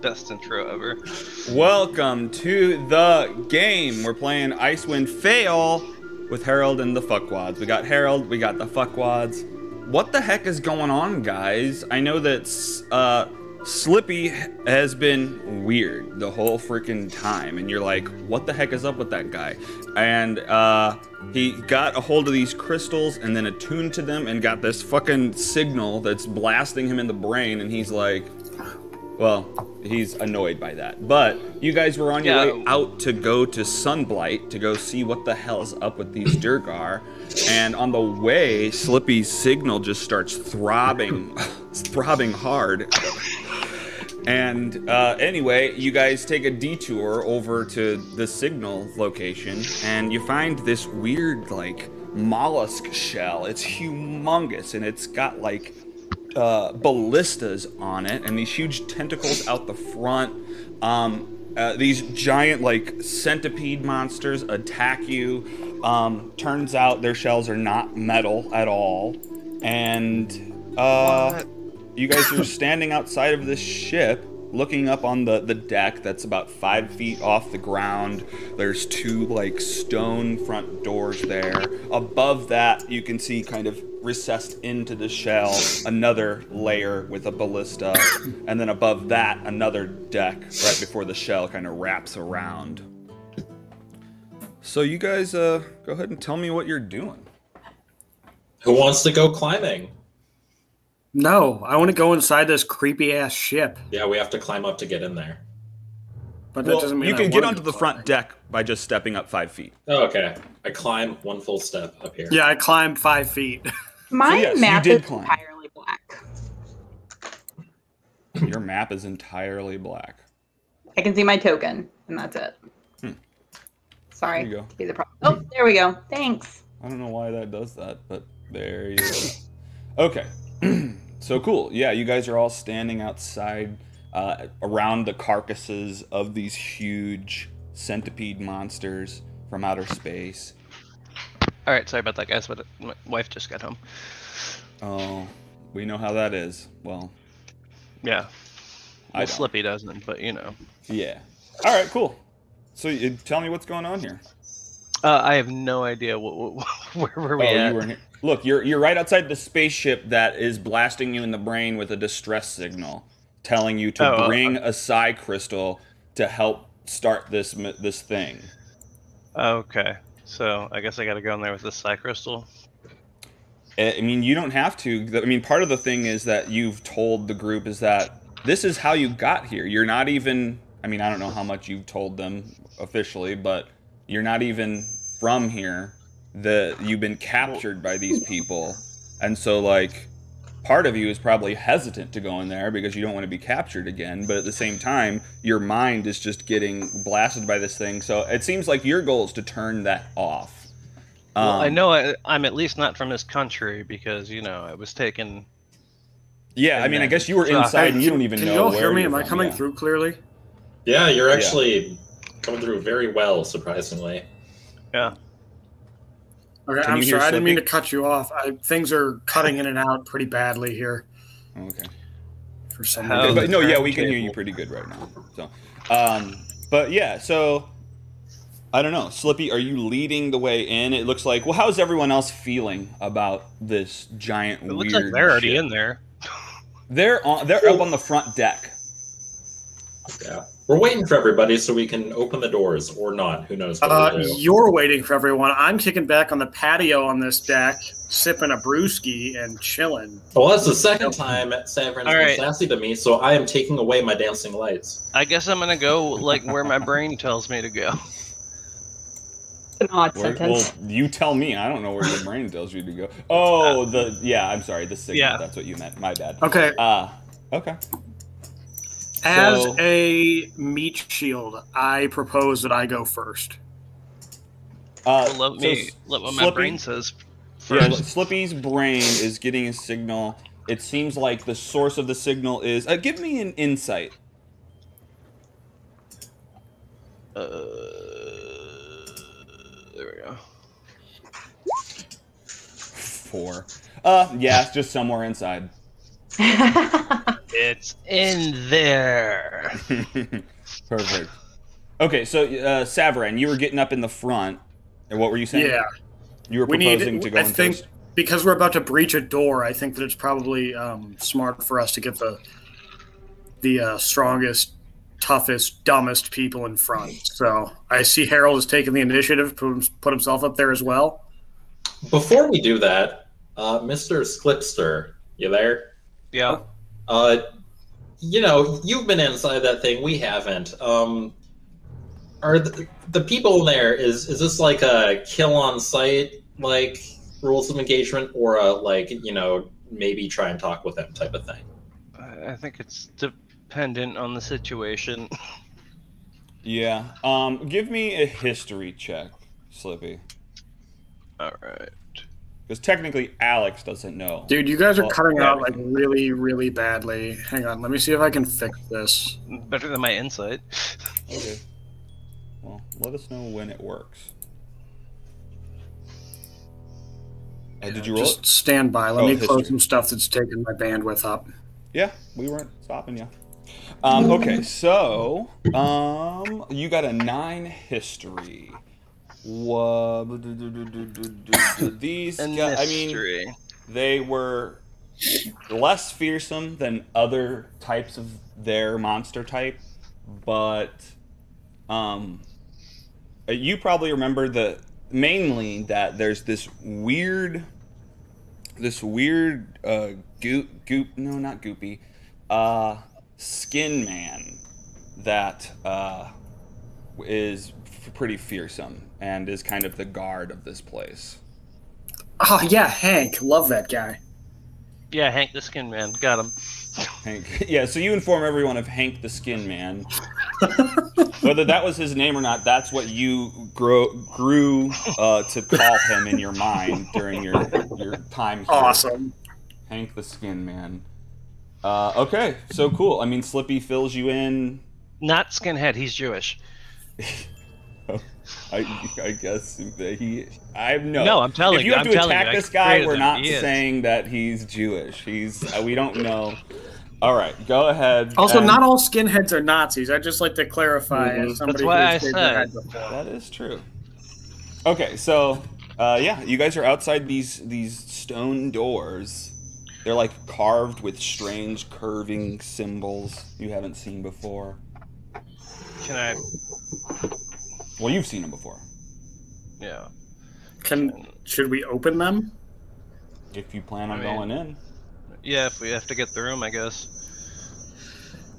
Best intro ever. Welcome to the game. We're playing Icewind Fail with Herald and the fuckwads. We got Herald, we got the fuckwads. What the heck is going on, guys? I know that Slippy has been weird the whole freaking time, and you're like, what the heck is up with that guy? And he got a hold of these crystals and then attuned to them and got this fucking signal that's blasting him in the brain, and he's like, well, he's annoyed by that. But you guys were on your way out to go to Sunblight to go see what the hell's up with these Durgar. And on the way, Slippy's signal just starts throbbing hard. And anyway, you guys take a detour over to the signal location, and you find this weird, like, mollusk shell. It's humongous, and it's got, like, ballistas on it, and these huge tentacles out the front. These giant, like, centipede monsters attack you. Turns out their shells are not metal at all. And you guys are standing outside of this ship, looking up on the deck that's about 5 feet off the ground. There's two, like, stone front doors there. Above that, you can see kind of recessed into the shell another layer with a ballista, and then above that, another deck right before the shell kind of wraps around. So you guys, go ahead and tell me what you're doing. Who wants to go climbing? No, I want to go inside this creepy-ass ship. Yeah, we have to climb up to get in there. But that doesn't mean you can get onto the front deck by just stepping up 5 feet. Oh, okay. I climb one full step up here. Yeah, I climbed 5 feet. My map is entirely black. Your map is entirely black. I can see my token, and that's it. Sorry. There you go. To be the problem. Oh, there we go. Thanks. I don't know why that does that, but there you go. Okay. So cool. Yeah, you guys are all standing outside around the carcasses of these huge centipede monsters from outer space. All right, sorry about that, guys, but my wife just got home. Oh, we know how that is. Well, yeah. Well, Slippy doesn't, but you know. Yeah. All right, cool. So tell me what's going on here. I have no idea where were we at. You were in here. Look, you're right outside the spaceship that is blasting you in the brain with a distress signal, telling you to bring a psi crystal to help start this thing. Okay. So I guess I got to go in there with this psi crystal. I mean, you don't have to. I mean, part of the thing is that you've told the group is that this is how you got here. You're not even. I mean, I don't know how much you've told them officially, but you're not even from here. You've been captured by these people, and so like part of you is probably hesitant to go in there because you don't want to be captured again, but at the same time your mind is just getting blasted by this thing, so it seems like your goal is to turn that off. Well, I know I'm at least not from this country because, you know, I was taken. Yeah, I mean, I guess you were inside and you don't even know. Can you all hear me? Am I coming through clearly? Yeah, you're actually coming through very well, surprisingly. Yeah. Okay, I'm sorry, I didn't mean to cut you off. Things are cutting in and out pretty badly here. Okay. For some reason. But no, yeah, we can hear you pretty good right now. So, but yeah, so I don't know, Slippy, are you leading the way in? It looks like. Well, how's everyone else feeling about this giant weird? It looks like they're already in there. They're up on the front deck. Yeah. We're waiting for everybody so we can open the doors, or not. Who knows what we'll do. You're waiting for everyone. I'm kicking back on the patio on this deck, sipping a brewski and chilling. Well, that's the second time Sanford's been sassy to me, so I am taking away my dancing lights. I guess I'm going to go like where my brain tells me to go. An odd sentence. Well, you tell me. I don't know where your brain tells you to go. Oh, I'm sorry, the signal. Yeah. That's what you meant. My bad. Okay. Okay. As a meat shield, I propose that I go first. Let what my brain says first. Yeah, Slippy's brain is getting a signal. It seems like the source of the signal is... give me an insight. There we go. 4. Yeah, it's just somewhere inside. It's in there. Perfect. Okay, so Savaran, you were getting up in the front, and what were you saying? Yeah. You were proposing to go in first. Because we're about to breach a door, I think that it's probably smart for us to get the strongest, toughest, dumbest people in front. So I see Herald has taken the initiative, put himself up there as well. Before we do that, Mr. Sclipster, you there? Yeah. You know, you've been inside that thing. We haven't. Are the people in there? Is this like a kill on sight, like rules of engagement, or a like maybe try and talk with them type of thing? I think it's dependent on the situation. Yeah. Give me a history check, Slippy. All right. Because technically Alex doesn't know. Dude, you guys are cutting out like really, really badly. Hang on, let me see if I can fix this. Better than my insight. Okay. Well, let us know when it works. Did you roll? Just stand by. Let me close some stuff that's taking my bandwidth up. Yeah, we weren't stopping you. Okay, so you got a 9 history. These guys, I mean, they were less fearsome than other types of their monster type, but you probably remember mainly that there's this weird skin man that is pretty fearsome and is kind of the guard of this place. Oh yeah, Hank, love that guy. Yeah, Hank the Skin Man, got him. Hank, yeah. So you inform everyone of Hank the Skin Man. Whether that was his name or not, that's what you grew to call him in your mind during your time here. Awesome. Hank the Skin Man. Okay, so cool. I mean, Slippy fills you in. Not skinhead, he's Jewish. I guess I'm telling you. If you have to attack this guy, we're not saying that he's Jewish. We don't know. All right, go ahead. Also, not all skinheads are Nazis. I just like to clarify. As somebody That's what I said. That is true. Okay, so yeah, you guys are outside these stone doors. They're like carved with strange curving symbols you haven't seen before. Can I? Well, you've seen them before. Yeah. Should we open them? If you plan on going in. Yeah, if we have to get through them, I guess.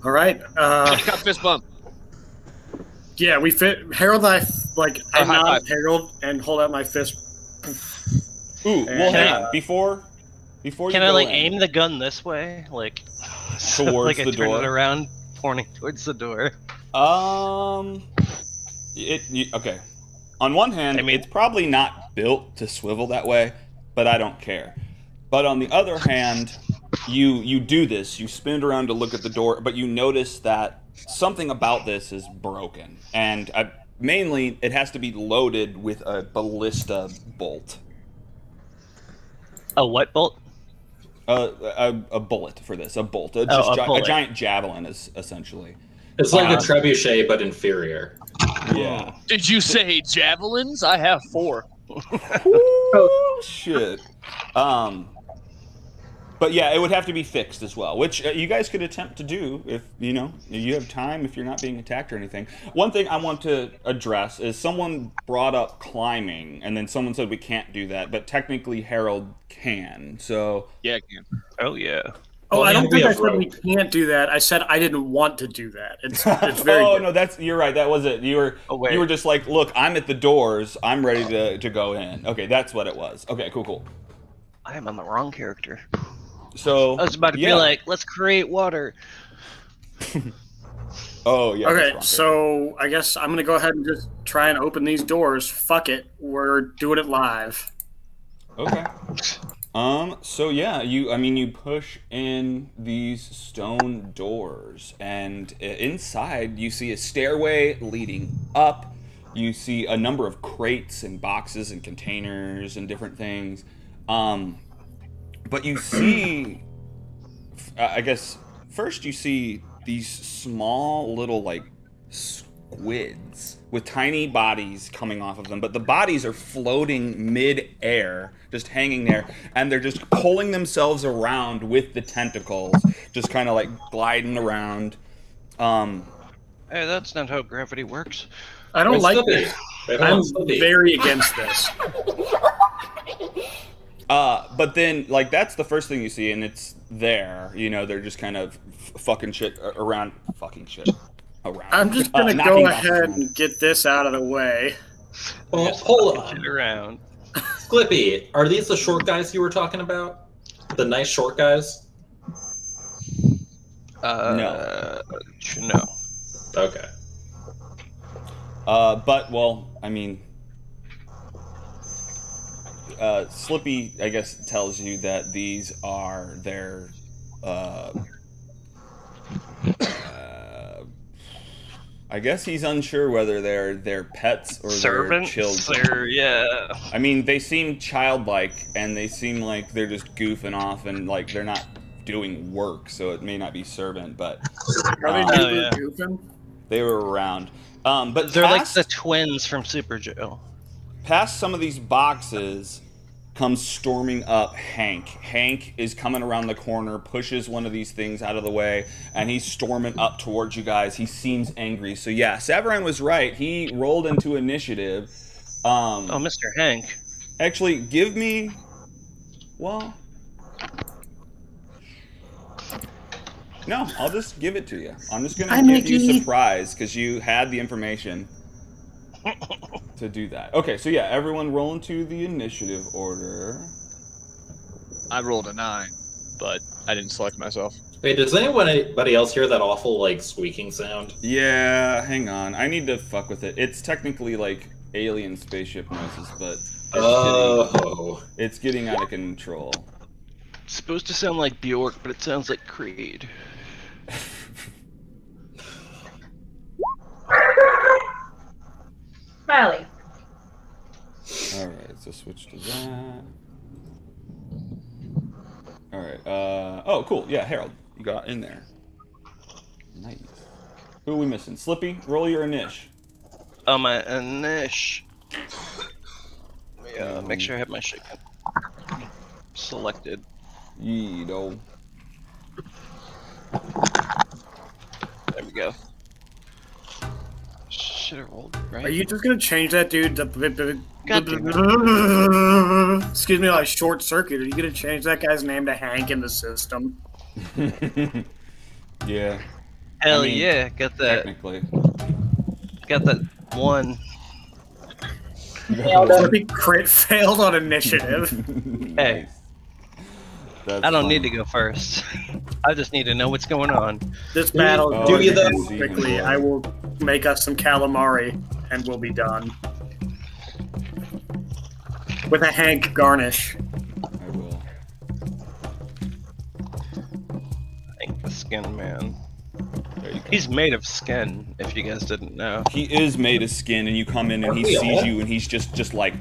All right. Got fist bump. Yeah, we fit. Harold and I nod Harold and hold out my fist. Ooh, well, hang on. Before you can I aim the gun this way, like towards the door? Turn it around, pointing towards the door. Okay. On one hand, it's probably not built to swivel that way, but I don't care. But on the other hand, you do this. You spin it around to look at the door, but you notice that something about this is broken. And mainly, it has to be loaded with a ballista bolt. A what bolt? A bullet for this. A bolt. A giant javelin is essentially. It's like a trebuchet, but inferior. Yeah. Did you say javelins? I have 4. Oh shit. But yeah, it would have to be fixed as well, which you guys could attempt to do if you have time, if you're not being attacked or anything. One thing I want to address is someone brought up climbing, and then someone said we can't do that, but technically Herald can. So yeah, I can. Oh yeah. Oh, I don't think I said we can't do that. I said I didn't want to do that. It's very. Oh no, you're right. That was it. You were just like, look, I'm at the doors. I'm ready to go in. Okay, that's what it was. Okay, cool. I am on the wrong character. So I was about to be like, let's create water. Oh yeah. Okay, so I guess I'm gonna go ahead and just try and open these doors. Fuck it, we're doing it live. Okay. So yeah, you push in these stone doors, and inside you see a stairway leading up. You see a number of crates and boxes and containers and different things. But you see, I guess, first you see these small little, like, squids with tiny bodies coming off of them. But the bodies are floating mid-air, just hanging there. And they're just pulling themselves around with the tentacles, just kind of, like, gliding around. Hey, that's not how gravity works. I don't like Slippy. this. Wait, hold I'm on, Slippy. very against this. But then, like, that's the first thing you see, and it's there. You know, they're just kind of fucking shit around. Fucking shit around. I'm just going to knocking go boxes ahead around. and get this out of the way. Well, Just hold fucking on. shit around. Sclippy, are these the short guys you were talking about? The nice short guys? No. Okay. But, well, I mean, Slippy, I guess, tells you that these are their, I guess he's unsure whether they're their pets or Servants? their children. Or, yeah. I mean, they seem childlike, and they seem like they're just goofing off, and, like, they're not doing work, so it may not be servant, but Are they Oh, really yeah. goofing? they were around. But They're like past- the twins from Super Joe. Past some of these boxes comes storming up Hank. Hank is coming around the corner, pushes one of these things out of the way, and he's storming up towards you guys. He seems angry. So yeah, Severin was right. He rolled into initiative. Oh, Mr. Hank. Actually, give me... Well... No, I'll just give it to you. I'm just going to give you a surprise, because you had the information to do that. Okay, so yeah, everyone roll into the initiative order. I rolled a 9, but I didn't select myself. Wait, does anybody else hear that awful, like, squeaking sound? Yeah, hang on. I need to fuck with it. It's technically like alien spaceship noises, but it's getting out of control. It's supposed to sound like Bjork, but it sounds like Creed. Smiley. Alright, so switch to that. Alright, oh, cool. Yeah, Herald. You got in there. Nice. Who are we missing? Slippy, roll your inish. Oh, my Anish. Yeah, make sure I have my shit selected. Yeedo. There we go. Should have rolled, right? Are you just going to change that dude to... God damn Excuse me, like short circuit. Are you going to change that guy's name to Hank in the system? Yeah. Hell I mean, yeah, got that. Technically. Got that one. Flippy crit failed on initiative. Hey. That's I don't need funny. to go first. I just need to know what's going on. This battle Oh, Do you will though? end quickly. I will make us some calamari, and we'll be done. With a Hank garnish. I will. Thank the skin man. There you go. He's made of skin, if you guys didn't know. He is made of skin, and you come in and he Are we sees all? you, and he's just like,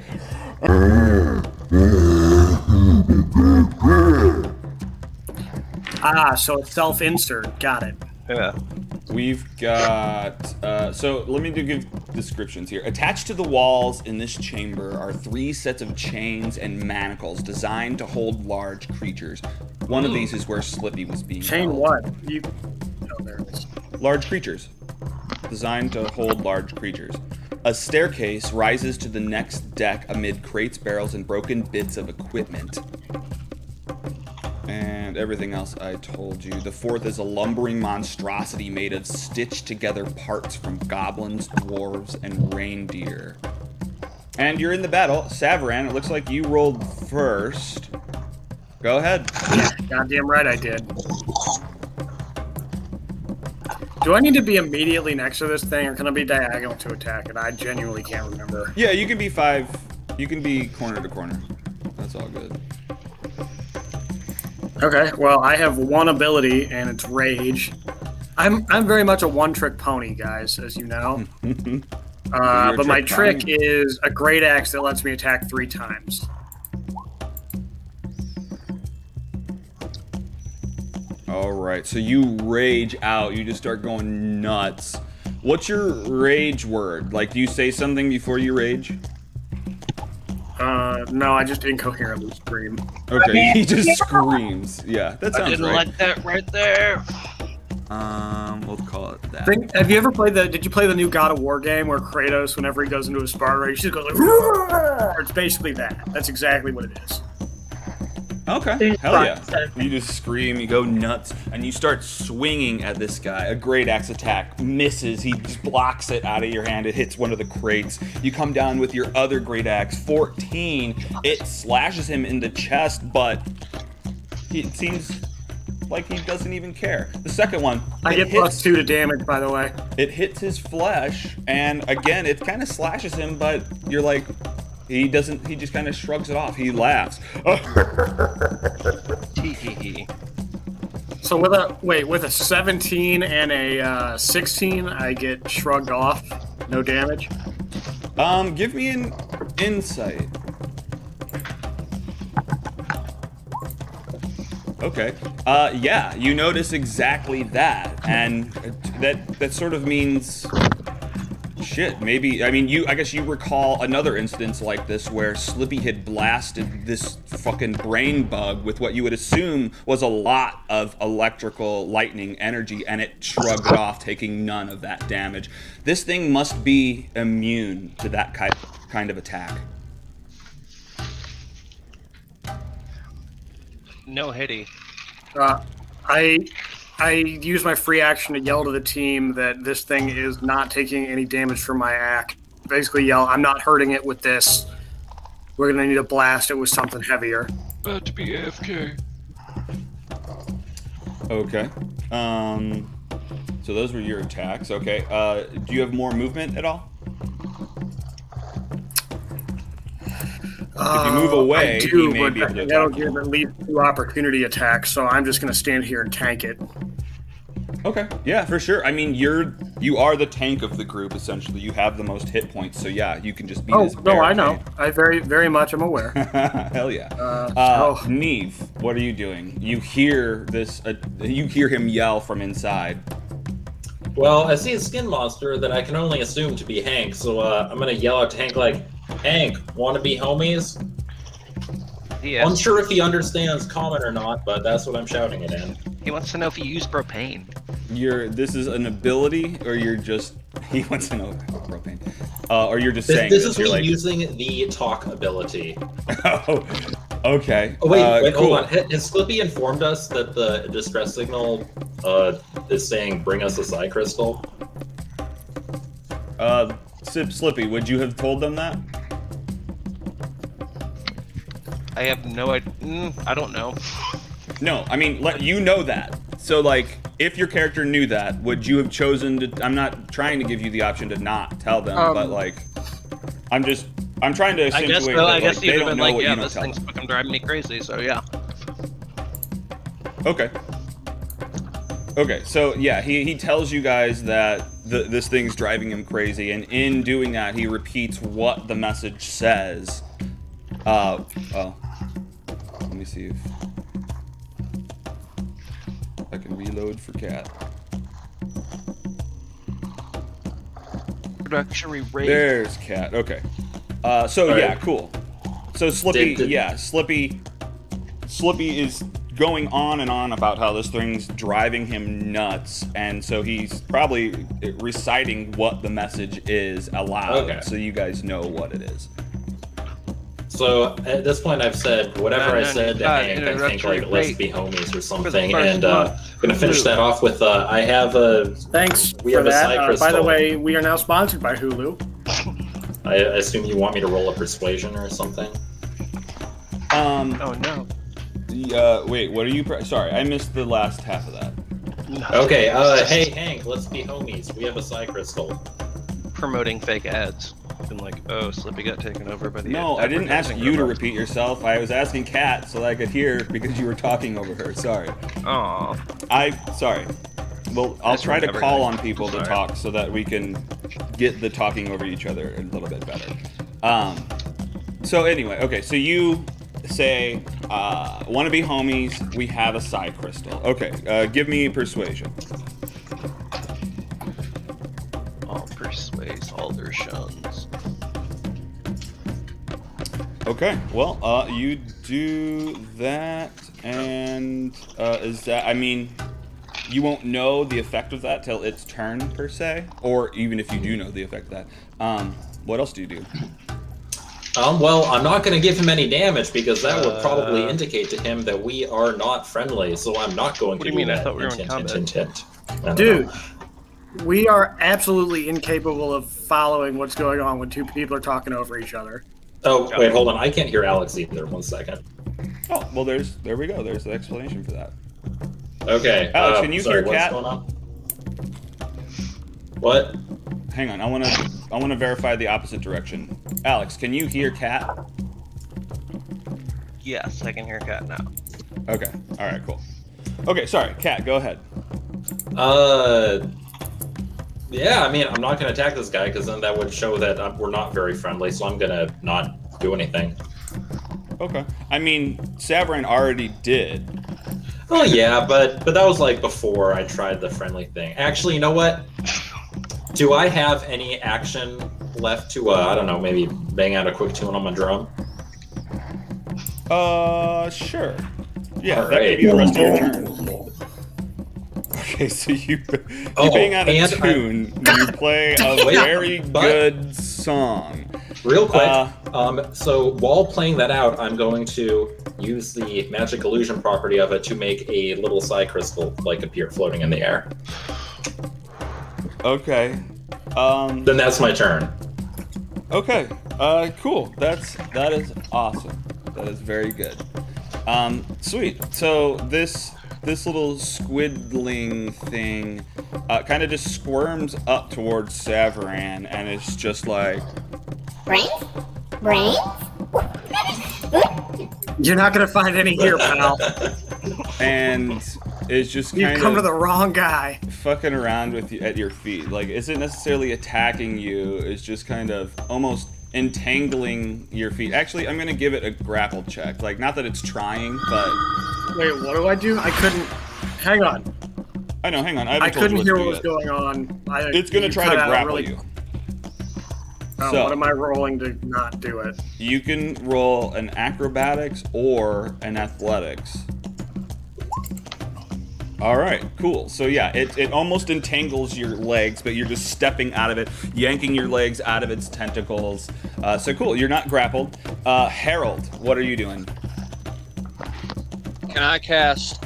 Ah, so it's self-insert. Got it. Yeah. we've got. So let me give descriptions here. Attached to the walls in this chamber are 3 sets of chains and manacles designed to hold large creatures. One of these is where Slippy was being Chain held. what? You. Oh, there it is. Large creatures. Designed to hold large creatures. A staircase rises to the next deck amid crates, barrels, and broken bits of equipment. And everything else I told you. The 4th is a lumbering monstrosity made of stitched together parts from goblins, dwarves, and reindeer. And you're in the battle. Severin, it looks like you rolled first. Go ahead. Goddamn right I did. Do I need to be immediately next to this thing, or can I be diagonal to attack it? I genuinely can't remember. Yeah, you can be 5. You can be corner to corner. That's all good. Okay, well, I have one ability, and it's Rage. I'm very much a one-trick pony, guys, as you know. But my trick trick is a great axe that lets me attack 3 times. All right, so you rage out. You just start going nuts. What's your rage word? Like, do you say something before you rage? No, I just incoherently scream. Okay, he just screams. Yeah, that sounds I didn't right. like that right there. We'll call it that. Have you ever played did you play the new God of War game where Kratos, whenever he goes into a Spartan rage, he just goes like, "Roar!" It's basically that. That's exactly what it is. Okay, hell yeah. You just scream, you go nuts, and you start swinging at this guy. A great axe attack misses, he just blocks it out of your hand, it hits one of the crates. You come down with your other great axe, 14. It slashes him in the chest, but it seems like he doesn't even care. The second one, I get +2 to damage, by the way. It hits his flesh, and again, it kind of slashes him, but you're like, he just kind of shrugs it off. He laughs. So with a 17 and a 16, I get shrugged off. No damage. Give me an insight. Okay. Yeah, you notice exactly that, and that sort of means shit. Maybe, I mean, I guess you recall another instance like this where Slippy had blasted this fucking brain bug with what you would assume was a lot of electrical lightning energy, and it shrugged it off, taking none of that damage. This thing must be immune to that kind of attack. No hitty. I use my free action to yell to the team that this thing is not taking any damage from my axe. Basically yell, I'm not hurting it with this. We're gonna need to blast it with something heavier. About to be AFK. Okay. So those were your attacks. Okay. Do you have more movement at all? If you move away, I do, he may be able to that'll attack you. give at least 2 opportunity attacks, so I'm just gonna stand here and tank it. Okay, yeah, for sure. I mean, you are the tank of the group, essentially. You have the most hit points, so yeah, you can just beat this no, I know. barricade. I very, very much am aware. Hell yeah. So- Neve, what are you doing? You hear this, you hear him yell from inside. Well, I see a skin monster that I can only assume to be Hank, so I'm gonna yell out to Hank like, Hank, wanna be homies? Yes. Unsure if he understands common or not, but that's what I'm shouting it in. He wants to know if you use propane. This is an ability, or you're just, he wants to know propane. Or you're just saying This is you're me like, using the talk ability. oh, okay. Oh, wait, cool. hold on. Has Sclipe informed us that the distress signal is saying bring us a psi crystal? Slippy, would you have told them that? I have no idea. I don't know. No, I mean, you know that. So, like, if your character knew that, would you have chosen to... I'm not trying to give you the option to not tell them, but, like, I'm trying to accentuate I that, guess like, you'd they have don't been know like, what yeah, you don't this tell thing's them. fucking driving me crazy, so yeah. Okay. Okay, so, yeah, he tells you guys that this thing's driving him crazy, and in doing that, he repeats what the message says. Oh. Let me see if I can reload for Cat. Production rate. There's Cat. Okay. So All yeah, right. cool. So Slippy, Slippy is going on and on about how this thing's driving him nuts, and so he's probably reciting what the message is aloud, Okay. so you guys know what it is. So at this point, I've said whatever I said to Hank. I think like let's rate be homies or something, first and I'm month. gonna finish that off with I have a. Thanks We for have a that. psi By the crystal. way, we are now sponsored by Hulu. I assume you want me to roll a persuasion or something. Oh no. Wait, what are you? Sorry, I missed the last half of that. Okay. Hey Hank, let's be homies. We have a psi crystal. Promoting fake ads. Been like, oh, Slippy got taken over by the. No, I didn't ask advertising you to robot. repeat yourself. I was asking Kat so that I could hear because you were talking over her. Sorry. Aw. Sorry. Well, I'll That's try to from call everything. on people to Sorry. talk so that we can get the talking over each other a little bit better. So anyway, okay, so you say, want to be homies, we have a psi crystal. Okay, give me persuasion. All persuades, all their shuns. Okay, well, you do that, and is that, I mean, you won't know the effect of that till its turn, per se, or even if you do know the effect of that. What else do you do? Well, I'm not going to give him any damage because that would probably indicate to him that we are not friendly, so I'm not going to What do you mean? I thought we were in combat. Dude, we are absolutely incapable of following what's going on when two people are talking over each other. Oh, wait, hold on. I can't hear Alex either. 1 second. Oh, well, there we go. There's the explanation for that. Okay. Alex, can you hear Cat? What's going on? What? Hang on, I want to verify the opposite direction. Alex, can you hear Cat? Yes, I can hear Cat now. Okay. All right. Cool. Okay. Sorry, Cat. Go ahead. Yeah. I mean, I'm not going to attack this guy because then that would show that we're not very friendly. So I'm going to not do anything. Okay. I mean, Saverin already did. Oh yeah, but that was like before I tried the friendly thing. Actually, you know what? Do I have any action left to, I don't know, maybe bang out a quick tune on my drum? Sure. Yeah, All that right. could be the rest of your turn. Okay, so you bang out a tune, you play a very good song. Real quick, so while playing that out, I'm going to use the magic illusion property of it to make a little psi crystal like appear floating in the air. Okay. Then that's my turn. Okay. Cool. That is awesome. That is very good. Sweet. So this little squidling thing kind of just squirms up towards Saverin, and it's just like, Brains? Brains? You're not gonna find any here, pal. and it's just kind You've come to the wrong guy. fucking around with you at your feet. Like, isn't necessarily attacking you. It's just kind of almost entangling your feet. Actually, I'm gonna give it a grapple check. Like, not that it's trying, but Wait, what do I do? I couldn't. Hang on. I know. Hang on. I I haven't told you couldn't hear to what do was yet. going on. It's gonna try to grapple you. Oh, So- what am I rolling to not do it? You can roll an acrobatics or an athletics. All right, cool. So yeah, it almost entangles your legs, but you're just stepping out of it, yanking your legs out of its tentacles. So cool, you're not grappled. Herald, what are you doing? Can I cast?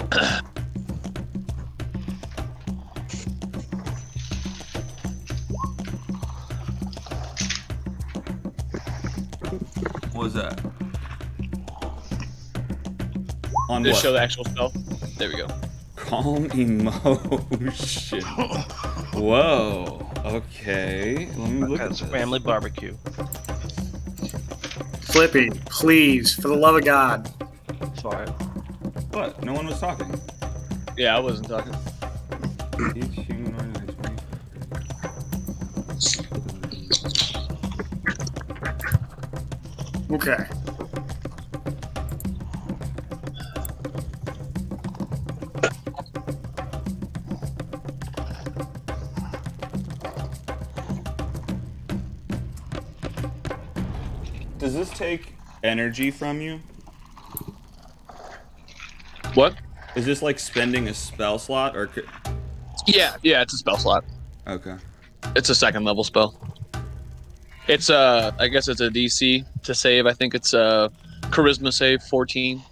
What was that? On Just what? show the actual spell. There we go. Calm emotion. Whoa. Okay. Let me look at That's this. family barbecue. Flippy, please, for the love of God. Sorry. What? No one was talking. Yeah, I wasn't talking. Each human organism. Okay. Does this take energy from you? What? Is this like spending a spell slot or? Yeah, it's a spell slot. Okay. It's a second level spell. It's I guess it's a DC to save. I think it's a charisma save 14.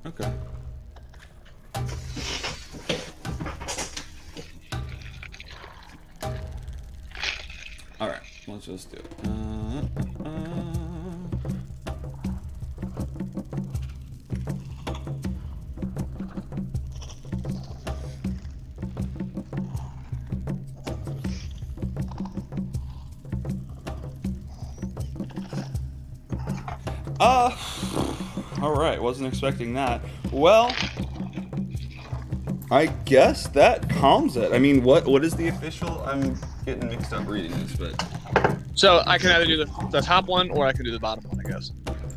Okay. All right. Let's just do it. All right, wasn't expecting that. Well, I guess that calms it. I mean, what is the official? I'm getting mixed up reading this, but So I can either do the top one or I can do the bottom one, I guess.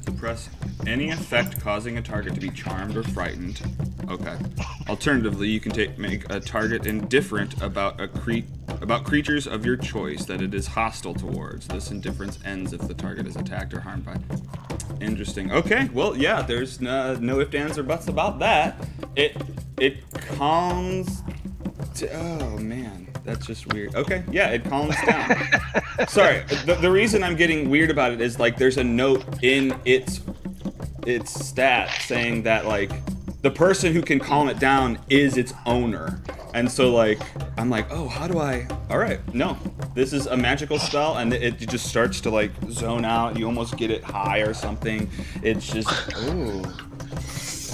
Suppress any effect causing a target to be charmed or frightened. Okay. Alternatively, you can make a target indifferent about creatures of your choice that it is hostile towards. This indifference ends if the target is attacked or harmed by. Interesting. Okay. Well, yeah. There's no ifs, ands, or buts about that. It calms. Oh man, that's just weird. Okay. Yeah, it calms down. Sorry. The reason I'm getting weird about it is like there's a note in its stat saying that like the person who can calm it down is its owner. And so like I'm like, oh, how do I? All right, no, this is a magical spell, and it just starts to like zone out. You almost get it high or something. It's just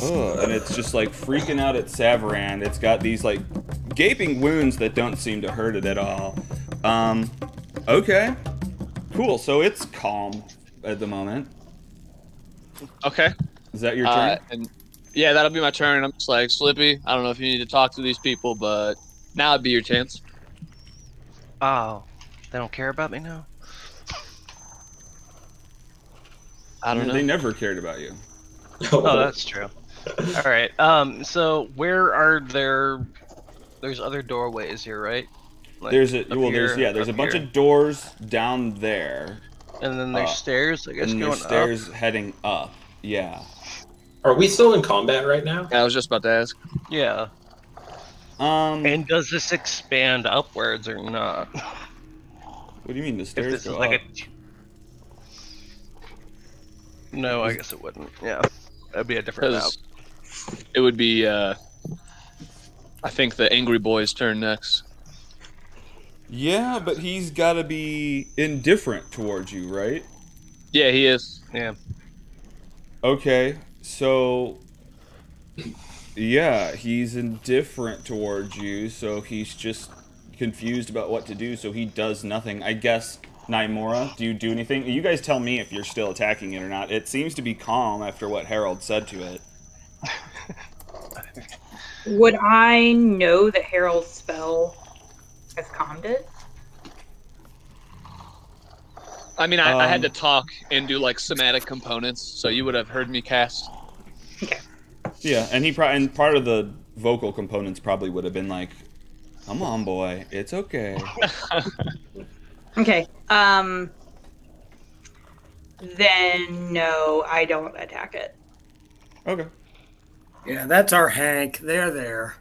and it's just like freaking out at Savaran. It's got these like gaping wounds that don't seem to hurt it at all. Okay, cool. So it's calm at the moment. Okay. Is that your turn? And yeah, that'll be my turn. I'm just like, Slippy, I don't know if you need to talk to these people, but now would be your chance. Oh, they don't care about me now? I don't know. They never cared about you. Oh, that's true. All right. So where are there's other doorways here, right? Like There's up a here, bunch of doors down there. And then there's stairs, I guess, and going there's stairs up. heading up. Yeah. Are we still in combat right now? I was just about to ask. Yeah. And does this expand upwards or not? What do you mean the If stairs this is go like up? No, I guess it wouldn't. Yeah, that'd be a different map. It would be, I think, the Angry Boy's turn next. Yeah, but he's got to be indifferent towards you, right? Yeah, he is. Yeah. Okay, so yeah, he's indifferent towards you, so he's just confused about what to do, so he does nothing. I guess, Naimura, do you do anything? You guys tell me if you're still attacking it or not. It seems to be calm after what Herald said to it. Would I know that Herald's spell has calmed it? I mean, I had to talk and do like somatic components, so you would have heard me cast. Okay. Yeah, and part of the vocal components probably would have been like, "Come on, boy, it's okay." Okay. Then no, I don't attack it. Okay. Yeah, that's our Hank. They're there.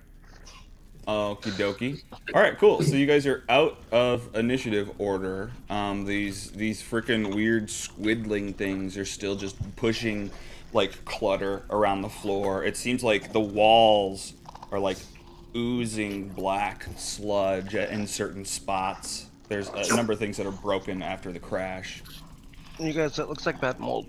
Okie dokie. All right, cool. So you guys are out of initiative order. These freaking weird squiddling things are still just pushing like clutter around the floor. It seems like the walls are like oozing black sludge in certain spots. There's a number of things that are broken after the crash. You guys, that looks like bad mold.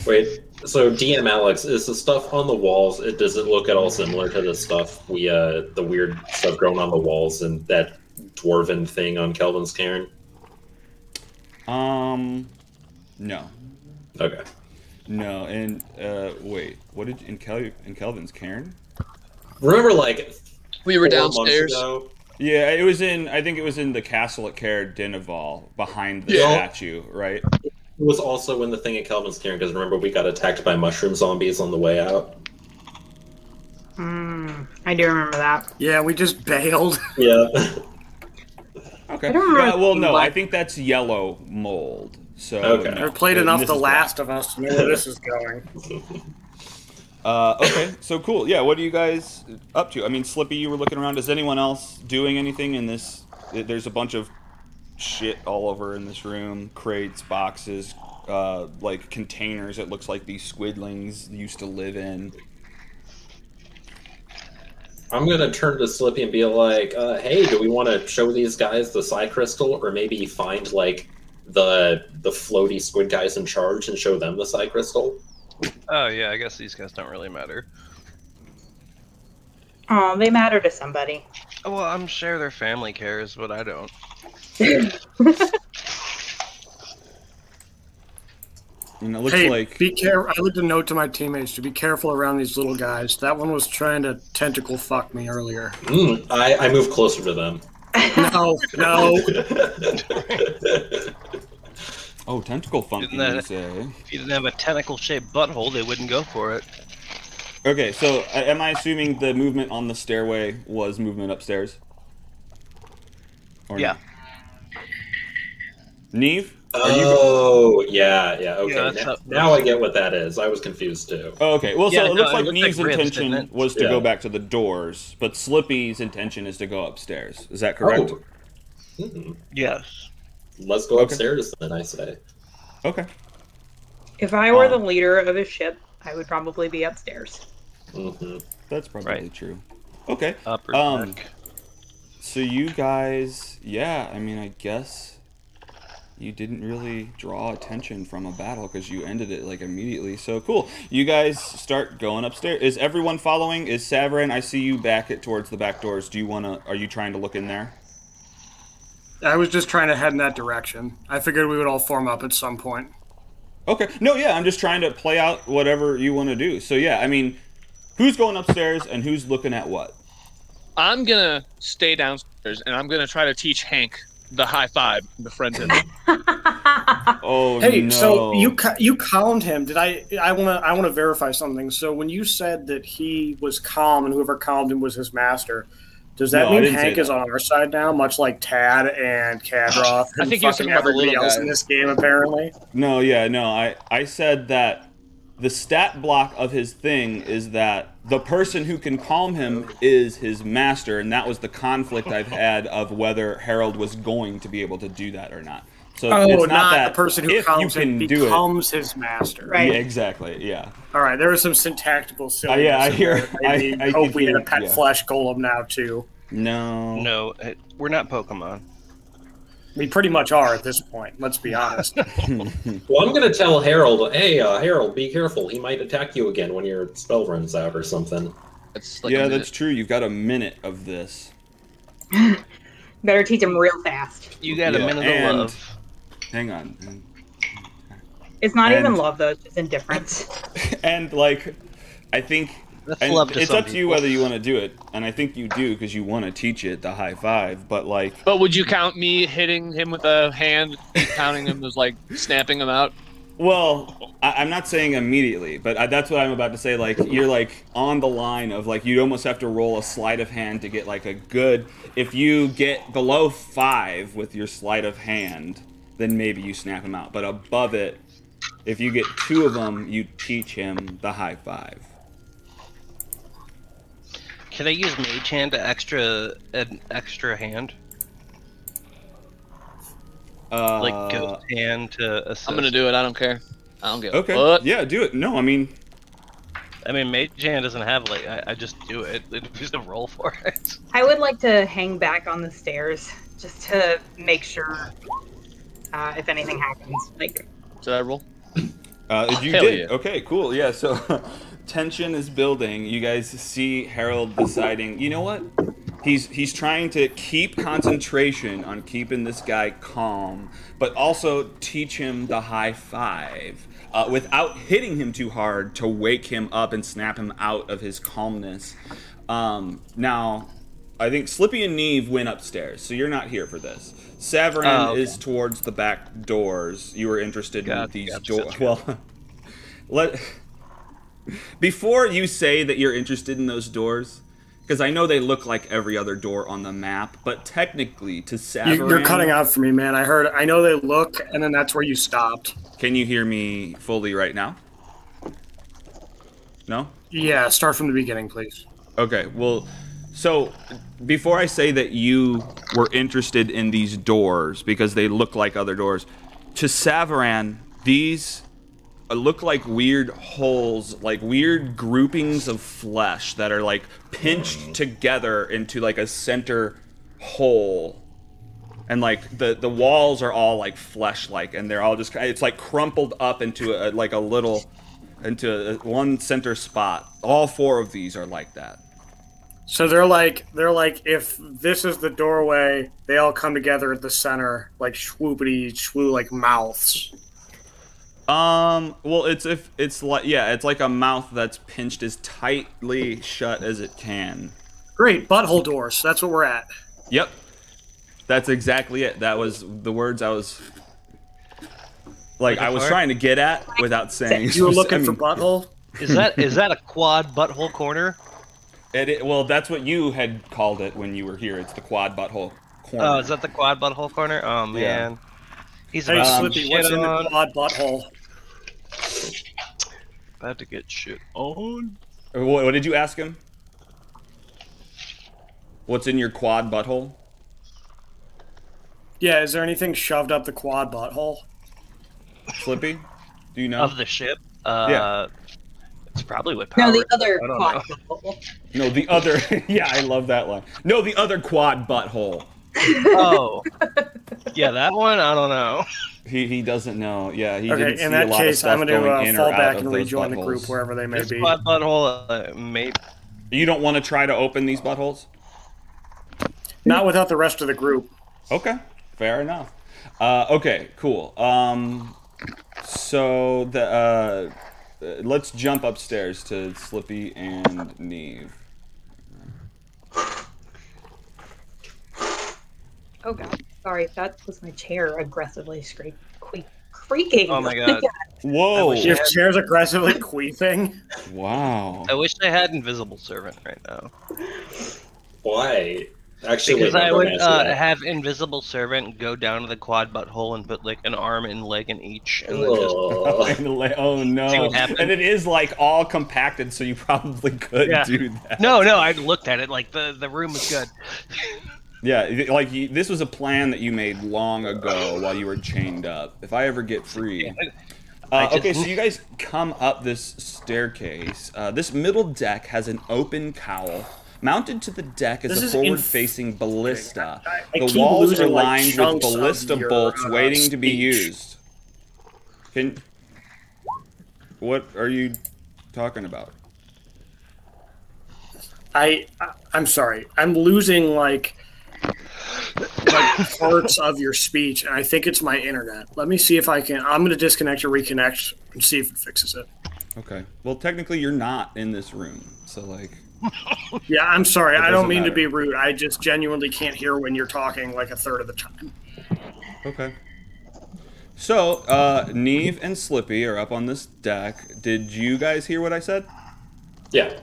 Wait, so DM Alex, is the stuff on the walls, does it look at all similar to the stuff the weird stuff growing on the walls and that dwarven thing on Kelvin's cairn? No. Okay. No, and wait, what did in Kelvin's cairn? Remember, like, We were 4 months downstairs. ago? Yeah, I think it was in the castle at Caer Dinaval, behind the Yeah. statue, right? It was also in the thing at Kelvin's cairn, because remember we got attacked by mushroom zombies on the way out? I do remember that. Yeah, we just bailed. Yeah. Okay. I don't remember Yeah, well, no, what- I think that's yellow mold. So Okay. no. I've played enough This The is Last of Us to know where this is going. Okay, so cool. Yeah, what are you guys up to? I mean, Slippy, you were looking around. Is anyone else doing anything in this? There's a bunch of shit all over in this room. Crates, boxes, like containers. It looks like these squidlings used to live in. I'm gonna turn to Slippy and be like, hey, do we want to show these guys the Psy Crystal, or maybe find, like, the floaty squid guys in charge and show them the Psy Crystal? Oh yeah, I guess these guys don't really matter. Oh, they matter to somebody. Oh, well, I'm sure their family cares, but I don't. And it looks Hey, like be careful. I left a note to my teammates to be careful around these little guys. That one was trying to tentacle fuck me earlier. I move closer to them. No, no. Oh, tentacle funky, say. If you didn't have a tentacle-shaped butthole, they wouldn't go for it. Okay, so am I assuming the movement on the stairway was movement upstairs? Or Yeah. Neve? Oh, yeah, okay. Yeah, now I get what that is. I was confused too. Oh, okay. Well, Yeah, so it no, looks like it looked Neve's like ribs, intention didn't it? was to Yeah. go back to the doors, but Slippy's intention is to go upstairs. Is that correct? Oh. Hmm. Yes. Let's go Okay. upstairs then, I say. Okay. If I were the leader of a ship, I would probably be upstairs. Mm-hmm. That's probably Right. true. Okay. Upper deck. So you guys, yeah, I mean, I guess you didn't really draw attention from a battle because you ended it like immediately. So cool. You guys start going upstairs. Is everyone following? Is Saverin? I see you back towards the back doors. Do you are you trying to look in there? I was just trying to head in that direction. I figured we would all form up at some point. Okay. No, yeah, I'm just trying to play out whatever you want to do. So yeah, I mean, who's going upstairs and who's looking at what? I'm gonna stay downstairs and I'm gonna try to teach Hank the high five, befriend him. Oh, Hey, no. so you calmed him. Did I want to verify something. So when you said that he was calm and whoever calmed him was his master, does that No, I mean didn't say Hank is that. on our side now, much like Tad and Kadroth I and think he was fucking talking about the everybody little else guy. in this game, apparently? No, yeah, no. I said that the stat block of his thing is that the person who can calm him is his master, and that was the conflict I've had of whether Herald was going to be able to do that or not. So Oh, it's not that the person who if calms you him can do it. becomes his master. Right. Yeah, exactly. Yeah. All right, there was some syntactical silliness. Yeah, I in hear- there. Maybe I hope we hear- get a pet yeah. flesh golem now too. No. No, we're not Pokemon. We pretty much are at this point. Let's be honest. Well, I'm going to tell Harold, hey, Harold, be careful. He might attack you again when your spell runs out or something. It's like Yeah, a minute. that's true. You've got a minute of this. Better teach him real fast. You got Yeah, a minute and- of love. Hang on. It's not even And- love, though. It's just indifference. And like, I think That's and love to it's some up to you people. whether you want to do it, and I think you do because you want to teach it the high five. But like, But would you count me hitting him with a hand, counting him as like snapping him out? well, I'm not saying immediately, but that's what I'm about to say. Like, you're like on the line of like you almost have to roll a sleight of hand to get like a good. If you get below 5 with your sleight of hand, then maybe you snap him out. But above it, if you get 2 of them, you teach him the high five. Can I use Mage Hand to an extra hand? Like Ghost Hand to assist? I'm gonna do it. I don't care. I don't give Okay. a fuck. Yeah, do it. No, I mean, I mean, Mage Hand doesn't have like I just do it. Just a roll for it. I would like to hang back on the stairs just to make sure if anything happens. Like, Did I roll? you Hell did. yeah. Okay, cool. Yeah, so tension is building. You guys see Harold deciding, you know what? He's trying to keep concentration on keeping this guy calm, but also teach him the high five without hitting him too hard to wake him up and snap him out of his calmness. Now, I think Slippy and Neve went upstairs, so you're not here for this. Saverin okay. is towards the back doors. You were interested in Gotcha, these gotcha, doors. gotcha. Well, before you say that you're interested in those doors, because I know they look like every other door on the map, but technically to Saverin... You're cutting out for me, man. I know they look, and then that's where you stopped. Can you hear me fully right now? No? Yeah, start from the beginning, please. Okay, well, so before I say that you were interested in these doors because they look like other doors, to Saverin, these look like weird holes, like weird groupings of flesh that are like pinched together into like a center hole. And like the walls are all like flesh-like, and they're all just, it's like crumpled up into one center spot. All 4 of these are like that. So they're like if this is the doorway, they all come together at the center, like swoopity shwoo, like mouths. Well, it's like a mouth that's pinched as tightly shut as it can. Great, butthole doors. That's what we're at. Yep. That's exactly it. That was the words I was... like I was trying to get at without saying. You were looking for butthole? Is that a quad butthole corner? Well, that's what you had called it when you were here. It's the quad butthole corner. Oh, is that the quad butthole corner? Oh man. He's Hey, about Slippy, what's in the quad butthole? about to get shit on. What did you ask him? What's in your quad butthole? Yeah, is there anything shoved up the quad butthole? Slippy? Do you know? Of the ship? Yeah. It's probably with power. No, the other I don't quad. know. No, the other. Yeah, I love that line. No, the other quad butthole. Oh. Yeah, that one? I don't know. He doesn't know. Yeah, he Okay, didn't see in a that lot case, of I'm stuff going going to in fall or out back of and those rejoin the buttholes. group wherever they may This be. quad butthole, maybe. You don't want to try to open these buttholes? Not without the rest of the group. Okay, fair enough. Okay, cool. So the let's jump upstairs to Slippy and Neve. Oh god, sorry, that was my chair aggressively creaking. Oh my god. Whoa! Your chair's aggressively queefing. Wow. I wish I had Invisible Servant right now. Why? Actually, Because I would that. have Invisible Servant go down to the quad butthole and put like an arm and leg in each, and then just Oh no! See what happens. And it is like all compacted, so you probably could do that. No, I looked at it like the room was good. Yeah, like this was a plan that you made long ago while you were chained up. If I ever get free. Okay, so you guys come up this staircase. This middle deck has an open cowl. Mounted to the deck is a forward-facing ballista. The walls are lined with ballista bolts waiting to be used. What are you talking about? I'm sorry. I'm losing like parts of your speech, and I think it's my internet. Let me see if I can. I'm going to disconnect or reconnect and see if it fixes it. Okay. Well, technically, you're not in this room, so like. Yeah, I'm sorry. I don't mean matter. to be rude. I just genuinely can't hear when you're talking like a third of the time. Okay. So, Neve and Slippy are up on this deck. Did you guys hear what I said? Yeah.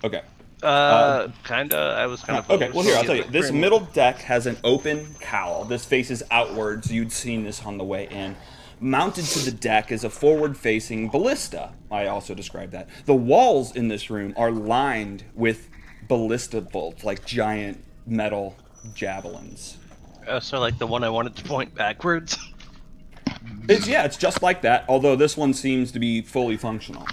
Okay. Kinda. I was kind of. Okay, well, here, I'll tell you. This middle deck has an open cowl. This faces outwards. You'd seen this on the way in. Mounted to the deck is a forward-facing ballista. I also described that. The walls in this room are lined with ballista bolts, like giant metal javelins. So like the one I wanted to point backwards. It's just like that, although this one seems to be fully functional.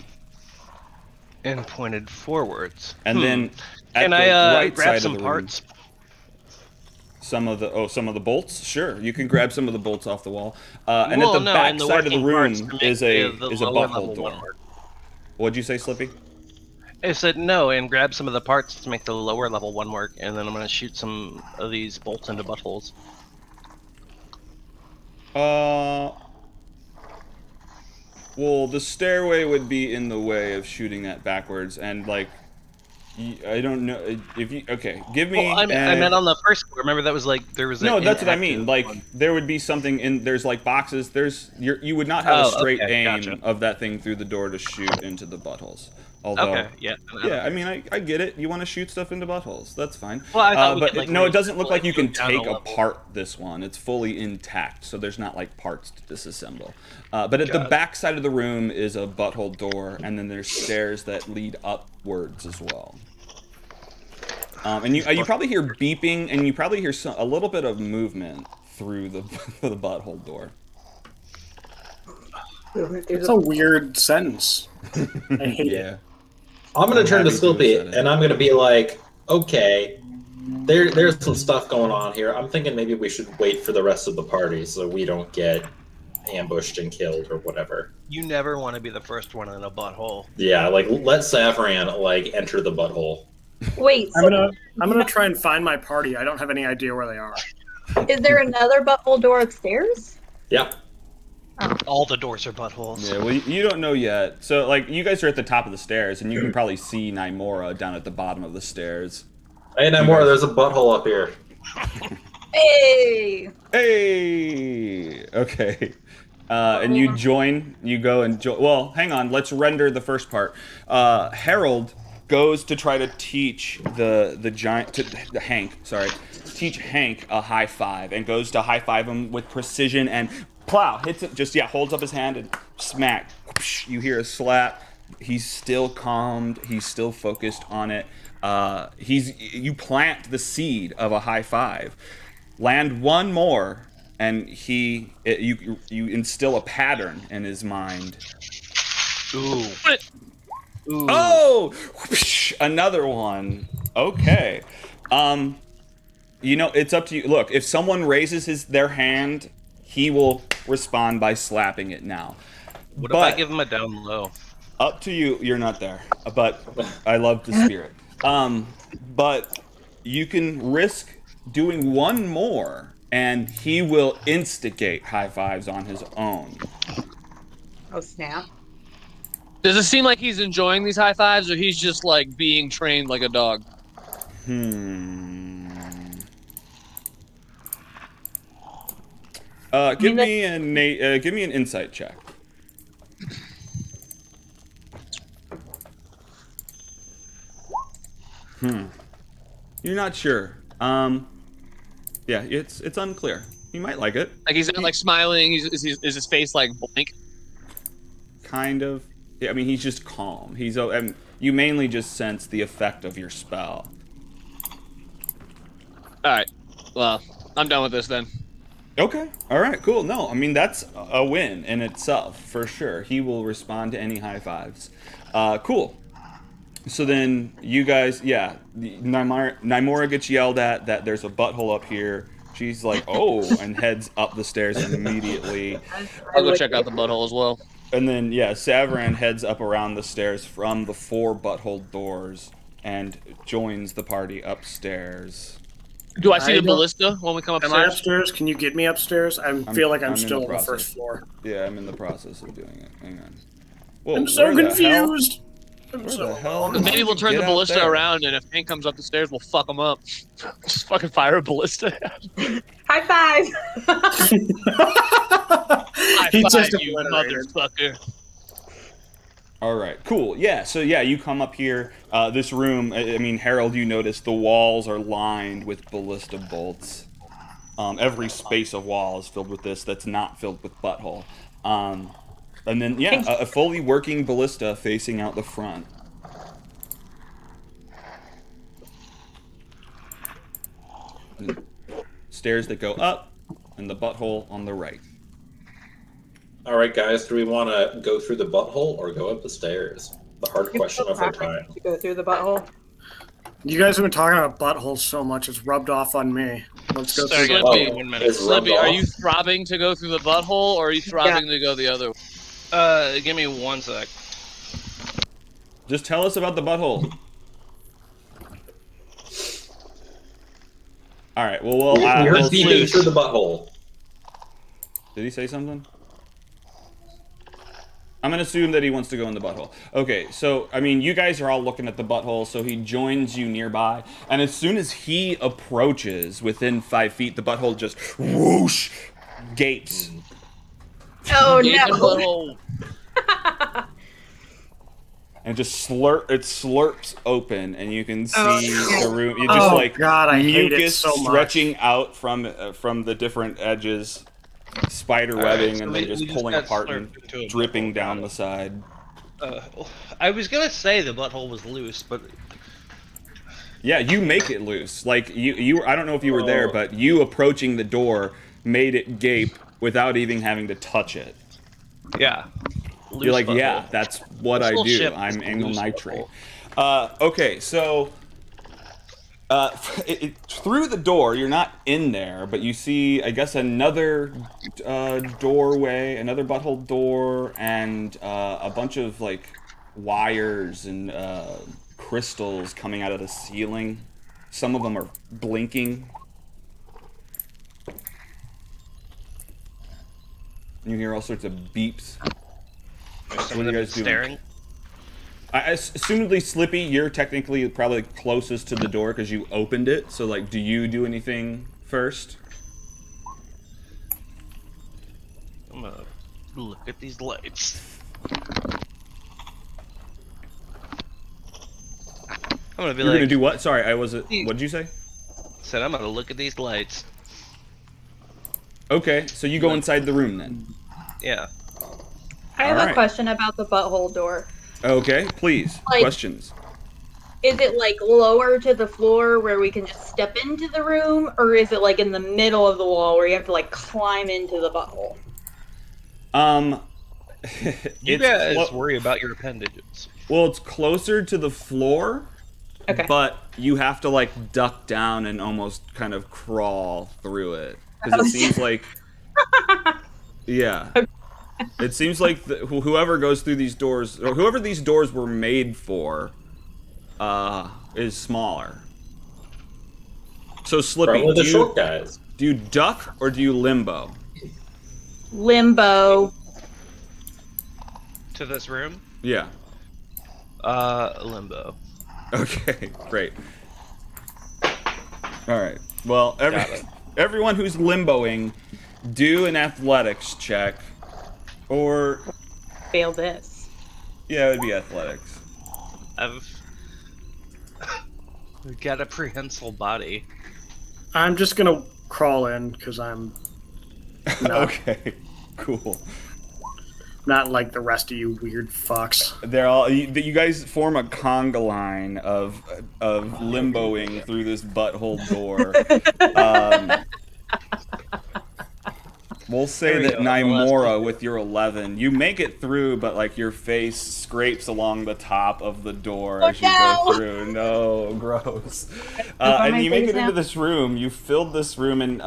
And pointed forwards. And then at Can the I right grab side some of the room, parts? some of the bolts. Sure, you can grab some of the bolts off the wall. And Well, at the no, back and the side of the working room parts to make is a the is a lower level butthole one door. work. What'd you say, Slippy? I said no, and grab some of the parts to make the lower level one work, and then I'm gonna shoot some of these bolts into buttholes. Well, the stairway would be in the way of shooting that backwards, and like, I don't know if you. Okay, give me. Well, I meant on the first floor. Remember that was like there was. No, that's what I mean. Like there would be something in. There's like boxes. You would not have a straight aim of that thing through the door to shoot into the buttholes. Although, yeah. I mean, I get it. You want to shoot stuff into buttholes. That's fine. Well, I thought but no, it doesn't look like you can down a take level. apart this one. It's fully intact, so there's not like parts to disassemble. But at the back side of the room is a butthole door, and then there's stairs that lead upwards as well. And you probably hear beeping, and you probably hear a little bit of movement through the the butthole door. It's a weird sentence. I hate it. I'm going to turn to Sclipe, and I'm going to be like, okay, there's some stuff going on here. I'm thinking maybe we should wait for the rest of the party so we don't get ambushed and killed or whatever. You never want to be the first one in a butthole. Yeah, like, let Savran, like, enter the butthole. Wait, I'm so gonna try and find my party. I don't have any idea where they are. is there another butthole door upstairs? Yeah. All the doors are buttholes. Yeah, well, you don't know yet. So, like, you guys are at the top of the stairs, and you can probably see Nymora down at the bottom of the stairs. Hey, Namora, there's a butthole up here. Hey! Hey! Okay. And you join. You go and join. Well, hang on. Let's render the first part. Herald goes to try to teach the giant Hank. Sorry, teach Hank a high five, and goes to high five him with precision and plow hits it. Just holds up his hand and smack. You hear a slap. He's still calmed. He's still focused on it. You plant the seed of a high five. Land one more, and you instill a pattern in his mind. Ooh. Ooh. Oh, another one. Okay. It's up to you. Look, if someone raises their hand, he will respond by slapping it now. What if I give him a down low? Up to you. You're not there, but I love the spirit. But you can risk doing one more, and he will instigate high fives on his own. Oh, snap. Does it seem like he's enjoying these high fives, or he's just like being trained like a dog? Give me an insight check. You're not sure. Yeah, it's unclear. He might like it. Like he's not like smiling. Is his face like blank? Kind of. Yeah, I mean, he's just calm. You mainly just sense the effect of your spell. All right. Well, I'm done with this then. Okay. All right. Cool. No, I mean that's a win in itself for sure. He will respond to any high fives. Cool. So then you guys, Nymora gets yelled at that there's a butthole up here. She's like, oh, and heads up the stairs immediately. I'll go check out the butthole as well. And then, Savran heads up around the stairs from the 4 butthole doors and joins the party upstairs. Do I see the ballista when we come upstairs? Am I upstairs? Can you get me upstairs? I feel like I'm still on the first floor. Yeah, I'm in the process of doing it. Hang on. Whoa, I'm so confused. Maybe we'll turn the ballista around, and if Hank comes up the stairs, we'll fuck him up. Just fucking fire a ballista. High five! High five, you motherfucker. All right, cool. Yeah, so you come up here. This room, I mean, Herald, you notice the walls are lined with ballista bolts. Every space of wall is filled with this that's not filled with butthole. And then, a fully working ballista facing out the front. Stairs that go up, and the butthole on the right. All right, guys, do we want to go through the butthole or go up the stairs? The hard question of our time. To go through the butthole. You guys have been talking about buttholes so much, it's rubbed off on me. Let's go through Slippy, the 1 minute. Slippy, are you throbbing to go through the butthole, or are you throbbing to go the other way? Give me 1 sec. Just tell us about the butthole. All right. Well, we're peeping through the butthole. Did he say something? I'm gonna assume that he wants to go in the butthole. Okay, so I mean, you guys are all looking at the butthole, so he joins you nearby, and as soon as he approaches within 5 feet, the butthole just whoosh gapes. Oh no! And just slurps open, and you can see the room. You just God, I hate it mucus so much. stretching out from the different edges, spider webbing, and then just pulling apart and dripping down the side. I was gonna say the butthole was loose, but yeah, you make it loose. Like you I don't know if you were there, but you approaching the door made it gape without even having to touch it. yeah. You're like, butthole. yeah, that's what I do. ship I'm is anal loose nitrate. Okay, so through the door, you're not in there, but you see, I guess, another doorway, another butthole door, and a bunch of like wires and crystals coming out of the ceiling. Some of them are blinking. You hear all sorts of beeps. What are you guys doing? Staring. Assumedly, Slippy, you're technically probably closest to the door because you opened it. So, like, do you do anything first? Look at these lights. I'm gonna be You're like. gonna do what? Sorry, I wasn't. What did you say? Said I'm gonna look at these lights. Okay, so you go inside the room then. Yeah. I have Alright. a question about the butthole door. Okay, please. Like- Questions. Is it like lower to the floor where we can just step into the room, or is it like in the middle of the wall where you have to like climb into the butthole? You guys worry about your appendages. Well, it's closer to the floor, Okay. but you have to like duck down and almost kind of crawl through it because it seems like, yeah, it seems like whoever goes through these doors or whoever these doors were made for, is smaller. So Slippy, Probably the short guys. do you duck or do you limbo? Limbo. To this room? Yeah. Limbo. Okay, great. All right. Well, Got it. everyone who's limboing, do an athletics check, or Fail this. yeah, it would be athletics. I've got a prehensile body. I'm just gonna crawl in because I'm Okay, cool. not like the rest of you weird fucks. They're all you guys form a conga line of limboing through this butthole door. We'll say There we that go, Nymora, with your 11, you make it through, but like your face scrapes along the top of the door as you go through. No, gross. And you make it into this room. You filled this room, and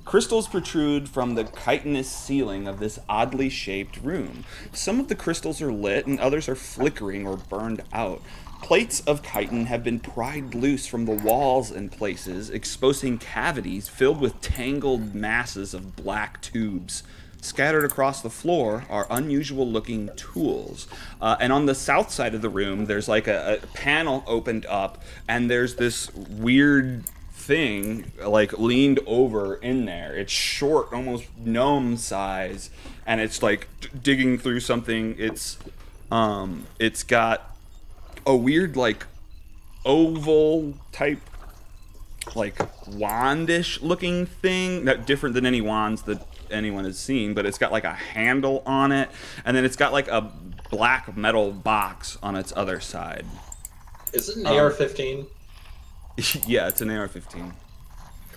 crystals protrude from the chitinous ceiling of this oddly shaped room. Some of the crystals are lit, and others are flickering or burned out. Plates of chitin have been pried loose from the walls in places, exposing cavities filled with tangled masses of black tubes. Scattered across the floor are unusual-looking tools. And on the south side of the room, there's like a panel opened up, and there's this weird thing like leaned over in there. It's short, almost gnome size, and it's like digging through something. It's got a weird like oval type like wandish looking thing, not different than any wands that anyone has seen, but it's got like a handle on it, and then it's got like a black metal box on its other side. Is it an AR-15? Yeah, it's an AR-15.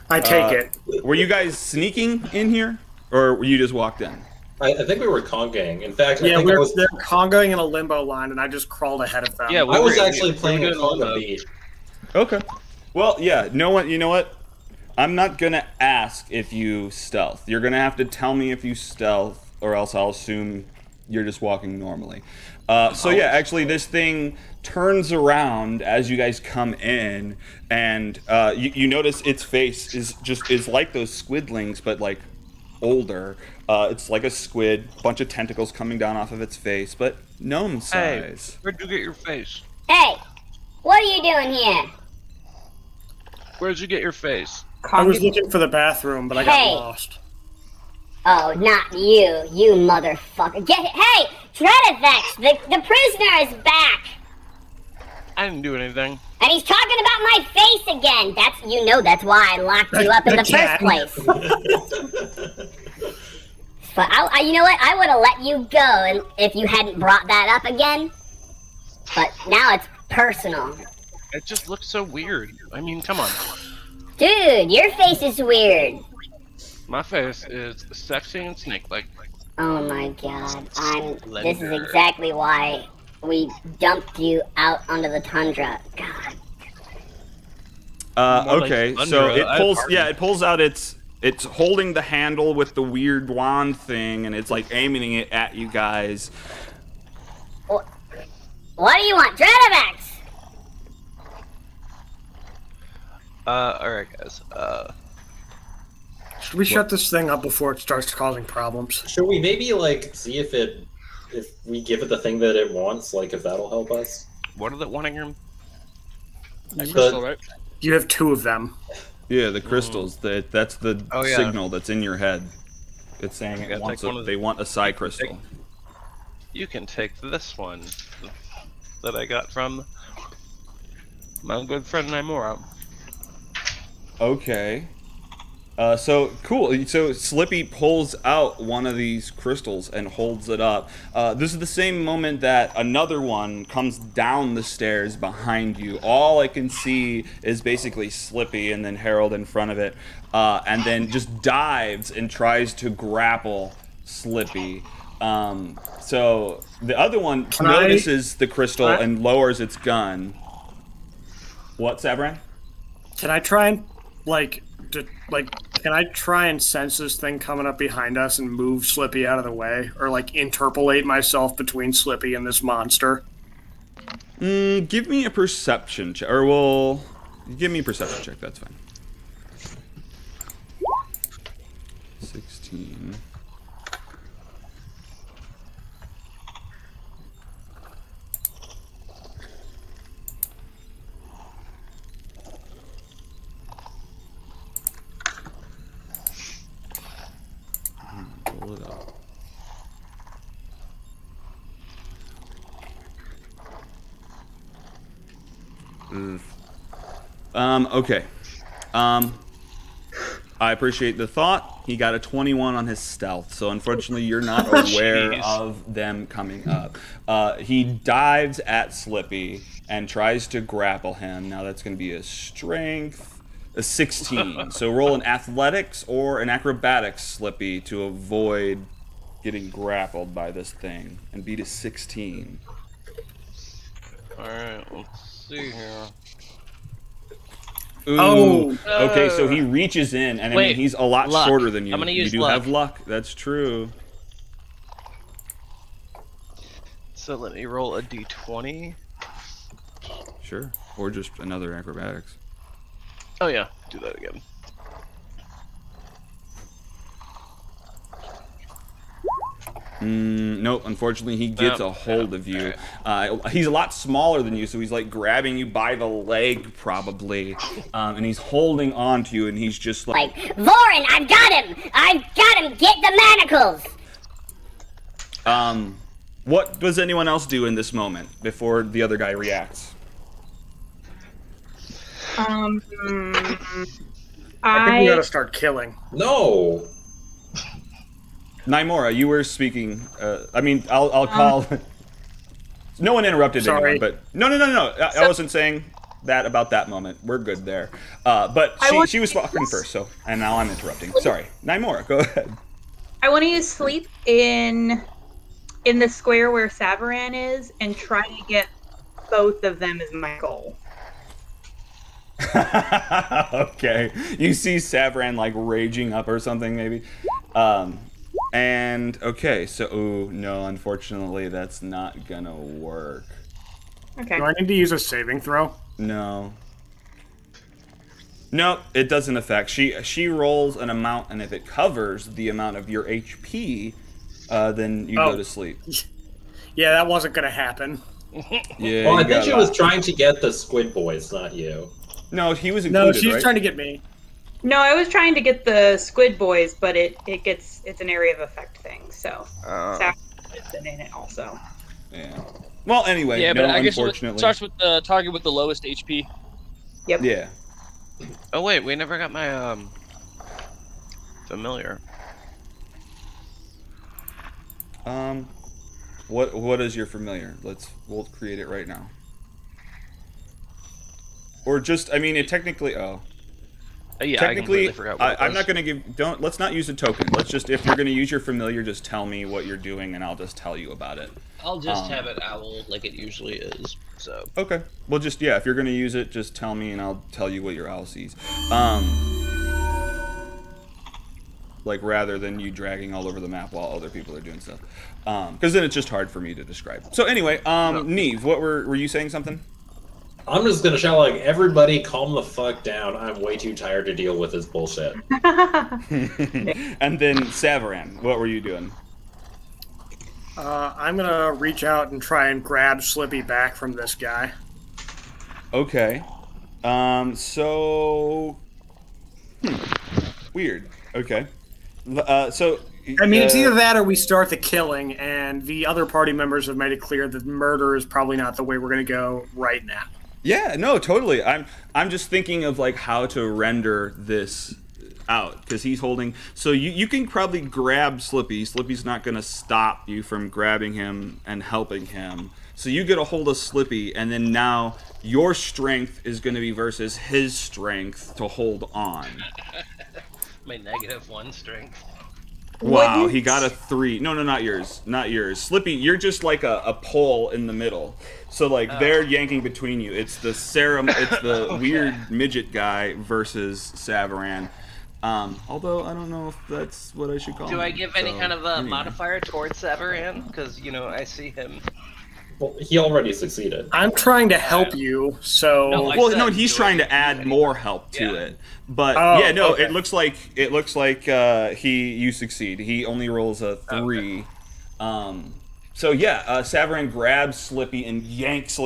I take it. Were you guys sneaking in here, or were you just walked in? I think we were congang. In fact, Yeah, I think they're congoing in a limbo line, and I just crawled ahead of them. Yeah, I was we actually were playing a doing conga the- beat. Okay. Well, yeah. No one. You know what? I'm not gonna ask if you stealth. You're gonna have to tell me if you stealth, or else I'll assume you're just walking normally. So yeah, actually, this thing turns around as you guys come in, and you notice its face is like those squidlings, but like older. It's like a squid, bunch of tentacles coming down off of its face, but gnome Hey, size. where'd you get your face? Hey, what are you doing here? Where'd you get your face? I was looking for the bathroom, but I got Hey. lost. Oh, not you, you motherfucker. Hey, Dreadifex, the prisoner is back. I didn't do anything. And he's talking about my face again. That's why I locked you up in the first place. But you know what? I would have let you go if you hadn't brought that up again. But now it's personal. It just looks so weird. I mean, come on. Dude, your face is weird. My face is sexy and snake-like. Oh my god. This is exactly why we dumped you out onto the tundra. God. More like Okay, so thunder, it I pulls. pardon. Yeah, it pulls out It's holding the handle with the weird wand thing, and it's like aiming it at you guys. What do you want, Dreadifex? Alright guys, Should we shut this thing up before it starts causing problems? Should we maybe like see if we give it the thing that it wants, like if that'll help us? what are the wanting room? The- Crystal, right? You have two of them. Yeah, the crystals. That's the Oh, yeah. signal that's in your head. It's saying You it gotta wants take one of they want a psi crystal. You can take this one that I got from my good friend Naimura. Okay. So cool. So Slippy pulls out one of these crystals and holds it up. This is the same moment that another one comes down the stairs behind you. All I can see is basically Slippy and then Herald in front of it, and then just dives and tries to grapple Slippy. So the other one notices the crystal and lowers its gun. What, Sabran? Can I try and can I try and sense this thing coming up behind us and move Slippy out of the way, or like interpolate myself between Slippy and this monster? Give me a perception check, or give me a perception check. That's fine. 16. Pull it up. Okay. I appreciate the thought. He got a 21 on his stealth, so unfortunately you're not aware of them coming up. He dives at Slippy and tries to grapple him. Now that's going to be a strength, a 16. So roll an athletics or an acrobatics, Slippy, to avoid getting grappled by this thing, and beat a 16. Alright, let's see here. Ooh. Oh. Okay, so he reaches in, and I mean, he's a lot luck. shorter than you. I'm gonna use you do luck. have luck. That's true. So let me roll a d20. Sure. Or just another acrobatics. Oh yeah, do that again. Nope, unfortunately he gets a hold of you. He's a lot smaller than you, so he's like grabbing you by the leg probably, and he's holding on to you, and he's just like Vorin, I've got him! I've got him! Get the manacles! What does anyone else do in this moment before the other guy reacts? I think we gotta start killing. No. Naimura, you were speaking. I mean, I'll call. No one interrupted anyone, but no. I wasn't saying that about that moment. We're good there. But she was talking first, so and now I'm interrupting. Sorry, Naimura, go ahead. I want to use sleep in the square where Savaran is and try to get both of them as my goal. Okay, you see Savaran like raging up or something, maybe. And okay, so no, unfortunately, that's not gonna work. Okay. Do I need to use a saving throw? No. Nope, it doesn't affect. She rolls an amount, and if it covers the amount of your HP, then you go to sleep. Yeah, that wasn't gonna happen. Yeah. Well, I think she was trying to get the Squid Boys, not you. No, he was included, No, she's right? trying to get me. No, I was trying to get the Squid Boys, but it's an area of effect thing, so Savaran is in it also. Yeah. Well, anyway, yeah, but no, I guess unfortunately. it starts with the target with the lowest HP. Yep. Yeah. Oh wait, we never got my familiar. What is your familiar? We'll create it right now. Or just, I mean, it technically. Yeah, technically, I completely forgot what it I'm was. not gonna give. Let's not use a token. Let's just, if you're gonna use your familiar, just tell me what you're doing, and I'll just tell you about it. I'll just have it owl like it usually is. So. Okay. Well, just if you're gonna use it, just tell me, and I'll tell you what your owl sees. Like rather than you dragging all over the map while other people are doing stuff, because then it's just hard for me to describe. So anyway, Neve, what were you saying something? I'm just gonna shout like, everybody calm the fuck down. I'm way too tired to deal with this bullshit. And then Savaran, what were you doing? I'm gonna reach out and try and grab Slippy back from this guy. Okay. So... weird. Okay. So, I mean, it's either that or we start the killing, and the other party members have made it clear that murder is probably not the way we're going to go right now. Yeah, no, totally. I'm just thinking of like how to render this out because he's holding. So you can probably grab Slippy. Slippy's not going to stop you from grabbing him and helping him. So you get a hold of Slippy, and then now your strength is going to be versus his strength to hold on. My -1 strength. Wow, he got a 3. No, not yours. Not yours. Slippy, you're just like a pole in the middle. So like they're yanking between you. It's the it's the okay. Weird midget guy versus Savaran. Although I don't know if that's what I should call him. Do I give any kind of a modifier towards Savaran? Because I see him. Well, he already succeeded. I'm trying to help you, so. No, he's trying to add more help to it. But okay. It looks like you succeed. He only rolls a 3. Okay. Savaran grabs Slippy and yanks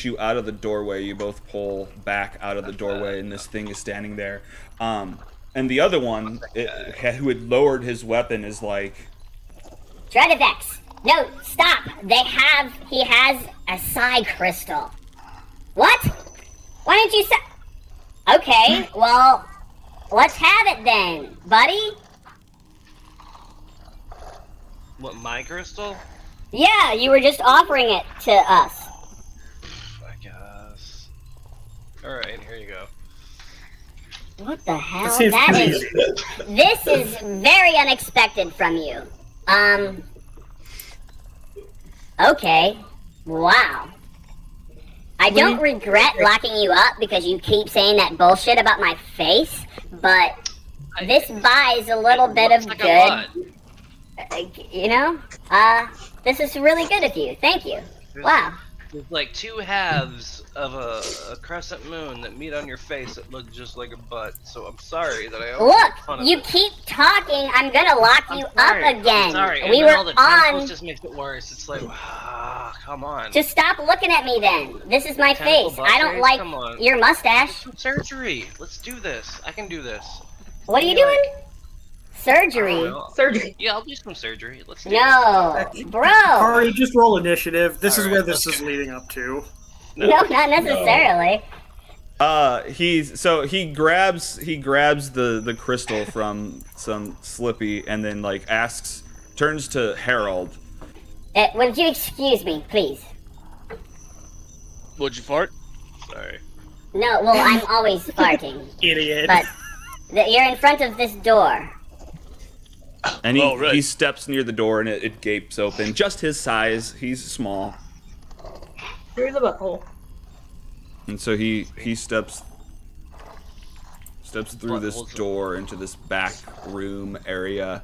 you out of the doorway. You both pull back out of the doorway, and this thing is standing there. And the other one, who had lowered his weapon, is like, Dreadivex. No, stop! He has a psi crystal. What? Why didn't you say? Okay, well, let's have it then, buddy. What, my crystal? Yeah, you were just offering it to us. I guess. Alright, here you go. What the hell? This is very unexpected from you. Okay. Wow. I don't regret locking you up because you keep saying that bullshit about my face, but this buys a little bit of good. This is really good of you. Thank you. Wow. There's like 2 halves of a crescent moon that meet on your face that look just like a butt, so I'm sorry that I Look, you keep talking, I'm gonna lock you up again. I'm sorry. We were on... just makes it worse. It's like, come on. Just stop looking at me then. This is my face. I don't like your mustache. Surgery. Let's do this. I can do this. What are you doing? Surgery. Surgery. Yeah, I'll do some surgery. Let's do it. Bro. Ari, just roll initiative. This is where this is leading up to. No, not necessarily. He grabs the crystal from some Slippy and then like turns to Herald. Would you excuse me, please? Would you fart? Sorry. No, well, I'm always farting. Idiot. But you're in front of this door. And he steps near the door and it gapes open. Just his size. He's small. Here's a butthole. And so he steps through this door into this back room area.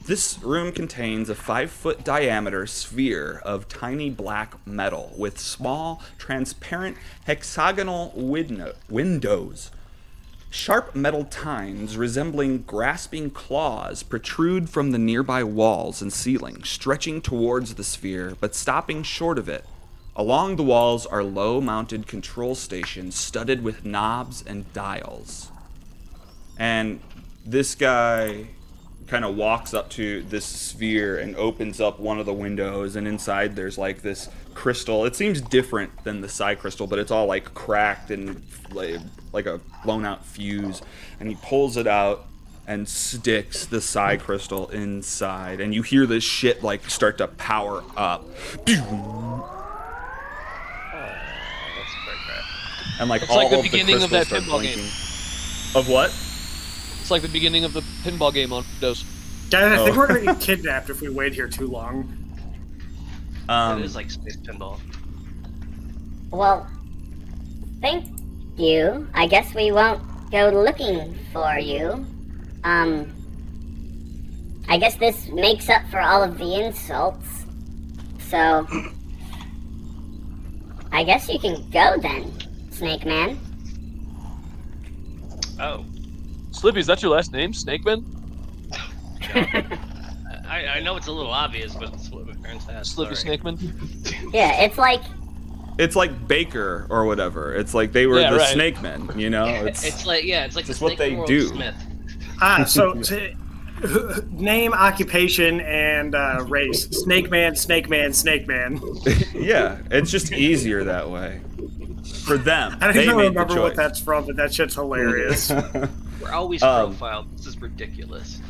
This room contains a 5-foot diameter sphere of tiny black metal with small, transparent, hexagonal windows. Sharp metal tines resembling grasping claws protrude from the nearby walls and ceiling, stretching towards the sphere, but stopping short of it. Along the walls are low-mounted control stations studded with knobs and dials. And this guy kind of walks up to this sphere and opens up one of the windows, and inside there's like this crystal. It seems different than the psi crystal, but it's all like cracked and like a blown out fuse. And he pulls it out and sticks the psi crystal inside, and you hear this shit like start to power up. And like it's all like the of beginning of that pinball game. Of what? It's like the beginning of the pinball game on Windows. Guys, I think we're gonna get kidnapped if we wait here too long. It is like space pinball. Well, thank you. I guess we won't go looking for you. I guess this makes up for all of the insults. So, I guess you can go then, Snake Man. Oh. Slippy, is that your last name, Snake Man? I know it's a little obvious, but it's what my parents asked. Slippy Snake Man? Yeah, it's like Baker or whatever. It's like they were the Snake Men, you know? It's like the what they Snake do. Smith. So Name, occupation, and race. Snake man, snake man, snake man. Yeah, it's just easier that way. For them. I don't they even made remember the what choice. that's from, but that shit's hilarious. We're always profiled. This is ridiculous.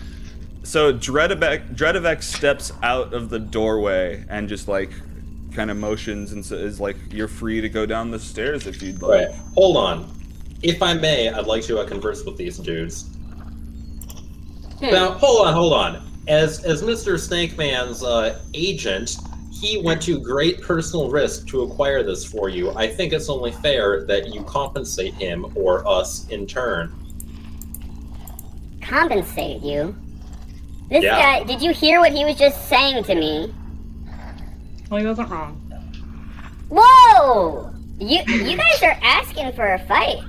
So Dredovex steps out of the doorway and just like kind of motions and is like, "You're free to go down the stairs if you'd like." Right. Hold on. If I may, I'd like to converse with these dudes. Now, hold on. As Mr. Snake Man's agent, he went to great personal risk to acquire this for you. I think it's only fair that you compensate him or us in turn. Compensate you? This Yeah. guy, did you hear what he was just saying to me? Well, he wasn't wrong. Whoa! You guys are asking for a fight.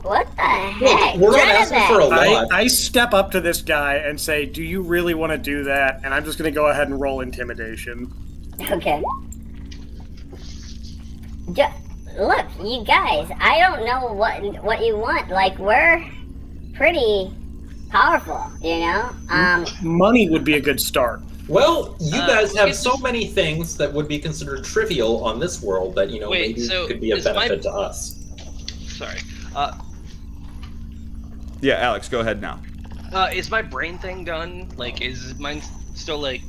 What the heck? We're not asking for a lot. I step up to this guy and say, "Do you really want to do that?" And I'm just going to go ahead and roll intimidation. Okay. Look, you guys, I don't know what you want. Like, we're pretty powerful, you know? Money would be a good start. Well, you guys have so many things that would be considered trivial on this world that, Wait, maybe so could be a is benefit to us. Sorry. Yeah, Alex, go ahead now. Is my brain thing done? Like, is mine still, like,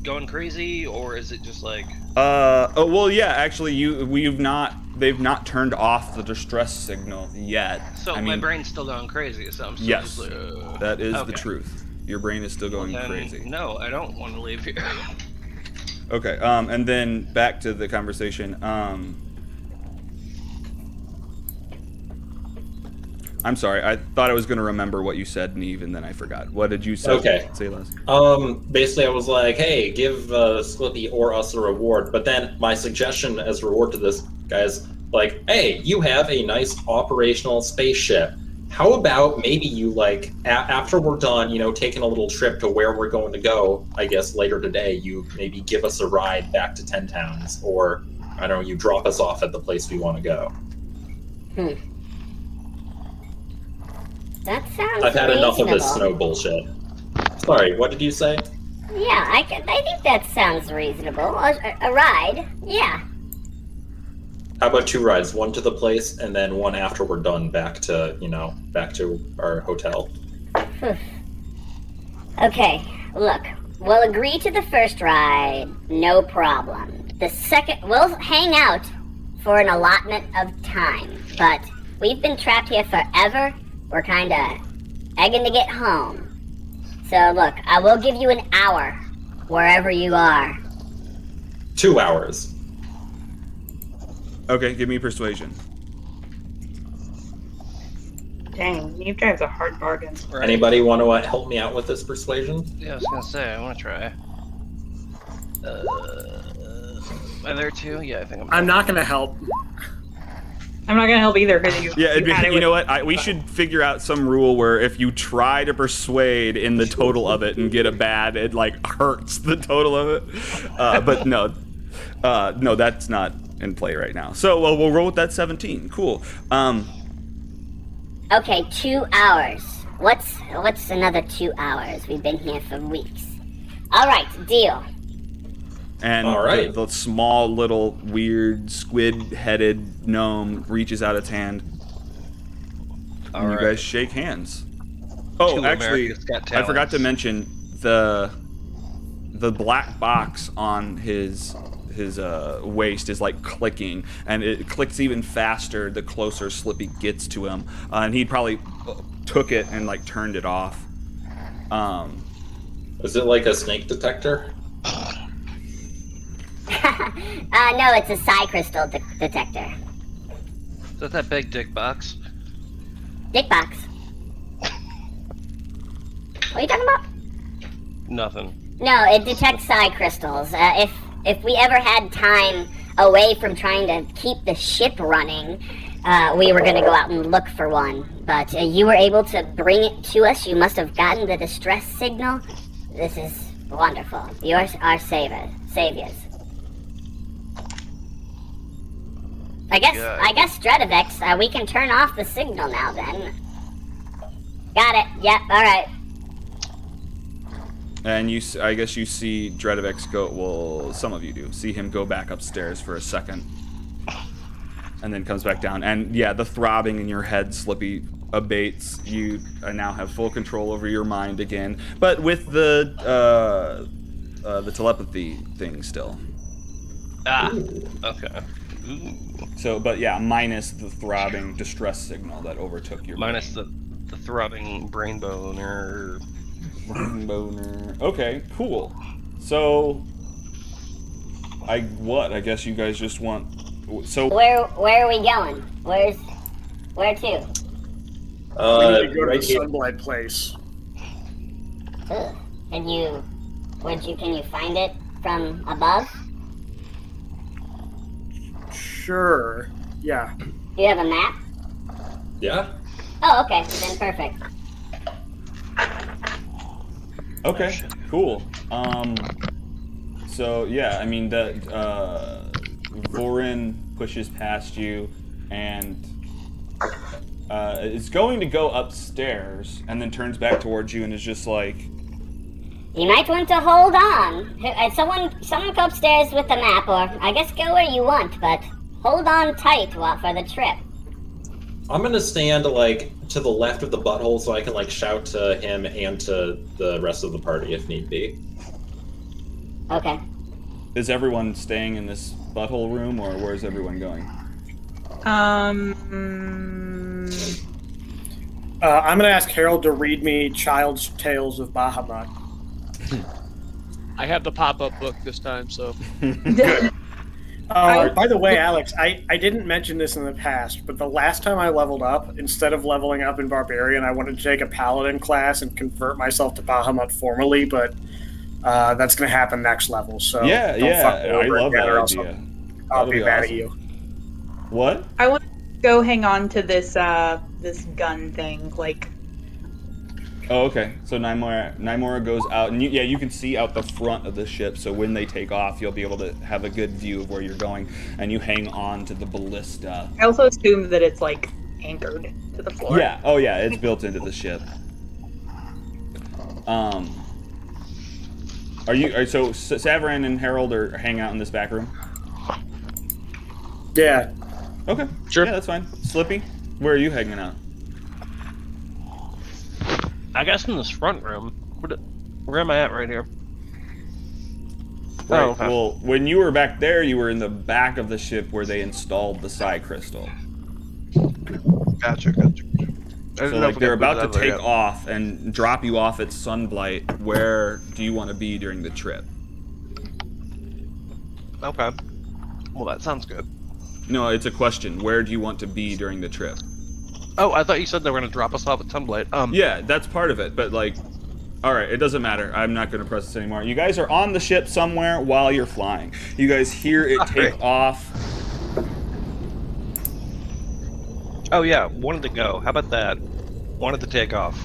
going crazy, or is it just, like... Oh, well, yeah, actually, they've not turned off the distress signal yet. So my brain's still going crazy, so I'm still yes, just like, that is okay. the truth. Your brain is still going crazy. No, I don't want to leave here. Okay, and then back to the conversation. I'm sorry, I thought I was going to remember what you said, Neve, and then I forgot. What did you say? Okay. Say less. Basically I was like, hey, give Sclipe or us a reward, but then my suggestion as a reward to this guy is like, hey, you have a nice operational spaceship. How about maybe you, like, after we're done, taking a little trip to where we're going to go, I guess later today, you maybe give us a ride back to 10 Towns, or, I don't know, you drop us off at the place we want to go. That sounds I've had enough of this reasonable. snow bullshit. Sorry, what did you say? Yeah, I think that sounds reasonable. A ride, yeah. How about 2 rides? One to the place, and then one after we're done back to, back to our hotel. Okay, look, we'll agree to the first ride, no problem. The second, we'll hang out for an allotment of time, but we've been trapped here forever. We're kinda egging to get home. So look, I will give you an hour, wherever you are. 2 hours. Okay, give me persuasion. Dang, Neve drives a hard bargain. Right. Anybody want to help me out with this persuasion? Yeah, I was gonna say, I want to try. Am I there too? Yeah, I think I'm not going to help. I'm not gonna help either because Yeah, you know what? We should figure out some rule where if you try to persuade in the total of it and get a bad, it like hurts the total of it. But no, that's not in play right now. So we'll roll with that 17. Cool. Okay, 2 hours. What's another 2 hours? We've been here for weeks. All right, deal. And all right. the small little weird squid-headed gnome reaches out its hand. And you guys shake hands. Oh, Two actually, America's Got I forgot Talents. to mention the black box on his waist is like clicking, and it clicks even faster the closer Slippy gets to him. And he probably took it and like turned it off. Is it like a snake detector? No, it's a psi crystal detector. Is that big dick box? Dick box. What are you talking about? Nothing. No, it detects psi crystals. If we ever had time away from trying to keep the ship running, we were going to go out and look for one. But you were able to bring it to us. You must have gotten the distress signal. This is wonderful. You're our saviors. I guess Dredovex, we can turn off the signal now then. Got it. Yep, alright. And I guess you see Dreadovix go. Well, some of you do see him go back upstairs for a second, and then comes back down. And yeah, the throbbing in your head, Slippy, abates. You now have full control over your mind again, but with the telepathy thing still. Ah, okay. Ooh. So, but yeah, minus the throbbing distress signal that overtook your minus brain. the throbbing brain boner. Brain boner. Okay, cool. So, I guess you guys just want. So where are we going? Where to? We need to go right to the here. Sunblight place. Ugh. Can you find it from above? Sure. Yeah. Do you have a map? Yeah. Oh, okay. Then perfect. okay, cool. So yeah, I mean that Vorin pushes past you and is going to go upstairs and then turns back towards you and is just like, You might want to hold on. Someone go upstairs with the map, or I guess go where you want, but hold on tight for the trip. I'm gonna stand like to the left of the butthole so I can like shout to him and to the rest of the party if need be. Okay. is everyone staying in this butthole room, or where's everyone going? I'm gonna ask Herald to read me Child's Tales of Bahamut. I have the pop-up book this time, so. By the way, Alex, I didn't mention this in the past, but the last time I leveled up, instead of leveling up in Barbarian, I wanted to take a Paladin class and convert myself to Bahamut formally, but that's going to happen next level, so yeah, don't fuck me I over love again, that or else idea. I'll That'll be be mad at awesome. you. What? I want to go hang on to this this gun thing, like. Oh, okay. So Nymora goes out, and you can see out the front of the ship. So when they take off, you'll be able to have a good view of where you're going, and you hang on to the ballista. I also assume that it's like anchored to the floor. Yeah. Oh, yeah. It's built into the ship. So Savaran and Herald are hanging out in this back room? Yeah. Okay. Sure. Yeah, that's fine. Slippy, where are you hanging out? I guess in this front room. Where am I at right here? Right. Oh, okay. Well, when you were back there, you were in the back of the ship where they installed the Psi Crystal. Gotcha. So, like, they're about to take off and drop you off at Sunblight. Where do you want to be during the trip? Okay. Well, that sounds good. No, it's a question. Where do you want to be during the trip? Oh, I thought you said they were gonna drop us off at Sunblight. Yeah, that's part of it, but like, alright, it doesn't matter. I'm not gonna press this anymore. You guys are on the ship somewhere while you're flying. You guys hear it take off. Oh yeah, wanted to go. How about that? Wanted to take off.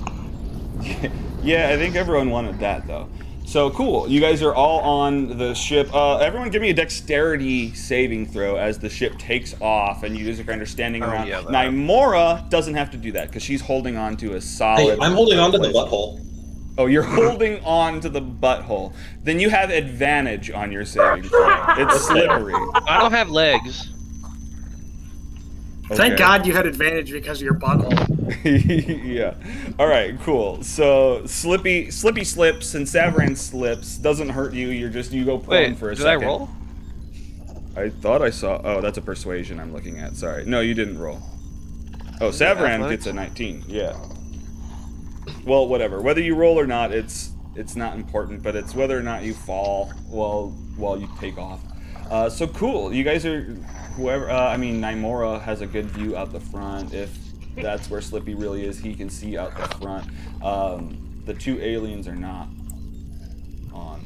Yeah, I think everyone wanted that though. So cool. You guys are all on the ship. Everyone give me a dexterity saving throw as the ship takes off and you guys are kind of standing around. Yeah, Nymora doesn't have to do that because she's holding on to a solid... Hey, I'm holding on to the butthole. Oh, you're holding on to the butthole. Then you have advantage on your saving throw. It's slippery. I don't have legs. Thank Okay. God you had advantage because of your butthole. Yeah. All right. Cool. So Slippy slips and Savaran slips. Doesn't hurt you. You go prone for a did second. I roll? I thought I saw. Oh, that's a persuasion I'm looking at. Sorry. No, you didn't roll. Oh, Savaran athletics? gets a 19. Yeah. Well, whatever. Whether you roll or not, it's not important. But it's whether or not you fall while you take off. So cool. You guys are. Whoever, I mean, Nymora has a good view out the front. If that's where Slippy really is, he can see out the front. The two aliens are not on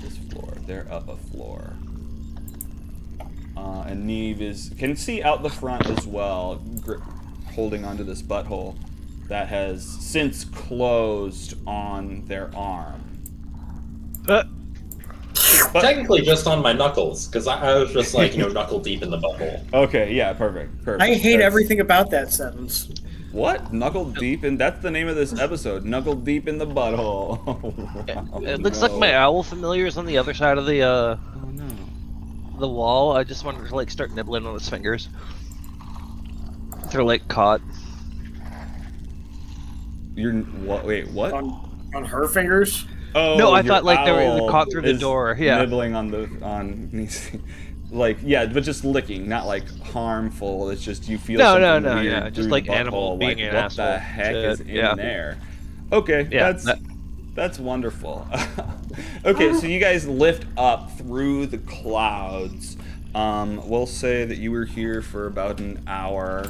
this floor. They're up a floor. And Neve can see out the front as well, holding onto this butthole that has since closed on their arm. But, Technically just on my knuckles, because I was just like, knuckle deep in the butthole. okay, yeah, perfect. I hate everything about that sentence. What? Knuckle deep in? That's the name of this episode. Knuckle deep in the butthole. Wow, It looks like my owl familiar is on the other side of the Oh no. the wall. I just wanted to like start nibbling on its fingers. They're like caught. You're what? Wait, what? On her fingers? Oh, No, I your thought like they were owl caught through the is door. Yeah. nibbling on like but just licking, not like harmful. It's just you feel No, something no, weird yeah, through just the like butthole, animal being like, an what asshole. the heck is in Yeah. there? Okay, Yeah, that's wonderful. Okay, so you guys lift up through the clouds. We'll say that you were here for about an hour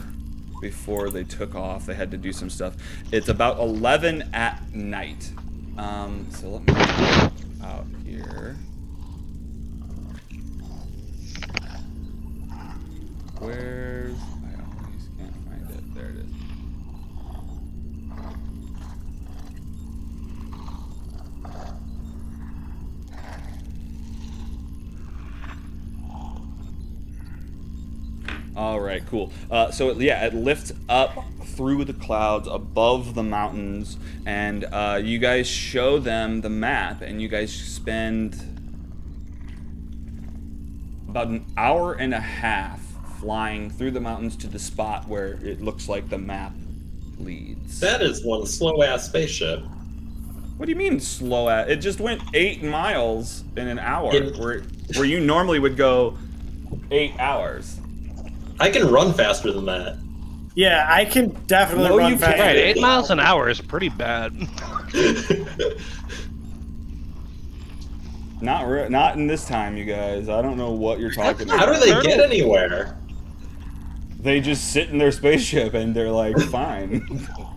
before they took off. They had to do some stuff. It's about 11 at night. So let me get out here. Where's... I always can't find it. There it is. All right, cool. So it lifts up through the clouds above the mountains, and you guys show them the map, and you guys spend about an hour and a half flying through the mountains to the spot where it looks like the map leads. That is one slow-ass spaceship. What do you mean slow at? It just went 8 miles in an hour, It- where you normally would go 8 hours. I can run faster than that. Yeah, I can definitely No, run you faster. can't. Right, 8 miles an hour is pretty bad. Not in this time, you guys. I don't know what you're talking about. How do they get anywhere? They just sit in their spaceship and they're like, fine.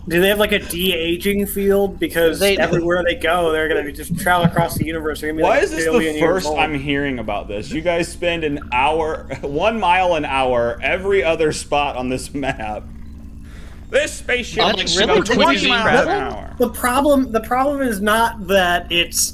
Do they have like a de-aging field? Because They- everywhere they go, they're gonna be just travel across the universe. They're gonna be Why like is this the billion years first old. I'm hearing about this? You guys spend an hour, 1 mile an hour, every other spot on this map. This spaceship That's is really going 20 tweaking miles travel? an hour. The problem is not that it's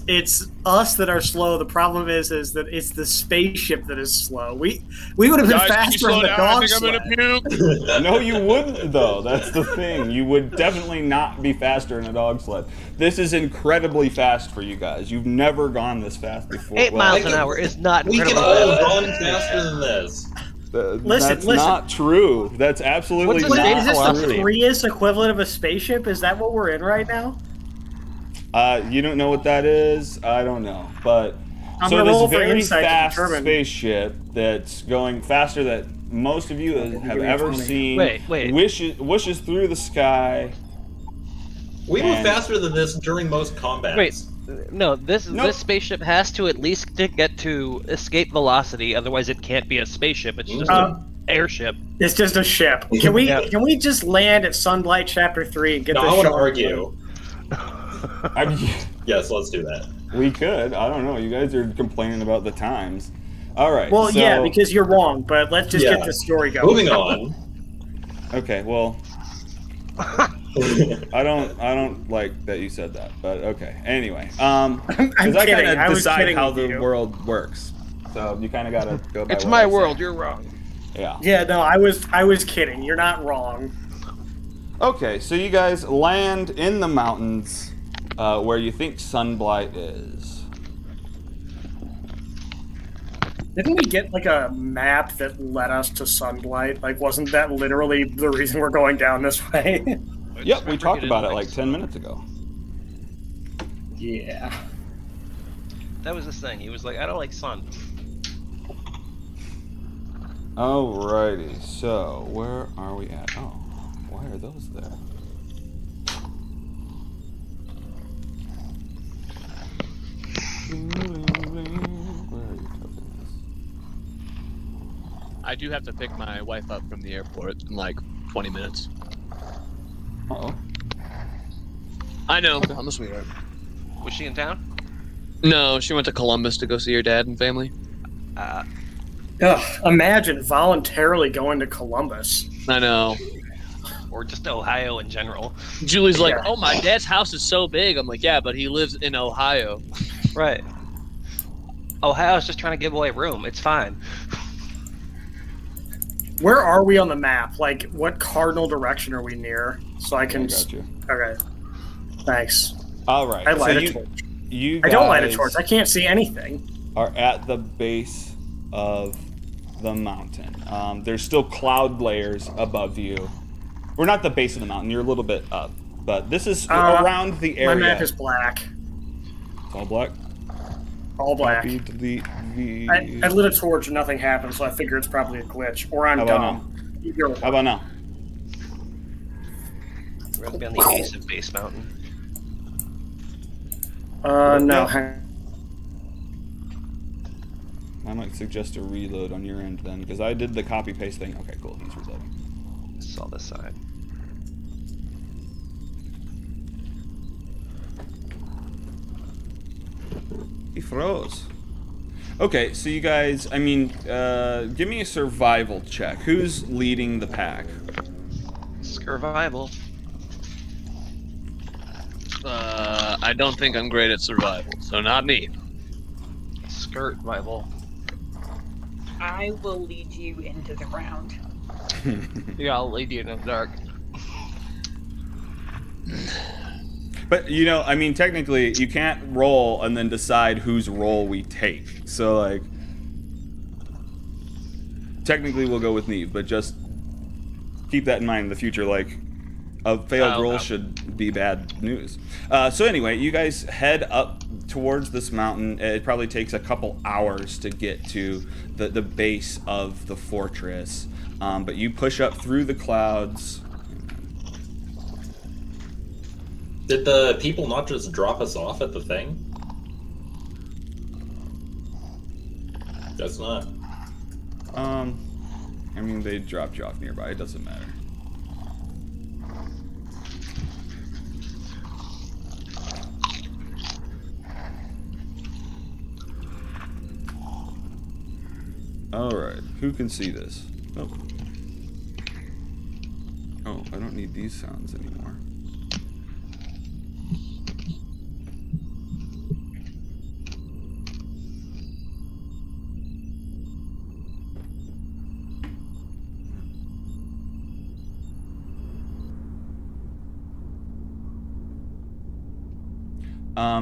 us that are slow. The problem is that it's the spaceship that is slow. We would have been faster on the dog sled. puke. No, you wouldn't, though. That's the thing. You would definitely not be faster in a dog sled. This is incredibly fast for you guys. You've never gone this fast before. 8 miles an can- hour is not We can incredible. all run faster than this. That's not true. That's absolutely What's the not Is this velocity? the Prius equivalent of a spaceship? Is that what we're in right now? You don't know what that is? I don't know. But I'm so gonna roll this for very insight to fast determine. spaceship that's going faster than most of you have give me ever 20. seen. Wait. Wishes through the sky. We move And- faster than this during most combats. Wait, no, this Nope. spaceship has to at least get to escape velocity, otherwise it can't be a spaceship. It's just Uh, an airship. It's just a ship. Can we Yeah. can we just land at Sunblight Chapter 3 and get No, this I want to show? argue. I mean, Yes, let's do that. we could. I don't know. You guys are complaining about the times. All right. Well, so, yeah, because you're wrong. But let's just Yeah. get this story going. Moving on. Okay. Well, I don't like that you said that, but okay. Anyway, I'm because I kidding. kind I of was decide kidding how with the you. world works. So you kind of gotta go by It's what my I say. world, you're wrong. Yeah. Yeah, no, I was kidding. You're not wrong. Okay, so you guys land in the mountains where you think Sunblight is. Didn't we get like a map that led us to Sunblight? Like, wasn't that literally the reason we're going down this way? Yep, we talked about it like 10 minutes ago. Yeah. That was his thing. He was like, I don't like sun. Alrighty, so where are we at? Oh, why are those there? Where are you tokens? I do have to pick my wife up from the airport in like 20 minutes. Uh-oh. I know, I'm a sweetheart. Was she in town? No, she went to Columbus to go see her dad and family. Ugh, imagine voluntarily going to Columbus. I know. Or just Ohio in general? Julie's like, Yeah. oh, my dad's house is so big. I'm like, yeah, but he lives in Ohio. Right. Ohio's just trying to give away room. It's fine. Where are we on the map? Like, what cardinal direction are we near? So I can. I got you. Okay. Thanks. All right. I light a torch. I don't light a torch. I can't see anything. Are at the base of the mountain. There's still cloud layers above you. We're not the base of the mountain. You're a little bit up, but this is around the area. My map is black. It's all black. All black. I lit a torch and nothing happened, so I figure it's probably a glitch. Or I'm dumb. How about now? We're gonna be on the base of Base Mountain. No. I might suggest a reload on your end then, because I did the copy paste thing. Okay, cool. He's reloading. Saw this side. He froze. Okay, so you guys, I mean, give me a survival check. Who's leading the pack? Survival. I don't think I'm great at survival, so not me. Survival. I will lead you into the ground. Yeah, I'll lead you in the dark. But, you know, I mean, technically, you can't roll and then decide whose role we take. So, like, technically we'll go with Neve, but just keep that in mind in the future. Like, a failed roll should be bad news. So anyway, you guys head up towards this mountain. It probably takes a couple hours to get to the base of the fortress. But you push up through the clouds. Did the people not just drop us off at the thing? Guess not. I mean, they dropped you off nearby. It doesn't matter. Alright, who can see this? Oh. Oh, I don't need these sounds anymore.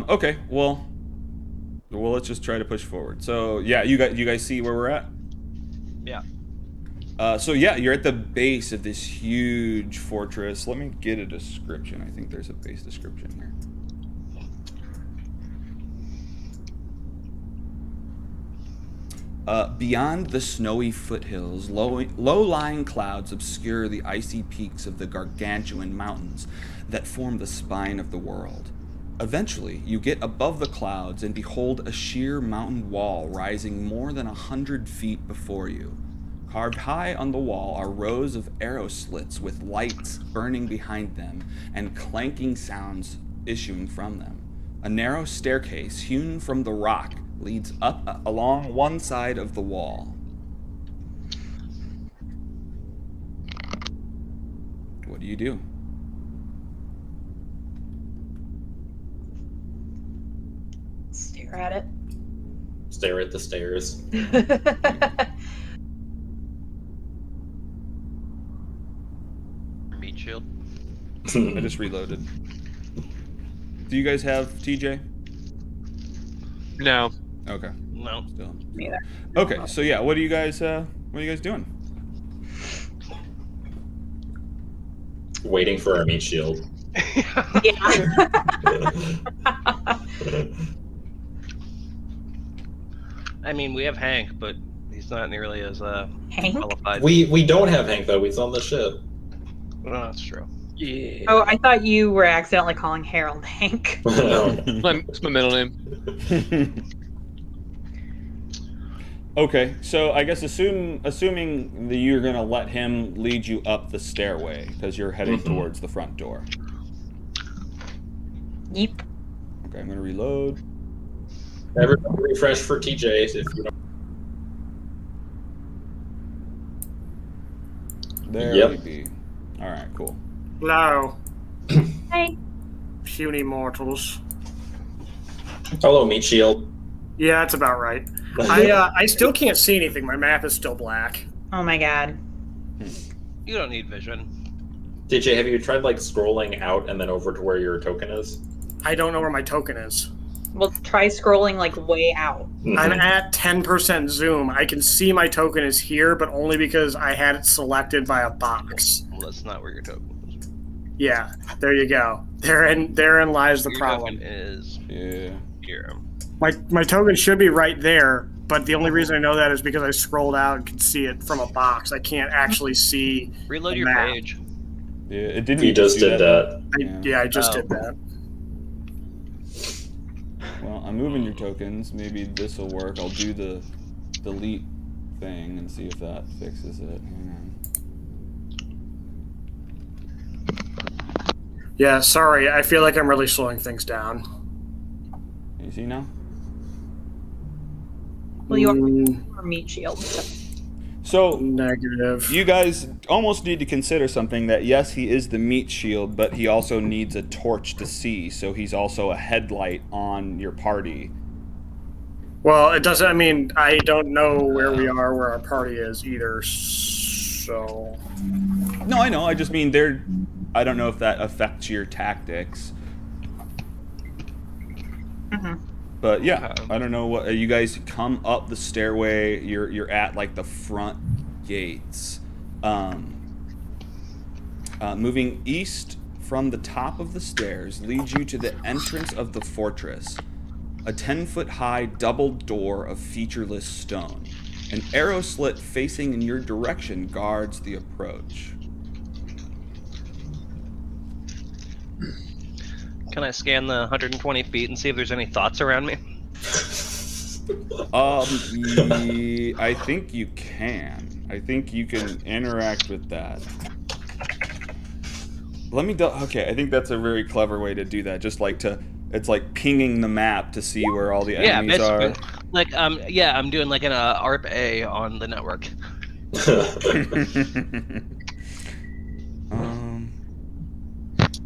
Okay, well, let's just try to push forward. So, yeah, you guys see where we're at? Yeah. So yeah, you're at the base of this huge fortress. Let me get a description. I think there's a base description here. Beyond the snowy foothills, low-lying clouds obscure the icy peaks of the gargantuan mountains that form the spine of the world. Eventually, you get above the clouds and behold a sheer mountain wall rising more than 100 feet before you. Carved high on the wall are rows of arrow slits with lights burning behind them and clanking sounds issuing from them. A narrow staircase hewn from the rock leads up along one side of the wall. What do you do? Stare at it. Stare at the stairs. Meat shield. I just reloaded. Do you guys have TJ? No. Okay. No. Still. Neither. Okay, so yeah, what are you guys doing? Waiting for our meat shield. Yeah. I mean, we have Hank, but he's not nearly as Hank? qualified. We don't have Hank though. He's on the ship. Well, that's true. Yeah. Oh, I thought you were accidentally calling Herald Hank. No. It's my middle name. Okay, so I guess assuming that you're gonna let him lead you up the stairway because you're heading towards the front door. Yep. Okay, I'm gonna reload. Everybody refresh for TJ if you don't. There Yep. we be. All right, cool. Hello, Hey. puny mortals. Hello, meat shield. Yeah, that's about right. I still can't see anything. My map is still black. Oh my god. You don't need vision. DJ, have you tried like scrolling out and then over to where your token is? I don't know where my token is. Well, try scrolling like way out. I'm at 10% zoom. I can see my token is here, but only because I had it selected by a box. Well, that's not where your token is. Yeah, there you go. Therein lies the Your problem. token is here. My token should be right there, but the only reason I know that is because I scrolled out and could see it from a box. I can't actually see. Reload the your map. page. Yeah, it didn't. You just did that. I just did that. Well, I'm moving your tokens. Maybe this will work. I'll do the delete thing and see if that fixes it. Hang on. Yeah, sorry. I feel like I'm really slowing things down. Can you see now? Well, you are meat shield. So Negative. you guys almost need to consider something that yes, he is the meat shield, but he also needs a torch to see, so he's also a headlight on your party. Well, it doesn't. I mean, I don't know where we are, where our party is either. So. No, I know. I just mean I don't know if that affects your tactics. But yeah, I don't know what you guys come up the stairway. You're at like the front gates. Moving east from the top of the stairs leads you to the entrance of the fortress. A 10-foot high double door of featureless stone. An arrow slit facing in your direction guards the approach. Can I scan the 120 feet and see if there's any thoughts around me? I think you can. I think you can interact with that. Let me okay, I think that's a very clever way to do that. Just like it's like pinging the map to see where all the enemies are. Like, yeah, I'm doing like an ARP A on the network.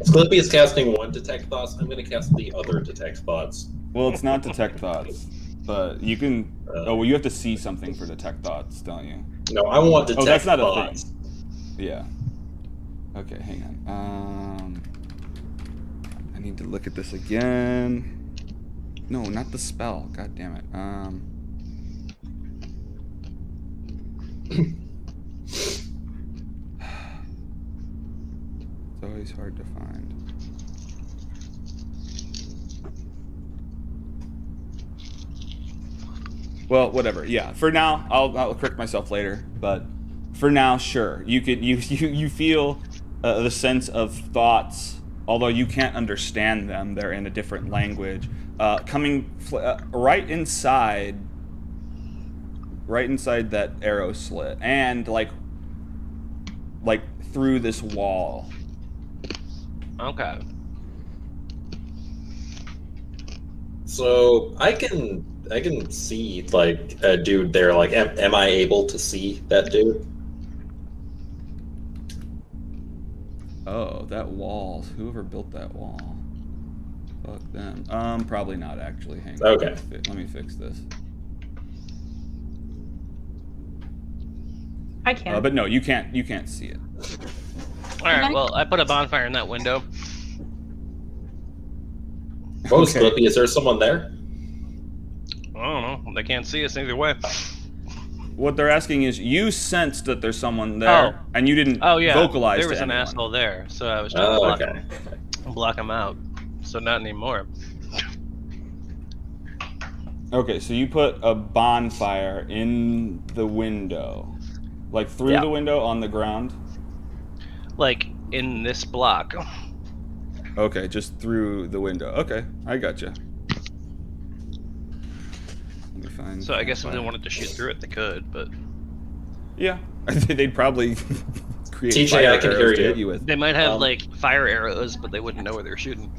Sclipe is casting one detect thoughts. I'm going to cast the other detect thoughts. Well, it's not detect thoughts, but you can. Oh, well, you have to see something for detect thoughts, don't you? No, I want detect that's not thoughts. a thing. Yeah. Okay, hang on. I need to look at this again. No, not the spell. God damn it. It's always hard to find. Well, whatever. Yeah. For now, I'll correct myself later. But for now, sure. You could you feel the sense of thoughts, although you can't understand them. They're in a different language. Coming right inside that arrow slit, and like through this wall. Okay. So I can see like a dude there. Like, am I able to see that dude? Oh, that wall. Whoever built that wall. Fuck them. Probably not actually. Hang on. Okay. Let me fix this. I can. But no, you can't see it. Alright, well, I put a bonfire in that window. Oh, Sclipe, is there someone there? I don't know. They can't see us either way. What they're asking is, you sensed that there's someone there, and you didn't yeah. vocalize There was to an anyone. asshole there, so I was trying to block him out. So not anymore. Okay, so you put a bonfire in the window. Like through the window on the ground? Like, in this block. Okay, just through the window. Okay, I gotcha. Let me find. So I guess if they wanted to shoot through it, they could, but... Yeah, they'd probably create TJ, fire I can arrows hear to you. hit you with. They might have, like, fire arrows, but they wouldn't know where they're shooting.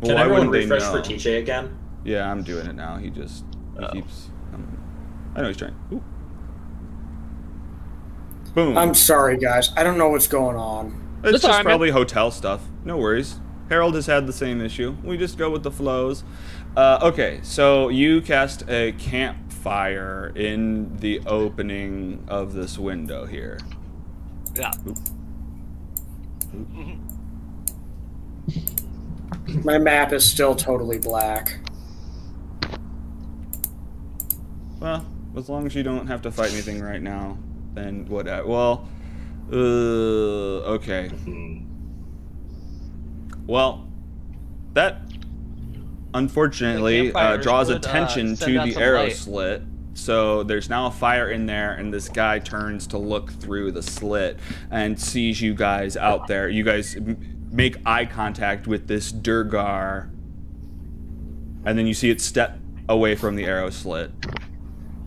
Well, Can why everyone wouldn't they refresh know? for TJ again? Yeah, I'm doing it now. He keeps. I know he's trying. Ooh. Boom. I'm sorry, guys. I don't know what's going on. It's That's just all right, probably hotel stuff. No worries. Herald has had the same issue. We just go with the flows. Okay, so you cast a campfire fire in the opening of this window here. Yeah. My map is still totally black. Well, as long as you don't have to fight anything right now, then whatever. Well, okay. Well, that unfortunately draws attention to the arrow slit. So there's now a fire in there, and this guy turns to look through the slit and sees you guys out there. You guys make eye contact with this Durgar, and then you see it step away from the arrow slit.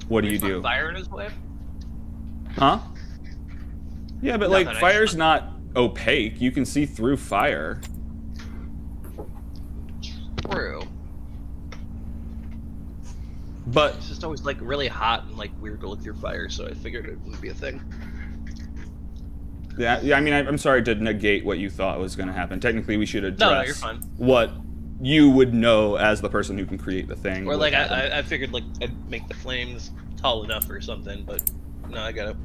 What do you do? Fire in his way? Huh? Yeah, but like fire's not opaque. You can see through fire. True. But it's just always like really hot and like weird to look through fire, so I figured it would be a thing. Yeah, I mean, I'm sorry to negate what you thought was going to happen. Technically, we should address you're fine. What you would know as the person who can create the thing. Or like I figured like I'd make the flames tall enough or something, but no, I got it.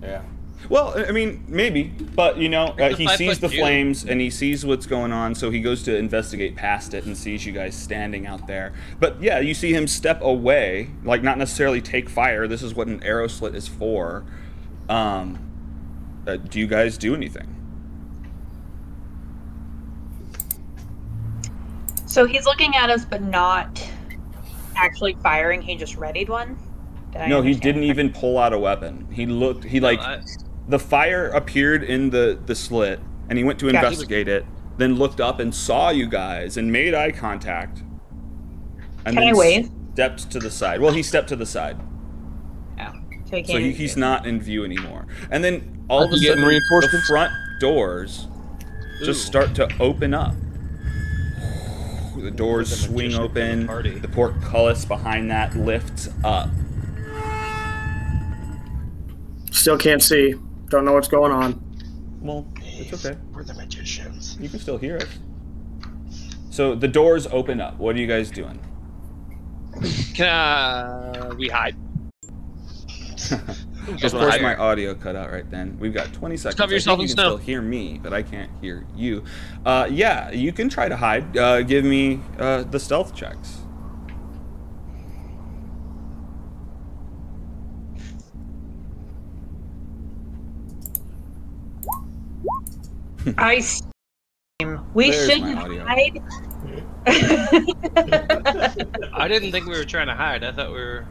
Yeah. Well, I mean, maybe, but you know, he sees the flames and he sees what's going on, so he goes to investigate past it and sees you guys standing out there. But yeah, you see him step away, like not necessarily take fire. This is what an arrow slit is for. Do you guys do anything? So he's looking at us, but not actually firing. He just readied one. No, he didn't even pull out a weapon. He looked. He the fire appeared in the slit, and he went to investigate it. Then looked up and saw you guys and made eye contact. And Can I wave? Stepped to the side. Well, he stepped to the side. Yeah. So he's not in view anymore. And then all of a sudden, the front doors just start to open up. The doors swing open. The portcullis behind that lifts up. Still can't see. Don't know what's going on. Well, it's okay. We're the magicians. You can still hear us. So the doors open up. What are you guys doing? Can we hide? Of course, my audio cut out right then. We've got 20 seconds. Cover yourself in snow. You can still hear me, but I can't hear you. Yeah, you can try to hide. Give me the stealth checks. We shouldn't hide. I didn't think we were trying to hide. I thought we were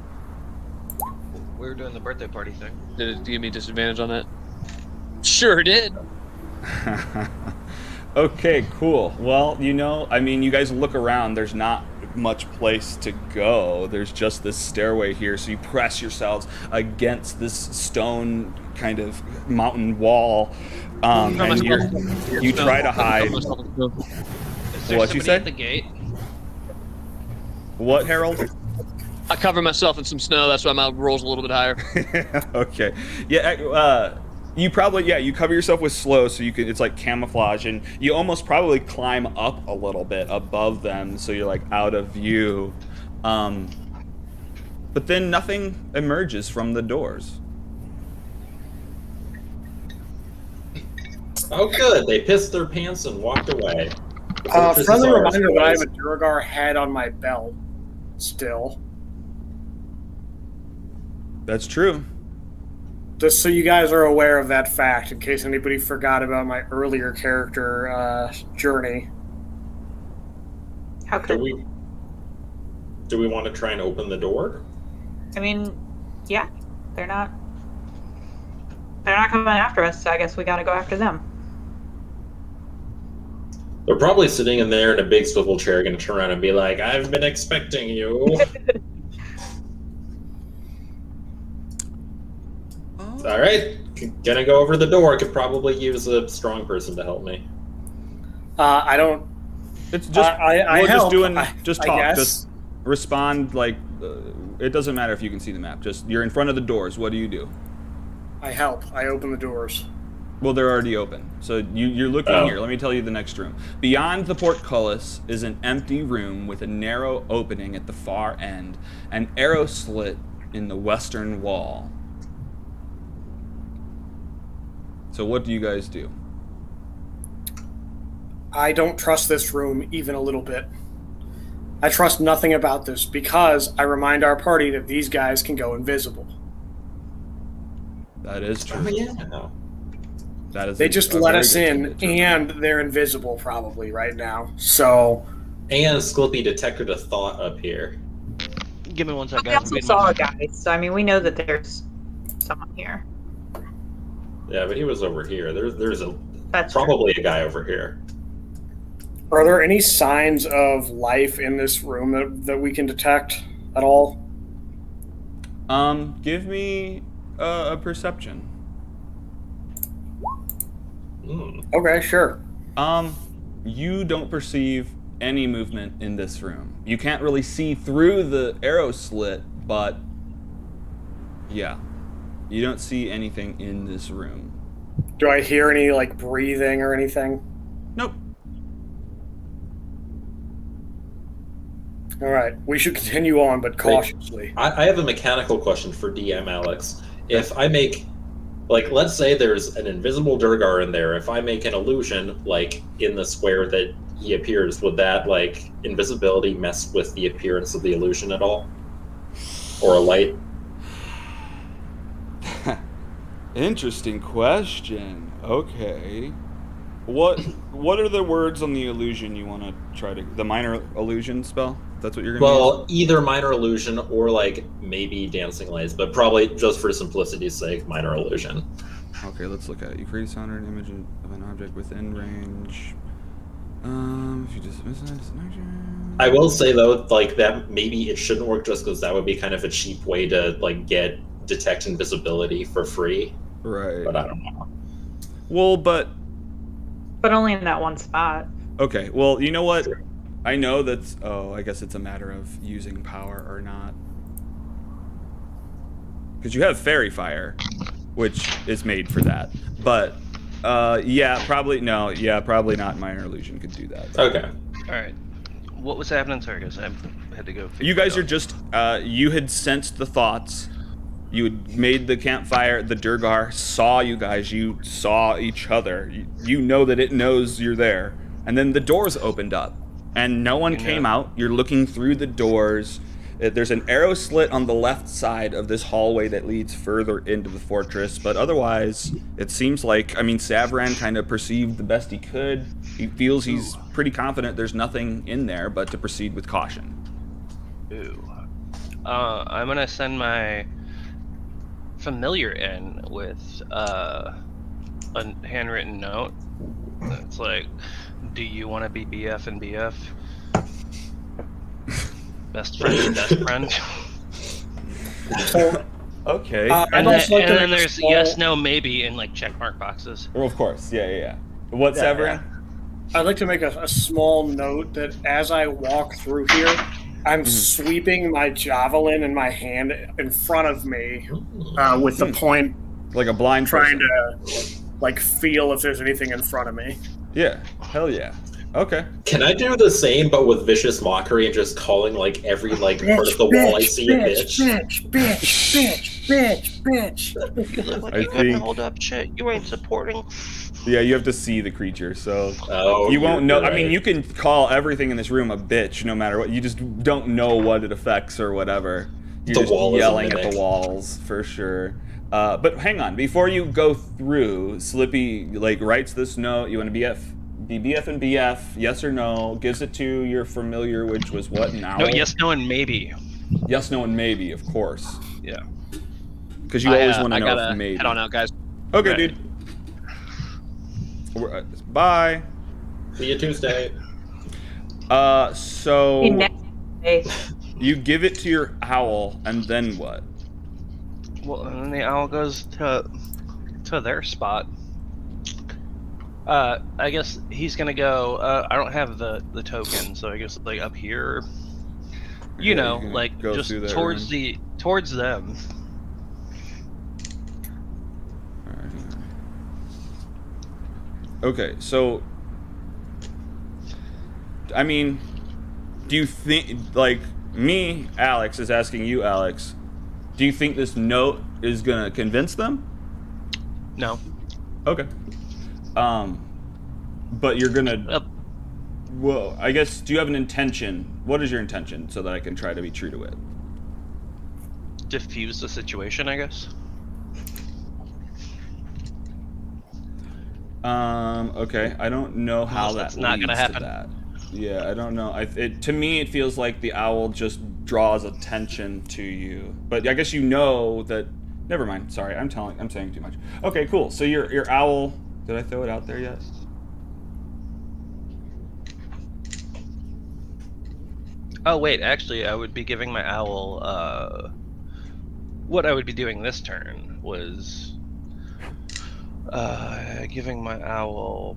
doing the birthday party thing. Did it give me disadvantage on that? Sure did. Okay, cool. Well, you know, I mean, you guys look around. There's not much place to go. There's just this stairway here, so you press yourselves against this stone kind of mountain wall, and you try to hide. What'd you say? At the gate? What, Herald? I cover myself in some snow. That's why my roll's a little bit higher. Okay. Yeah. You probably you cover yourself with slow, so you can. It's like camouflage, and you almost probably climb up a little bit above them, so you're like out of view. But then nothing emerges from the doors. Oh, good. They pissed their pants and walked away. Friendly reminder that I have a Durgar head on my belt still. That's true. Just so you guys are aware of that fact, in case anybody forgot about my earlier character journey. How could Do we want to try and open the door? I mean, yeah, they're not coming after us, so I guess we gotta go after them. They're probably sitting in there in a big swivel chair, going to turn around and be like, "I've been expecting you." All right, gonna go over the door. Could probably use a strong person to help me. I don't. It's just just talk. Just respond like it doesn't matter if you can see the map. Just you're in front of the doors. What do you do? I help. I open the doors. Well, they're already open. So you're looking here. Let me tell you the next room. Beyond the portcullis is an empty room with a narrow opening at the far end. An arrow slit in the western wall. So what do you guys do? I don't trust this room even a little bit. I trust nothing about this because I remind our party that these guys can go invisible. That is true. Oh, yeah. That is They just let us in, and they're invisible probably right now. So, And Sclipe detected a thought up here. Give me one second. We also saw a guy, so I mean, we know that there's someone here. Yeah, but he was over here. There's That's probably a guy over here. are there any signs of life in this room that we can detect at all? Give me a perception. Okay, sure. You don't perceive any movement in this room. You can't really see through the arrow slit, but yeah, you don't see anything in this room. Do I hear any, like, breathing or anything? Nope. All right, we should continue on, but cautiously. I have a mechanical question for DM Alex. If I make, like, let's say there's an invisible Durgar in there. If I make an illusion, like, in the square that he appears, would that, like, invisibility mess with the appearance of the illusion at all? Or a light? Interesting question. Okay. What are the words on the illusion you want to try to... The minor illusion spell? That's what you're going to Well, either minor illusion or, like, maybe dancing lights, but probably just for simplicity's sake, minor illusion. Okay, let's look at it. You create a sound or an image of an object within range. If you just miss an action... I will say, though, like, that maybe it shouldn't work just because that would be kind of a cheap way to, like, detect invisibility for free. Right. But I don't know. Well, but only in that one spot. okay. Well, you know what? I know that's... Oh, I guess it's a matter of using power or not. Because you have Fairy Fire, which is made for that. But, yeah, probably... No, yeah, probably not Minor Illusion could do that. Okay. Alright. What was happening? Sorry, guys. I had to go figure You guys it are out. just... you had sensed the thoughts. You had made the campfire. The Durgar saw you guys. You saw each other. You know that it knows you're there. And then the doors opened up. And no one came out. You're looking through the doors. There's an arrow slit on the left side of this hallway that leads further into the fortress. But otherwise, it seems like... I mean, Savran kind of perceived the best he could. He feels he's pretty confident there's nothing in there, but to proceed with caution. Ooh. I'm gonna send my familiar in with a handwritten note. It's like, do you want to be BF and BF? Best friend and best friend. So, Okay. I'd also like to and then make a there's small- yes, no, maybe in like check mark boxes. Well, of course. Yeah. What's Yeah, Savran? I'd like to make a small note that as I walk through here, I'm sweeping my javelin in my hand in front of me with the point Like a blind trying person. to like feel if there's anything in front of me. Yeah. Hell yeah. Okay. Can I do the same, but with vicious mockery and just calling, like, every, like, part of the wall I see a bitch? You look like I you couldn't think- hold up shit. You ain't supporting. Yeah, you have to see the creature, so Oh, you won't know. you're I mean, right. you can call everything in this room a bitch, no matter what. You just don't know what it affects or whatever. You're The just wall is a yelling at mimic. the walls for sure. But hang on, before you go through, Slippy like writes this note. You want to be BF and BF, yes or no? Gives it to your familiar, which was what now? No, yes, no, and maybe. Yes, no, and maybe, of course. Yeah. Because you always want to I know gotta if maybe. head on out, guys. Okay, Right. dude. Bye. See you Tuesday. So Next day. you give it to your owl, and then what? Well, and then the owl goes to their spot. I guess he's gonna go. I don't have the token, so I guess like up here. You Yeah, know, you're gonna like go just through that towards room. towards them. Alright. Okay, so I mean, do you think like me, Alex, is asking you, Alex? Do you think this note is gonna convince them? No. Okay. But you're gonna. Well, I guess. Do you have an intention? What is your intention, so that I can try to be true to it? Diffuse the situation, I guess. Okay. I don't know how That's that not leads gonna to happen. that. Yeah, I don't know. To me, it feels like the owl just draws attention to you. But I guess you know that. Never mind. Sorry, I'm saying too much. Okay, cool. So your owl. Did I throw it out there yet? Oh wait, actually, I would be giving my owl. What I would be doing this turn was giving my owl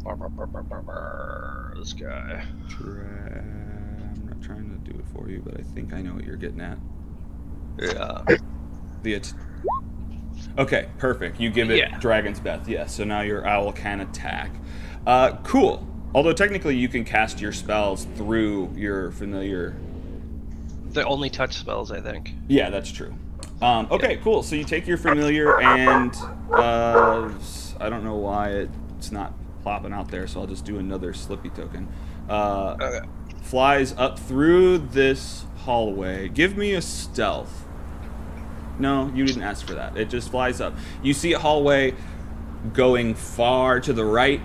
this guy. I'm not trying to do it for you, but I think I know what you're getting at. Yeah. Okay, perfect. You give it Dragon's Breath. Yes, so now your owl can attack. Cool. Although technically you can cast your spells through your familiar. They're only touch spells, I think. Yeah, that's true. Okay, cool. So you take your familiar and I don't know why it's not plopping out there, so I'll just do another Slippy token. Okay. Flies up through this hallway. Give me a stealth. No, you didn't ask for that. It just flies up. You see a hallway going far to the right,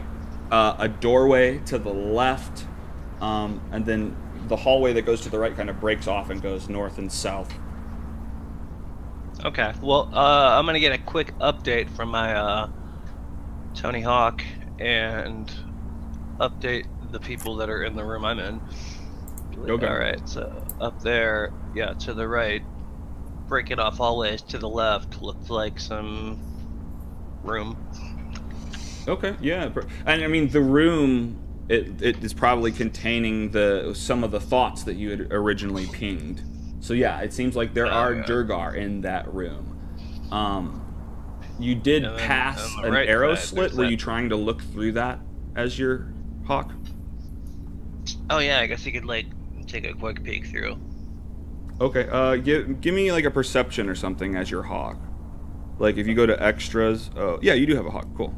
a doorway to the left, and then the hallway that goes to the right kind of breaks off and goes north and south. Okay. Well, I'm gonna get a quick update from my Tony Hawk and update the people that are in the room I'm in. Okay. All right. So up there, yeah, to the right, breaking off hallways to the left looks like some room. Okay, yeah, and I mean the room. It is probably containing some of the thoughts that you had originally pinged. So yeah, it seems like there are Durgar in that room. You did pass an arrow slit. Were you trying to look through that as your hawk? Oh yeah, I guess you could like take a quick peek through. Okay, give me like a perception or something as your hawk. Like if you go to extras. Oh yeah, you do have a hawk. Cool.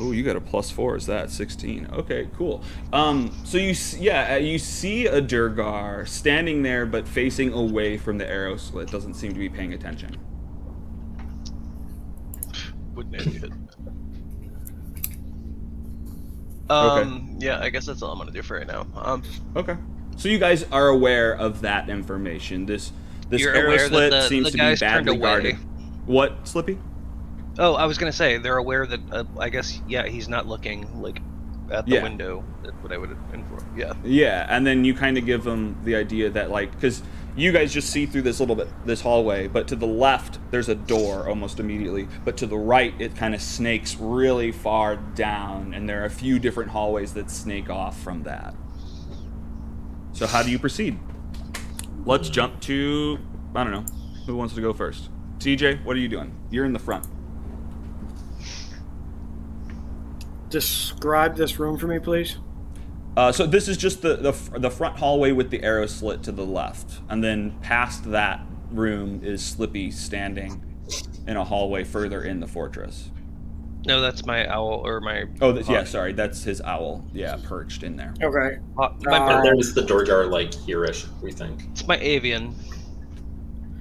Oh, you got a +4. Is that 16? Okay, cool. So you see a Durgar standing there, but facing away from the arrow slit. Doesn't seem to be paying attention. Wouldn't idiot. Okay. Yeah, I guess that's all I'm gonna do for right now. Okay. So you guys are aware of that information. This You're arrow aware slit that seems the to be guys turned badly away. guarded. What, Slippy? Oh, I was gonna say they're aware that I guess he's not looking like at the window. That's what I would inform. Yeah. Yeah, and then you kind of give them the idea that like because you guys just see through this hallway, but to the left there's a door almost immediately, but to the right it kind of snakes really far down, and there are a few different hallways that snake off from that. So how do you proceed? Let's jump to I don't know who wants to go first. TJ, what are you doing? You're in the front. Describe this room for me, please. So this is just the front hallway with the arrow slit to the left, and then past that room is Slippy standing in a hallway further in the fortress. No, that's my owl or my. Oh, yeah, sorry, that's his owl. Yeah, perched in there. Okay. There's the Durgar like here-ish, we think. It's my avian.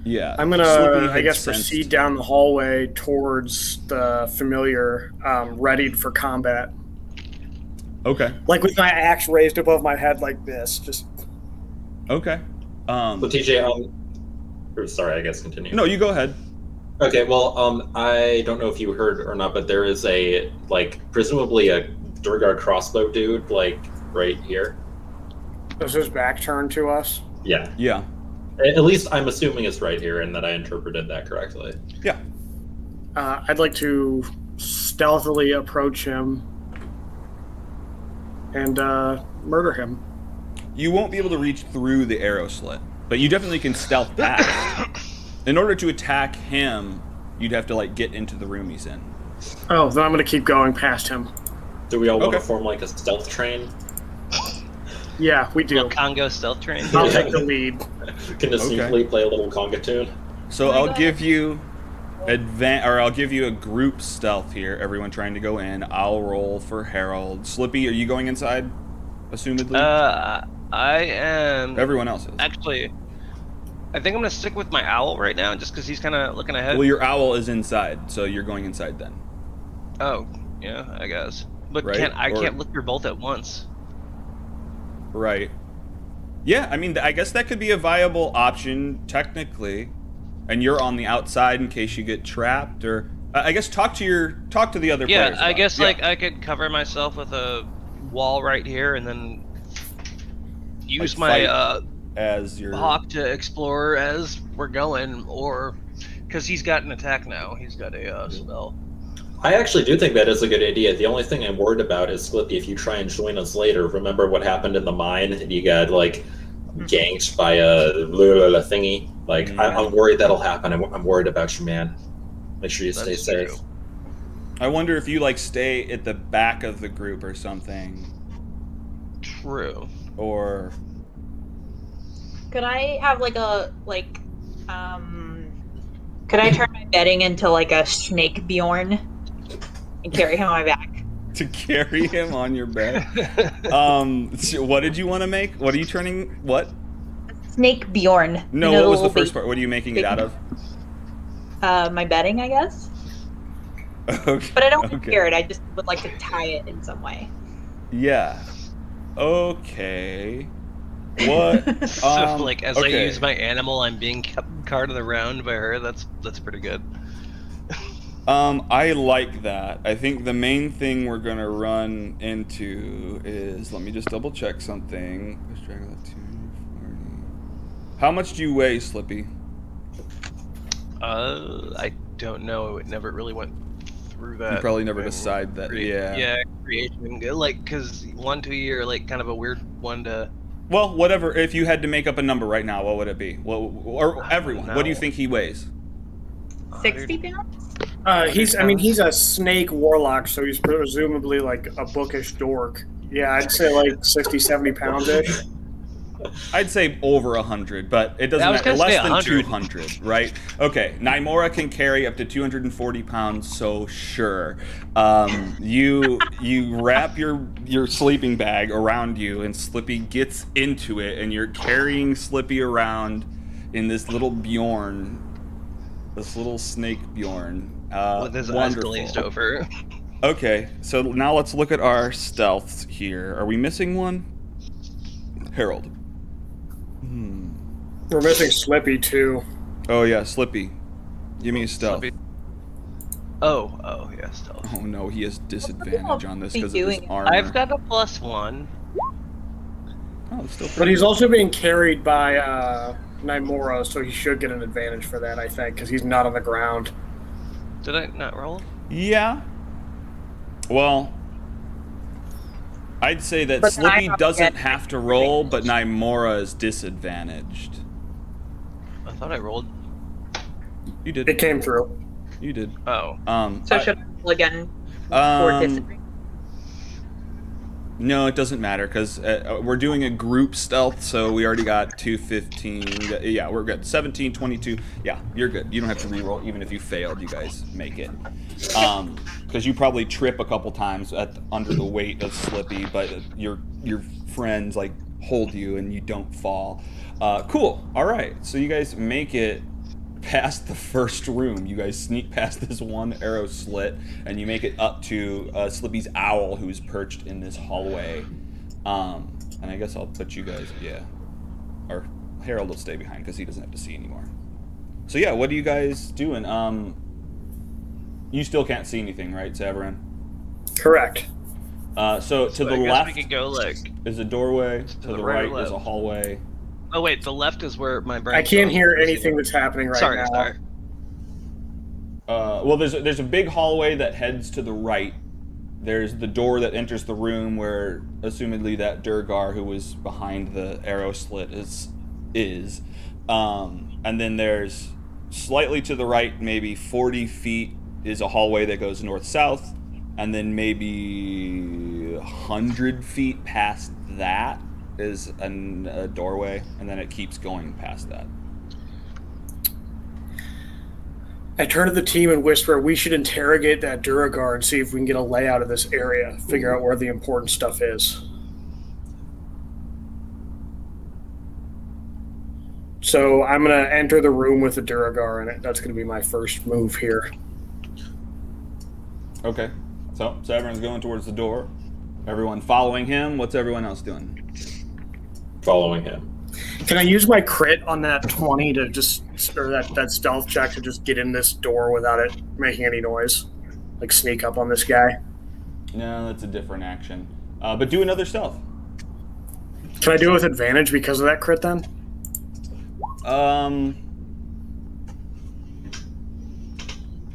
Yeah. I'm gonna, I guess, sensed. proceed down the hallway towards the familiar, readied for combat. Okay. Like with my axe raised above my head like this, just. Okay. So TJ, sorry, I guess continue. No, you go ahead. Okay, well, I don't know if you heard or not, but there is a, like, presumably a Durgar crossbow dude, like, right here. Is his back turned to us? Yeah. Yeah. At least I'm assuming it's right here and that I interpreted that correctly. Yeah. I'd like to stealthily approach him and murder him. You won't be able to reach through the arrow slit, but you definitely can stealth past. In order to attack him, you'd have to like get into the room he's in. Oh, then I'm going to keep going past him. Do we all want to form like a stealth train? Yeah, we do. Little Congo stealth train. I'll take the lead. Can just sneakily play a little conga tune. So I'll give you I'll give you a group stealth here. Everyone trying to go in. I'll roll for Herald. Slippy, are you going inside? Assumedly. I am. Everyone else is. Actually, I think I'm gonna stick with my owl right now, just because he's kind of looking ahead. Well, your owl is inside, so you're going inside then. Oh, yeah, I guess. But Right? I can't look through both at once. Right. Yeah, I mean, I guess that could be a viable option technically, and you're on the outside in case you get trapped, or I guess talk to the other players. Yeah, about I it. guess Yeah. like I could cover myself with a wall right here, and then use Like, my as your hawk to explore as we're going, or because he's got an attack now. He's got a spell. I actually do think that is a good idea. The only thing I'm worried about is, Sclipe, if you try and join us later, remember what happened in the mine? And you got, like, ganked by a thingy? Like, I'm worried that'll happen. I'm worried about you, man. Make sure you stay safe. True. I wonder if you like stay at the back of the group or something, True. or Could I have could I turn my bedding into like a snake Bjorn and carry him on my back? to carry him on your back. So what did you want to make? What are you turning? What? Snake Bjorn. No, You know, what was the little first part? What are you making it out of? My bedding, I guess. Okay. But I don't want to okay. wear it. I just would like to tie it in some way. Yeah. Okay. What? So like as okay. I use my animal, I'm being carted around by her. That's pretty good. I like that. I think the main thing we're gonna run into is, let me just double check something. How much do you weigh, Slippy? I don't know. It never really went through that. You probably never decide that. Yeah. Yeah, creation. Like, cause 1 to year, like, kind of a weird one to. Well, whatever. If you had to make up a number right now, what would it be? Well, or everyone, what do you think he weighs? 60 pounds? He's a snake warlock, so he's presumably like a bookish dork. Yeah, I'd say like 60, 70 pounds-ish. I'd say over 100, but it doesn't I was matter. gonna say Less than 100. 200, right? Okay, Naimora can carry up to 240 pounds, so sure. You wrap your sleeping bag around you, and Slippy gets into it, and you're carrying Slippy around in this little Bjorn, this little snake Bjorn. With his eyes wonderful. glazed over. Okay, so now let's look at our stealths here. Are we missing one? Herald. We're missing Slippy too. Oh yeah, Slippy. Give me a stealth. Slippy. Oh, yeah, stealth. Oh no, he has disadvantage on this because of his doing? armor. I've got a +1. Oh, it's still But he's also being carried by Naimora, so he should get an advantage for that, I think, because he's not on the ground. Did I not roll? Yeah. Well, I'd say that But Slippy I doesn't get have to roll, but Naimora is disadvantaged. I thought I rolled. You did. It came through. You did. Oh. So should I roll again for Um, disadvantage? No, it doesn't matter because we're doing a group stealth, so we already got 215. Yeah, we're good. 17, 22. Yeah, you're good. You don't have to reroll. Even if you failed, you guys make it. Because you probably trip a couple times under the weight of Slippy, but your friends like hold you and you don't fall. Cool. All right. So you guys make it past the first room. You guys sneak past this one arrow slit, and you make it up to Slippy's owl, who's perched in this hallway. And I guess I'll put you guys, yeah. Or Herald will stay behind because he doesn't have to see anymore. So yeah, what are you guys doing? You still can't see anything, right, Severin? Correct. So to the I guess left we could go like. is a doorway. To the right right or is a left? hallway. Oh wait, the left is where my brain. I can't hear anything that's happening right Sorry, now. sorry. Well, there's a big hallway that heads to the right. There's the door that enters the room where, assumedly, that Durgar who was behind the arrow slit is. And then there's slightly to the right, maybe 40 feet, is a hallway that goes north, and then maybe 100 feet past that is a doorway, and then it keeps going past that. I turn to the team and whisper, we should interrogate that Duragar and see if we can get a layout of this area, figure out where the important stuff is. So I'm going to enter the room with the Duragar in it. That's going to be my first move here. Okay. So everyone's going towards the door. Everyone following him. What's everyone else doing? Following him. Can I use my crit on that 20 to just, or that stealth check to just get in this door without it making any noise? Like sneak up on this guy? No, that's a different action. But do another stealth. Can I do it with advantage because of that crit then?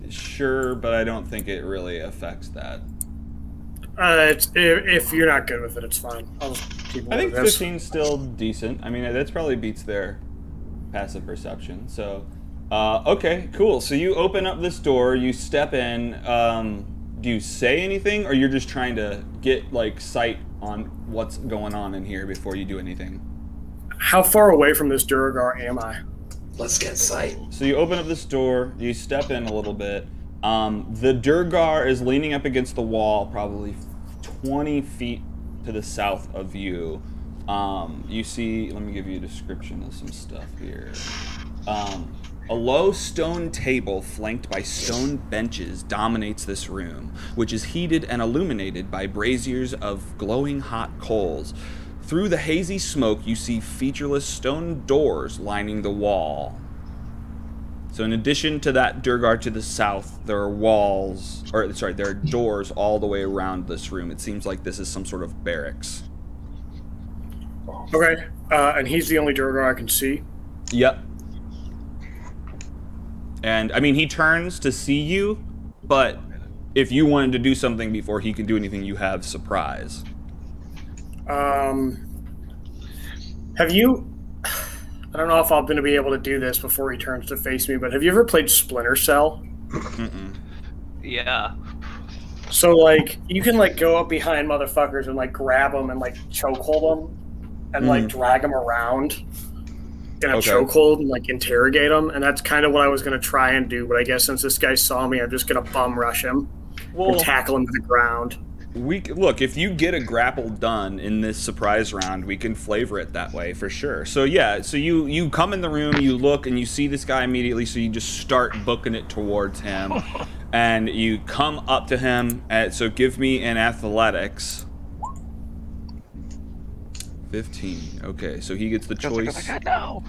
Sure, but I don't think it really affects that. If you're not good with it, it's fine. I'll just keep I think this. 15's still decent. I mean, that probably beats their passive perception. So, okay, cool. So you open up this door, you step in. Do you say anything, or you're just trying to get like sight on what's going on in here before you do anything? How far away from this Duragar am I? Let's get sight. So you open up this door, you step in a little bit. The Durgar is leaning up against the wall, probably 20 feet to the south of you. You see, let me give you a description of some stuff here. A low stone table flanked by stone benches dominates this room, which is heated and illuminated by braziers of glowing hot coals. Through the hazy smoke, you see featureless stone doors lining the wall. So in addition to that Durgar to the south, there are there are doors all the way around this room. It seems like this is some sort of barracks. Okay, and he's the only Durgar I can see? Yep. And, I mean, he turns to see you, but if you wanted to do something before he can do anything, you have surprise. Have you... I don't know if I'm going to be able to do this before he turns to face me, but have you ever played Splinter Cell? Mm-mm. Yeah. So, like, you can, like, go up behind motherfuckers and, like, grab them and, like, chokehold them and, like, drag them around in a chokehold and, like, interrogate them. And that's kind of what I was going to try and do, but I guess since this guy saw me, I'm just going to bum rush him and tackle him to the ground. Look, if you get a grapple done in this surprise round, we can flavor it that way for sure. So yeah, so you come in the room, you look, and you see this guy immediately, so you just start booking it towards him. And you come up to him, so give me an athletics. 15. Okay, so he gets the choice. No.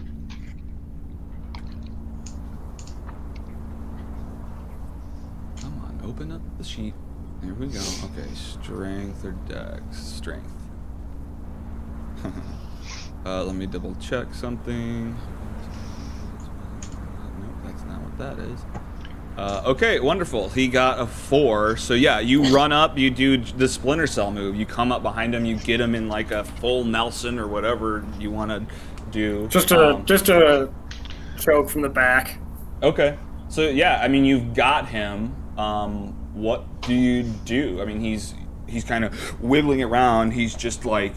Come on, open up the sheet. Here we go. Okay, strength or dex? Strength. Let me double check something. Nope, that's not what that is. Okay, wonderful. He got a 4. So yeah, you run up, you do the Splinter Cell move. You come up behind him, you get him in like a full Nelson or whatever you want to do. Just a choke from the back. Okay. So yeah, I mean, you've got him. What do you do? I mean, he's kind of wiggling around. He's just like...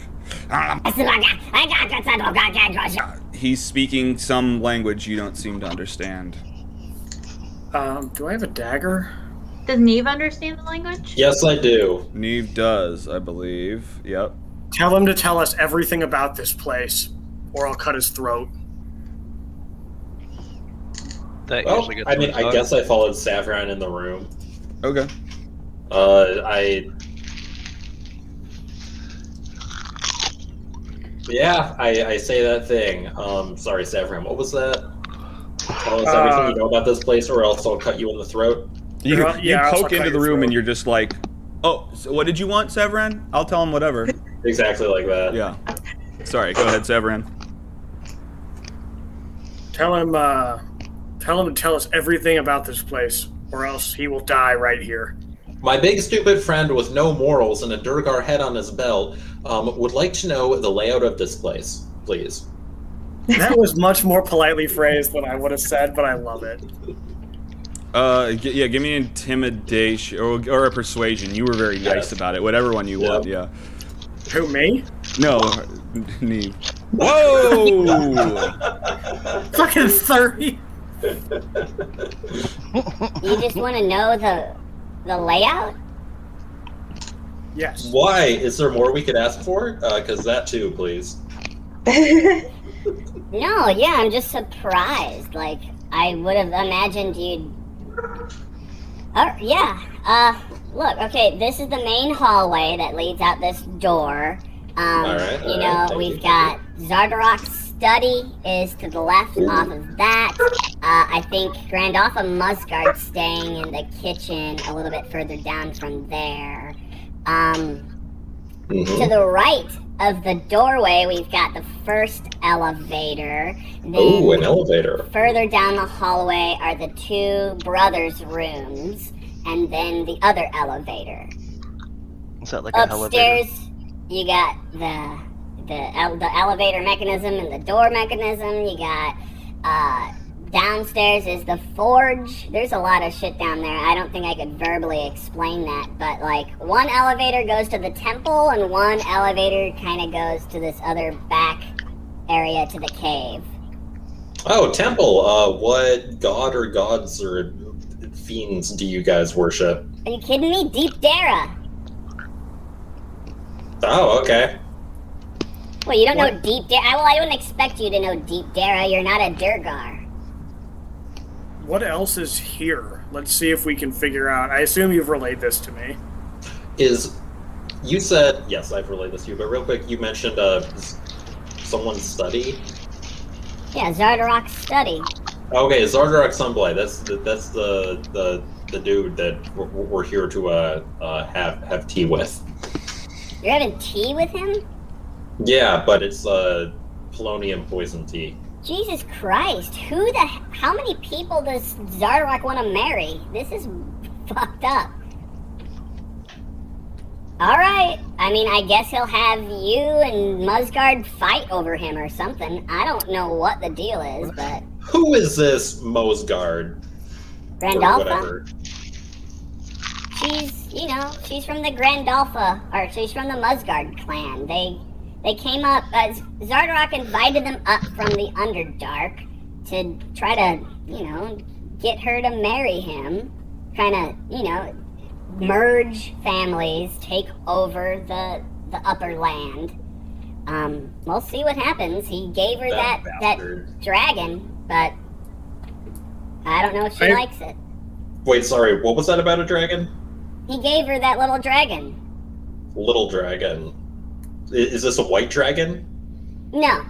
He's speaking some language you don't seem to understand. Do I have a dagger? Does Neve understand the language? Yes, I do. Neve does, I believe. Yep. Tell him to tell us everything about this place, or I'll cut his throat. That Well, usually gets I mean, worked I out. guess I followed Savran in the room. Okay. Yeah, I say that thing. Sorry, Savran, what was that? Tell us everything you know about this place, or else I'll cut you in the throat. You Yeah, poke into the room throat. and you're just like, oh, so what did you want, Severin? I'll tell him whatever. Exactly like that. Yeah. Sorry, go ahead, Severin. Tell him to tell us everything about this place, or else he will die right here. My big stupid friend with no morals and a Durgar head on his belt would like to know the layout of this place, please. That was much more politely phrased than I would have said, but I love it. Yeah, give me an intimidation or a persuasion. You were very nice about it. Whatever one you want, yeah. Who, me? No, Neve. Whoa! Fucking 30. You just want to know the layout? Yes. Why? Is there more we could ask for? Because that too, please. No, yeah, I'm just surprised. Like, I would have imagined you'd... Oh, yeah. Look, okay, this is the main hallway that leads out this door. We've got Zardarok's study is to the left off of that. I think Grand Alpha Musgard's staying in the kitchen a little bit further down from there. To the right of the doorway, we've got the first elevator. Ooh, an elevator. Further down the hallway are the two brothers' rooms, and then the other elevator. Is that like an elevator? Upstairs, you got the elevator mechanism and the door mechanism. You got downstairs is the forge. There's a lot of shit down there. I don't think I could verbally explain that, but like one elevator goes to the temple and one elevator kind of goes to this other back area to the cave. Oh, temple. What god or gods or fiends do you guys worship? Are you kidding me? Deep Dara. Oh, okay. Well, you don't know Deep Dara? Well, I wouldn't expect you to know Deep Dara. You're not a Durgar. What else is here? Let's see if we can figure out. I assume you've relayed this to me. You said, yes, I've relayed this to you, but real quick, you mentioned someone's study? Yeah, Zardarok's study. Okay, Zardarok Sunblade. That's the dude that we're here to have tea with. You're having tea with him? Yeah, but it's polonium poison tea. Jesus Christ, how many people does Zardarok want to marry? This is fucked up. Alright, I mean, I guess he'll have you and Musgard fight over him or something. I don't know what the deal is, but... Who is this Mosgard? Grandalfa? She's from the Grandalfa, or she's from the Musgard clan. They came up, Zardarok invited them up from the Underdark to try to, get her to marry him. Kind of, merge families, take over the upper land. We'll see what happens. He gave her that dragon, but I don't know if she likes it. Wait, sorry, what was that about a dragon? He gave her that little dragon. Little dragon. Is this a white dragon? No,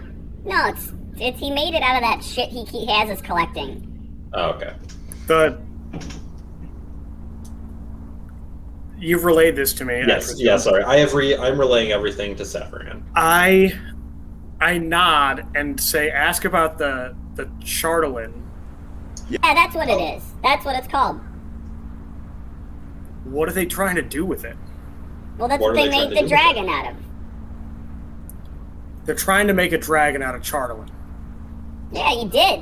it's he made it out of that shit he has us collecting. Oh, okay. You've relayed this to me. Yes, sorry. I'm relaying everything to Saffron. I nod and say, ask about the Charlatan. Yeah, that's what it is. That's what it's called. What are they trying to do with it? Well, that's what they made the dragon out of. They're trying to make a dragon out of Charlatan. Yeah, you did.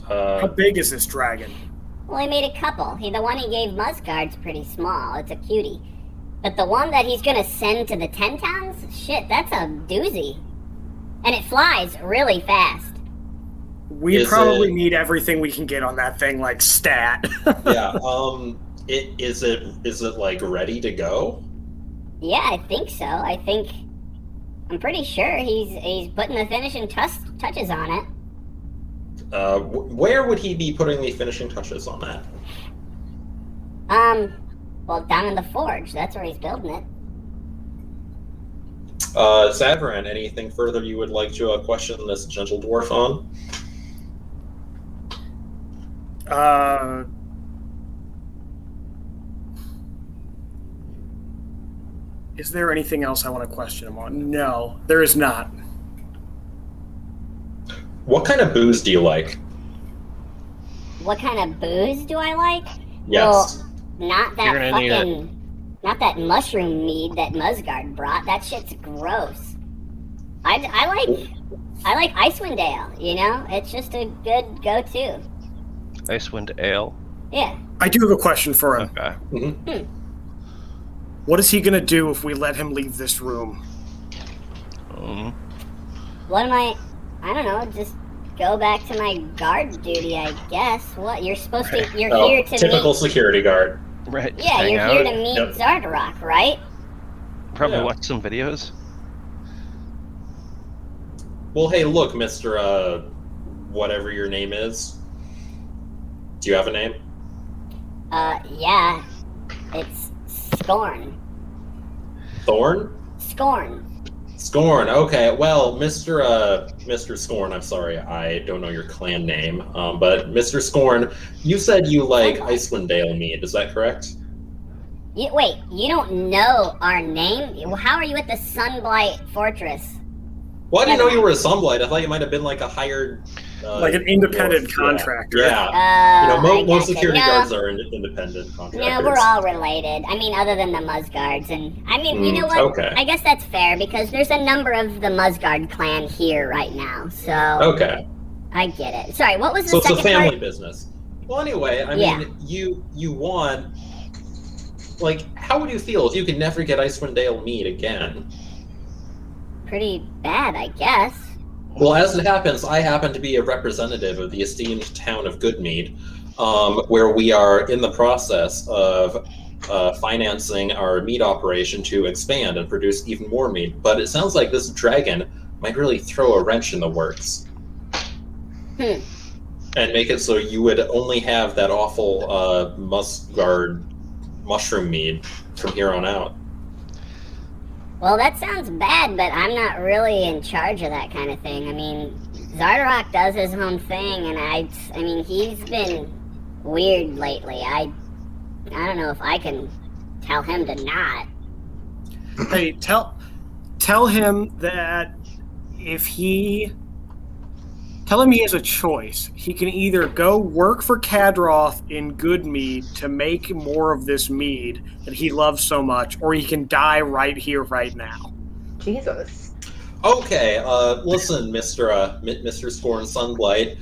How big is this dragon? Well, he made a couple. The one he gave Musgard's pretty small. It's a cutie. But the one that he's gonna send to the Tentons? Shit, that's a doozy. And it flies really fast. We probably need everything we can get on that thing, like stat. Yeah, is it like ready to go? Yeah, I think so. I'm pretty sure he's putting the finishing touches on it. Where would he be putting the finishing touches on that? Well, down in the forge. That's where he's building it. Savran, anything further you would like to question this gentle dwarf on? Is there anything else I want to question him on? No, there is not. What kind of booze do you like? What kind of booze do I like? Yes. Well, not that mushroom mead that Musgard brought. That shit's gross. I like Icewind Ale, It's just a good go-to. Icewind Ale? Yeah. I do have a question for him. Okay. Mm-hmm. What is he gonna do if we let him leave this room? What am I don't know, just go back to my guard duty, I guess. What, you're supposed to, you're here to typical meet... security guard. Right. Yeah, you're here to meet Zardarok, right? Probably watch some videos. Well, hey, look, Mr. Whatever your name is. Do you have a name? Yeah. It's Scorn. Thorn? Scorn. Scorn. Okay. Well, Mr. Scorn, I'm sorry, I don't know your clan name. But Mr. Scorn, you said you like Icewind Dale mead. Is that correct? Wait, you don't know our name? How are you at the Sunblight Fortress? Well, I didn't know you were a Sunblight. I thought you might have been like a hired... like an independent contractor. Yeah. Most security guards are independent contractors. No, we're all related. I mean, other than the Musguards. And, I mean, you know what? Okay. I guess that's fair, because there's a number of the Musguard clan here right now, so... Okay. I get it. Sorry, what was the second part? So it's a family business. Well, anyway, I mean, you want... Like, how would you feel if you could never get Icewind Dale mead again? Pretty bad, I guess. Well, as it happens, I happen to be a representative of the esteemed town of Goodmead, where we are in the process of financing our mead operation to expand and produce even more mead. But it sounds like this dragon might really throw a wrench in the works. And make it so you would only have that awful Musguard mushroom mead from here on out. Well, that sounds bad, but I'm not really in charge of that kind of thing. I mean, Zardarok does his own thing, and I mean, he's been weird lately. I don't know if I can tell him to not. Hey, tell him that if he... Tell him he has a choice. He can either go work for Kadroth in Goodmead to make more of this mead that he loves so much, or he can die right here, right now. Jesus. Okay, listen, Mr. Scorn Sunblight.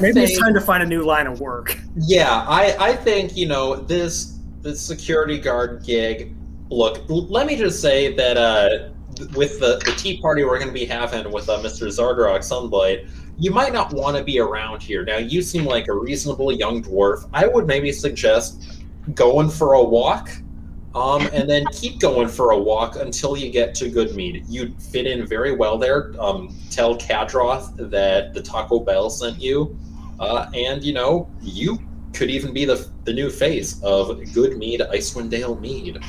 Maybe it's time to find a new line of work. Yeah, I think, you know, this security guard gig... Look, let me just say that with the tea party we're going to be having with Mr. Zardarok Sunblight, you might not want to be around here. Now, you seem like a reasonable young dwarf. I would maybe suggest going for a walk, and then keep going for a walk until you get to Goodmead. You'd fit in very well there. Tell Kadroth that the Taco Bell sent you, and, you know, you could even be the new face of Goodmead Icewind Dale mead.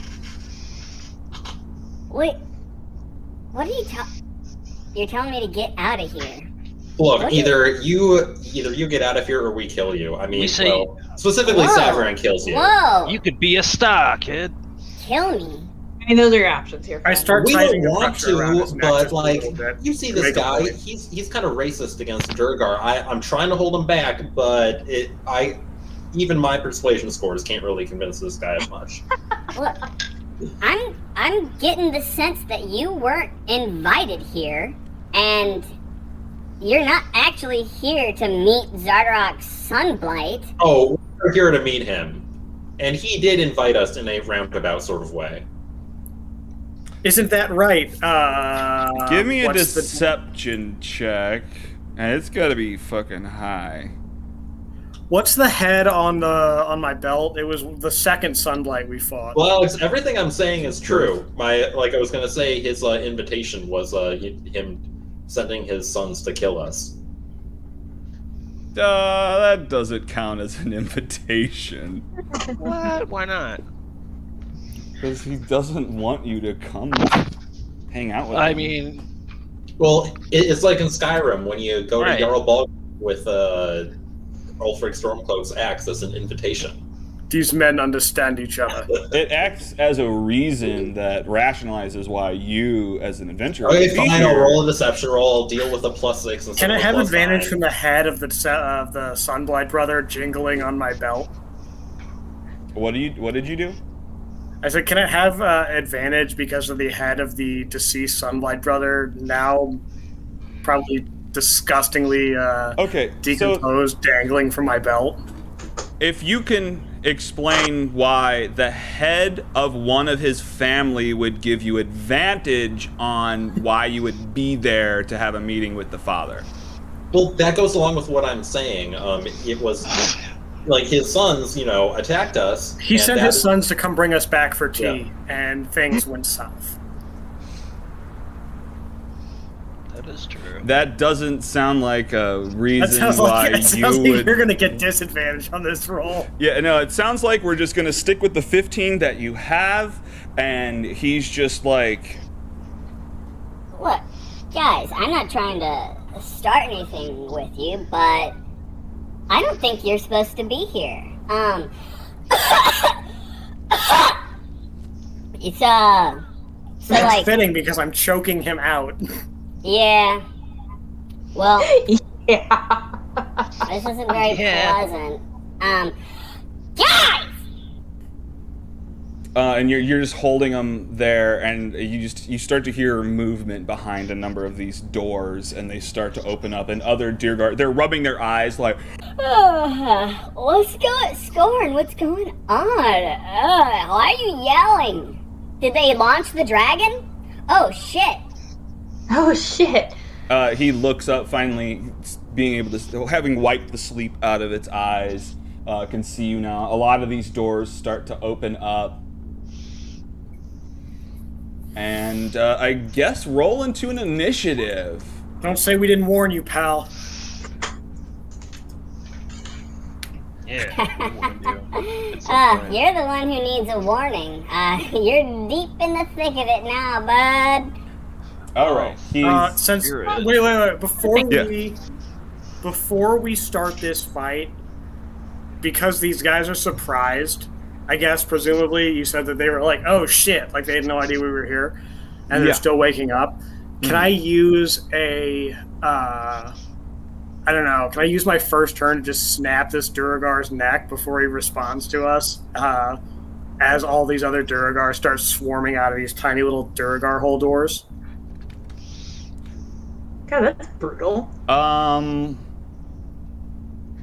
Wait, what are you You're telling me to get out of here? Look, either you get out of here or we kill you. I mean, specifically Savran kills you. Whoa! You could be a star, kid. Kill me. I mean, those are your options here. I start we typing don't want to, but like, you see this guy, point. he's kind of racist against Durgar. I'm trying to hold him back, but even my persuasion scores can't really convince this guy as much. Look, I'm getting the sense that you weren't invited here, and you're not actually here to meet Zardarok Sunblight. Oh, we're here to meet him. And he did invite us in a roundabout sort of way. Isn't that right? Give me a deception check, and it's gotta be fucking high. What's the head on my belt? It was the second Sunblight we fought. Well, everything I'm saying is true. I was gonna say, his invitation was him sending his sons to kill us. That doesn't count as an invitation. What? Why not? Because he doesn't want you to come hang out with him. I mean... Well, it's like in Skyrim, when you go to Jarl Balg with Ulfric Stormcloak's axe as an invitation. These men understand each other. It acts as a reason that rationalizes why you, as an adventurer... Okay, fine, I'll roll a deception roll, I'll deal with a +6. Can I have advantage from the head of the Sunblight brother jingling on my belt? What did you do? I said, can I have advantage because of the head of the deceased Sunblight brother now probably disgustingly decomposed, dangling from my belt? if you can explain why the head of one of his family would give you advantage on why you would be there to have a meeting with the father. Well, that goes along with what I'm saying. It was like his sons, attacked us. He sent his sons to come bring us back for tea, and things went south. That is true. That doesn't sound like a reason why you would... You're going to get disadvantage on this roll. Yeah, no, it sounds like we're just going to stick with the 15 that you have, and he's just like... Look, guys, I'm not trying to start anything with you, but I don't think you're supposed to be here. It's, so That's fitting because I'm choking him out. Yeah. Well, Yeah. this isn't very pleasant. Guys! And you're just holding them there, and you start to hear movement behind a number of these doors, and they start to open up, and other deer guard, they're rubbing their eyes like, What's Scorn? What's going on? Why are you yelling? Did they launch the dragon? Oh shit! Oh shit! he looks up, finally being able to, having wiped the sleep out of its eyes, can see you now. A lot of these doors start to open up. And I guess roll into an initiative. Don't say we didn't warn you, pal. Yeah. You're the one who needs a warning. You're deep in the thick of it now, bud. All right. Wait. Before we start this fight, because these guys are surprised, I guess presumably you said that they were like, "Oh shit!" Like they had no idea we were here, and they're still waking up. Can I use a? I don't know. Can I use my first turn to just snap this Duragar's neck before he responds to us? As all these other Duragars start swarming out of these tiny little Duragar hole doors. God, that's brutal.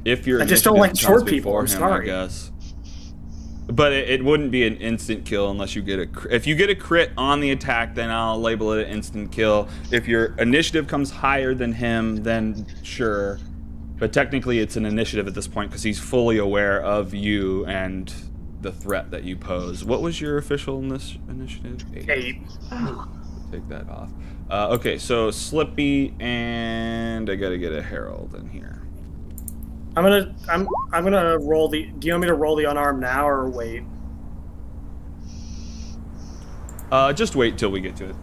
If you're, I just don't like short people. I'm sorry. I guess. But it wouldn't be an instant kill unless you get a crit. If you get a crit on the attack, then I'll label it an instant kill. If your initiative comes higher than him, then sure. But technically it's an initiative at this point because he's fully aware of you and the threat that you pose. What was your official initiative? 8. Take that off. Okay, so Slippy, and I gotta get a Herald in here. I'm gonna roll the. Do you want me to roll the unarmed now or wait? Just wait till we get to it.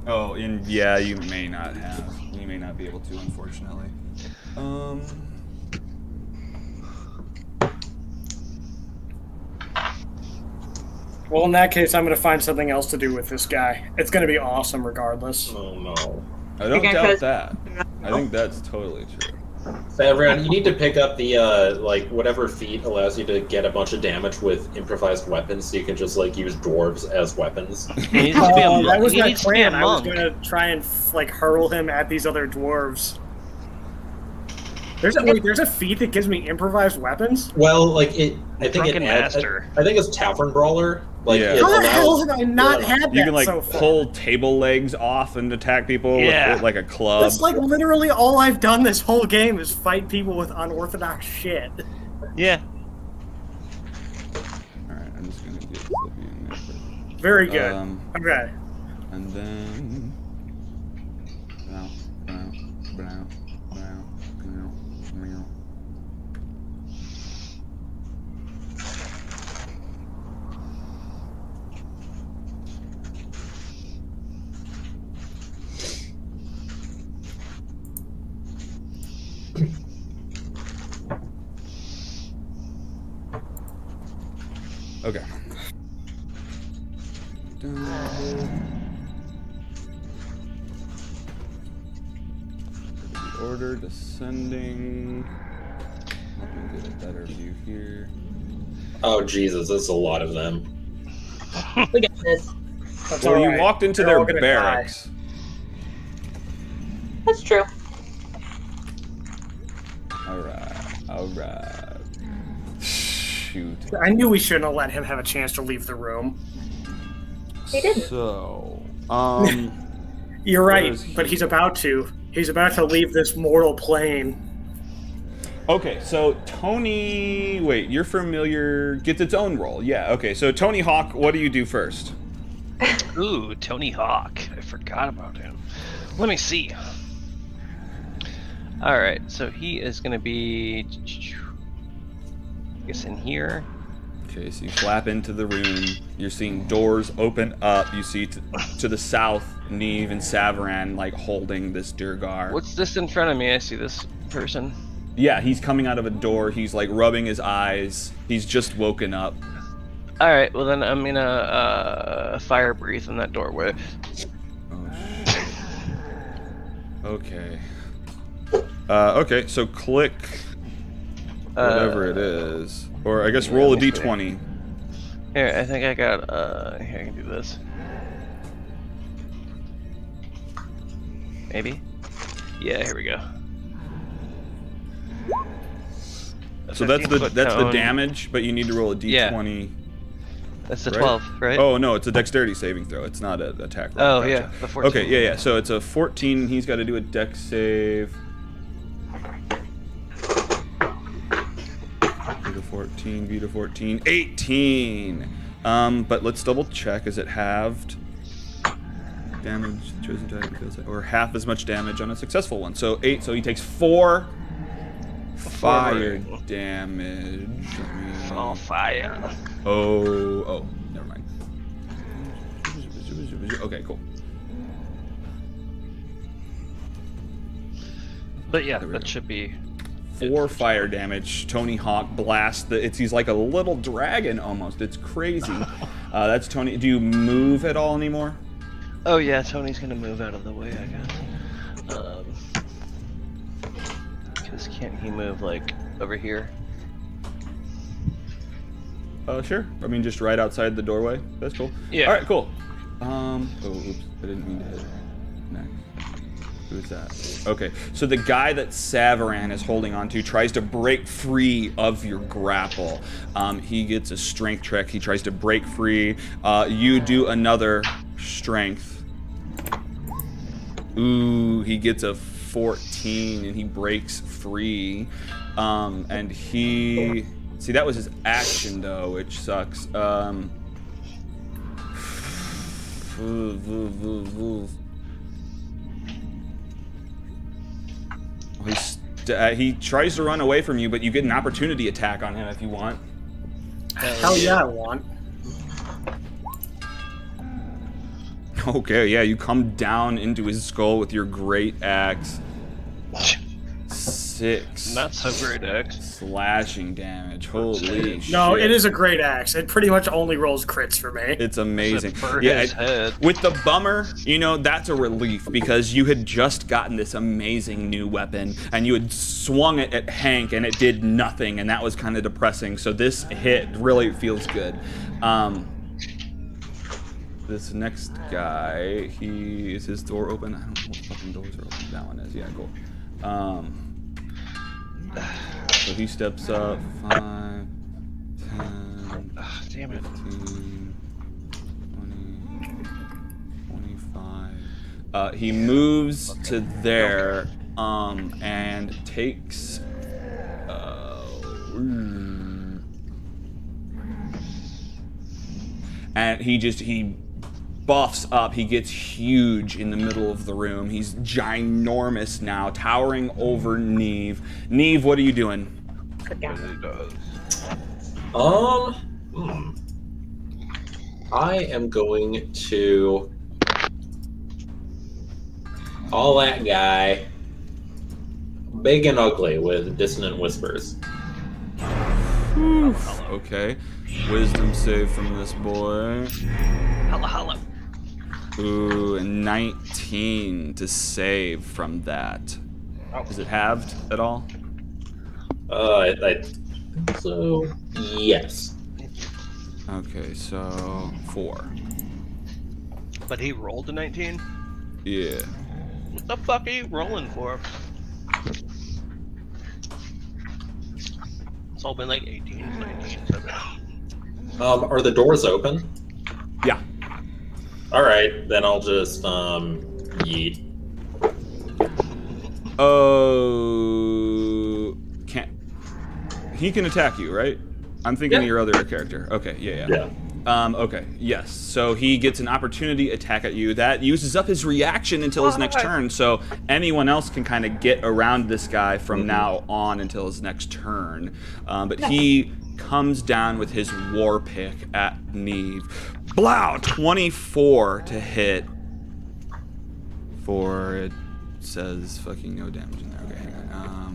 Oh, and yeah, you may not be able to, unfortunately. Well, in that case, I'm gonna find something else to do with this guy. It's gonna be awesome regardless. Oh no. I don't doubt that. I think that's totally true. So everyone, you need to pick up the like whatever feat allows you to get a bunch of damage with improvised weapons, so you can just like use dwarves as weapons. That was my plan. I was gonna try and like hurl him at these other dwarves. There's a feat that gives me improvised weapons. Well, like I think it's Tavern Brawler. Like, how the hell have I not had that? You can like so far? pull table legs off and attack people with like a club. That's like literally all I've done this whole game is fight people with unorthodox shit. Yeah. Alright, I'm just gonna get Slippy in there first. Very good. Okay. And then okay. The order descending. Let me get a better view here. Oh Jesus, that's a lot of them. Look at this. Well, you walked into their barracks. That's true. Alright. shoot. I knew we shouldn't have let him have a chance to leave the room. He didn't. So, You're right, but he's about to. He's about to leave this mortal plane. Okay, so Tony... Wait, your familiar gets its own role. Yeah, okay. So Tony Hawk, what do you do first? Ooh, Tony Hawk. I forgot about him. Let me see. Alright, so he is going to be... I guess in here. Okay, so you flap into the room. You're seeing doors open up. You see to the south, Neve and Savaran, like, holding this Durgar. What's this in front of me? I see this person. Yeah, he's coming out of a door. He's, like, rubbing his eyes. He's just woken up. Alright, well then I'm gonna fire breathe in that doorway. Oh, shit. Okay. Okay, so click whatever it is. Or I guess roll a d20. Here, I think I got, here, I can do this. Maybe? Yeah, here we go. So that's the damage, but you need to roll a d20. Yeah. That's a 12, right? Oh, no, it's a dexterity saving throw. It's not an attack roll. Oh, Gotcha. yeah, the 14. Okay, yeah. So it's a 14. He's got to do a dex save. B to 14, B to 14, 18. But let's double check. Is it halved? Damage, chosen type, or half as much damage on a successful one. So 8, so he takes 4 fire damage. All fire. Oh, never mind. Okay, cool. But yeah, that should be 4 fire damage. Tony Hawk blasts he's like a little dragon almost. It's crazy. That's Tony. Do you move at all anymore? Oh yeah, Tony's gonna move out of the way, I guess. Because can't he move like over here? Sure. I mean, just right outside the doorway. That's cool. Yeah. All right, cool. Oh, oops. I didn't mean to hit next. Who is that? Okay. So the guy that Savaran is holding on to tries to break free of your grapple. He gets a strength check. He tries to break free. You do another strength. Ooh, he gets a 14 and he breaks free. And he... See, that was his action, though, which sucks. He tries to run away from you, but you get an opportunity attack on him if you want. Hell yeah, I want. Okay, yeah, you come down into his skull with your great axe. 6. Not so great axe. Slashing damage. Holy shit. No, it is a great axe. It pretty much only rolls crits for me. It's amazing. His head. With the bummer, you know, that's a relief because you had just gotten this amazing new weapon and you had swung it at Hank and it did nothing, and that was kind of depressing. So this hit really feels good. This next guy, is his door open? I don't know what fucking doors are open. That one is. Yeah, cool. So he steps up. 5, 10, damn it. 15, 20, 25. He moves to there, and takes. And he buffs up. He gets huge in the middle of the room. He's ginormous now, towering over Neve. Neve, what are you doing? I am going to call that guy big and ugly with dissonant whispers. Okay. Wisdom save from this boy. Holla, holla. Ooh, 19 to save from that. Is it halved at all? I think so. Yes. Okay, so 4. But he rolled a 19? Yeah. What the fuck are you rolling for? it's all been like 18, 19, 7. Are the doors open? Yeah. All right, then I'll just yeet. Oh, can't. He can attack you, right? I'm thinking of your other character. Okay, yeah. Okay, yes. So he gets an opportunity attack at you. That uses up his reaction until his next turn. So anyone else can kind of get around this guy from now on until his next turn. But he comes down with his war pick at Neve. Blow! 24 to hit. For it says fucking no damage in there. Okay, hang on.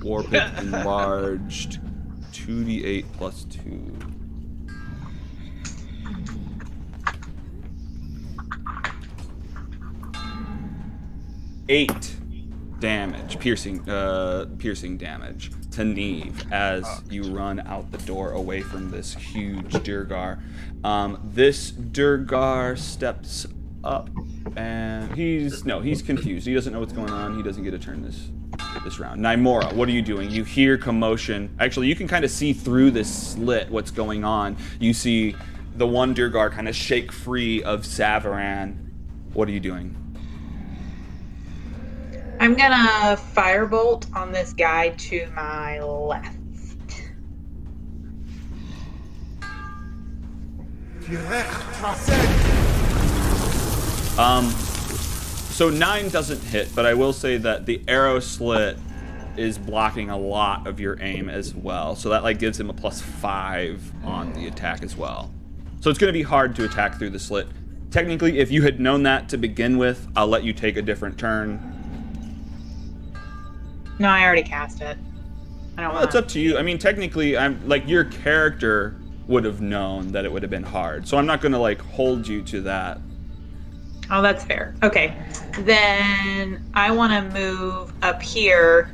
War pick enlarged. 2d8 plus 2. 8 damage, piercing damage to Neve as you run out the door away from this huge Durgar. This Durgar steps up and he's confused. He doesn't know what's going on. He doesn't get a turn this round. Nymora, what are you doing? You hear commotion. Actually, you can kind of see through this slit what's going on. You see the one Durgar kind of shake free of Savaran. What are you doing? I'm gonna firebolt on this guy to my left. So 9 doesn't hit, but I will say that the arrow slit is blocking a lot of your aim as well. So that like gives him a +5 on the attack as well. So it's gonna be hard to attack through the slit. Technically, if you had known that to begin with, I'll let you take a different turn. No, I already cast it. I don't Well, it's up to you. I mean, technically, I'm like your character would have known that it would have been hard. So I'm not going to like hold you to that. Oh, that's fair. Okay. Then I want to move up here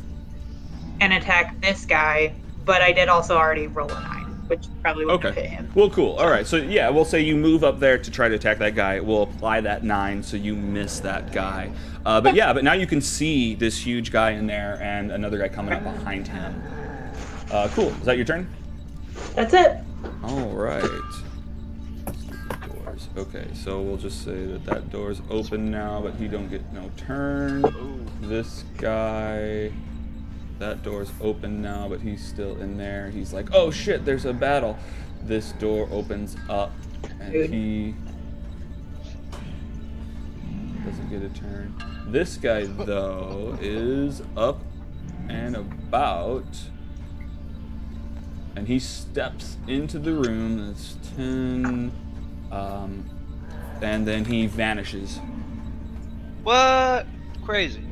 and attack this guy, but I did also already roll a 9, which probably wouldn't have hit him. Well, cool. All right. So yeah, we'll say you move up there to try to attack that guy. We'll apply that 9, so you miss that guy. But now you can see this huge guy in there and another guy coming up behind him. Cool. Is that your turn? That's it. All right. Doors. Okay, so we'll just say that door's open now, but he don't get no turn. This guy, that door's open now, but he's still in there. He's like, oh shit, there's a battle. This door opens up, and he doesn't get a turn. This guy, though, is up and about, and he steps into the room. That's 10, and then he vanishes. What? Crazy.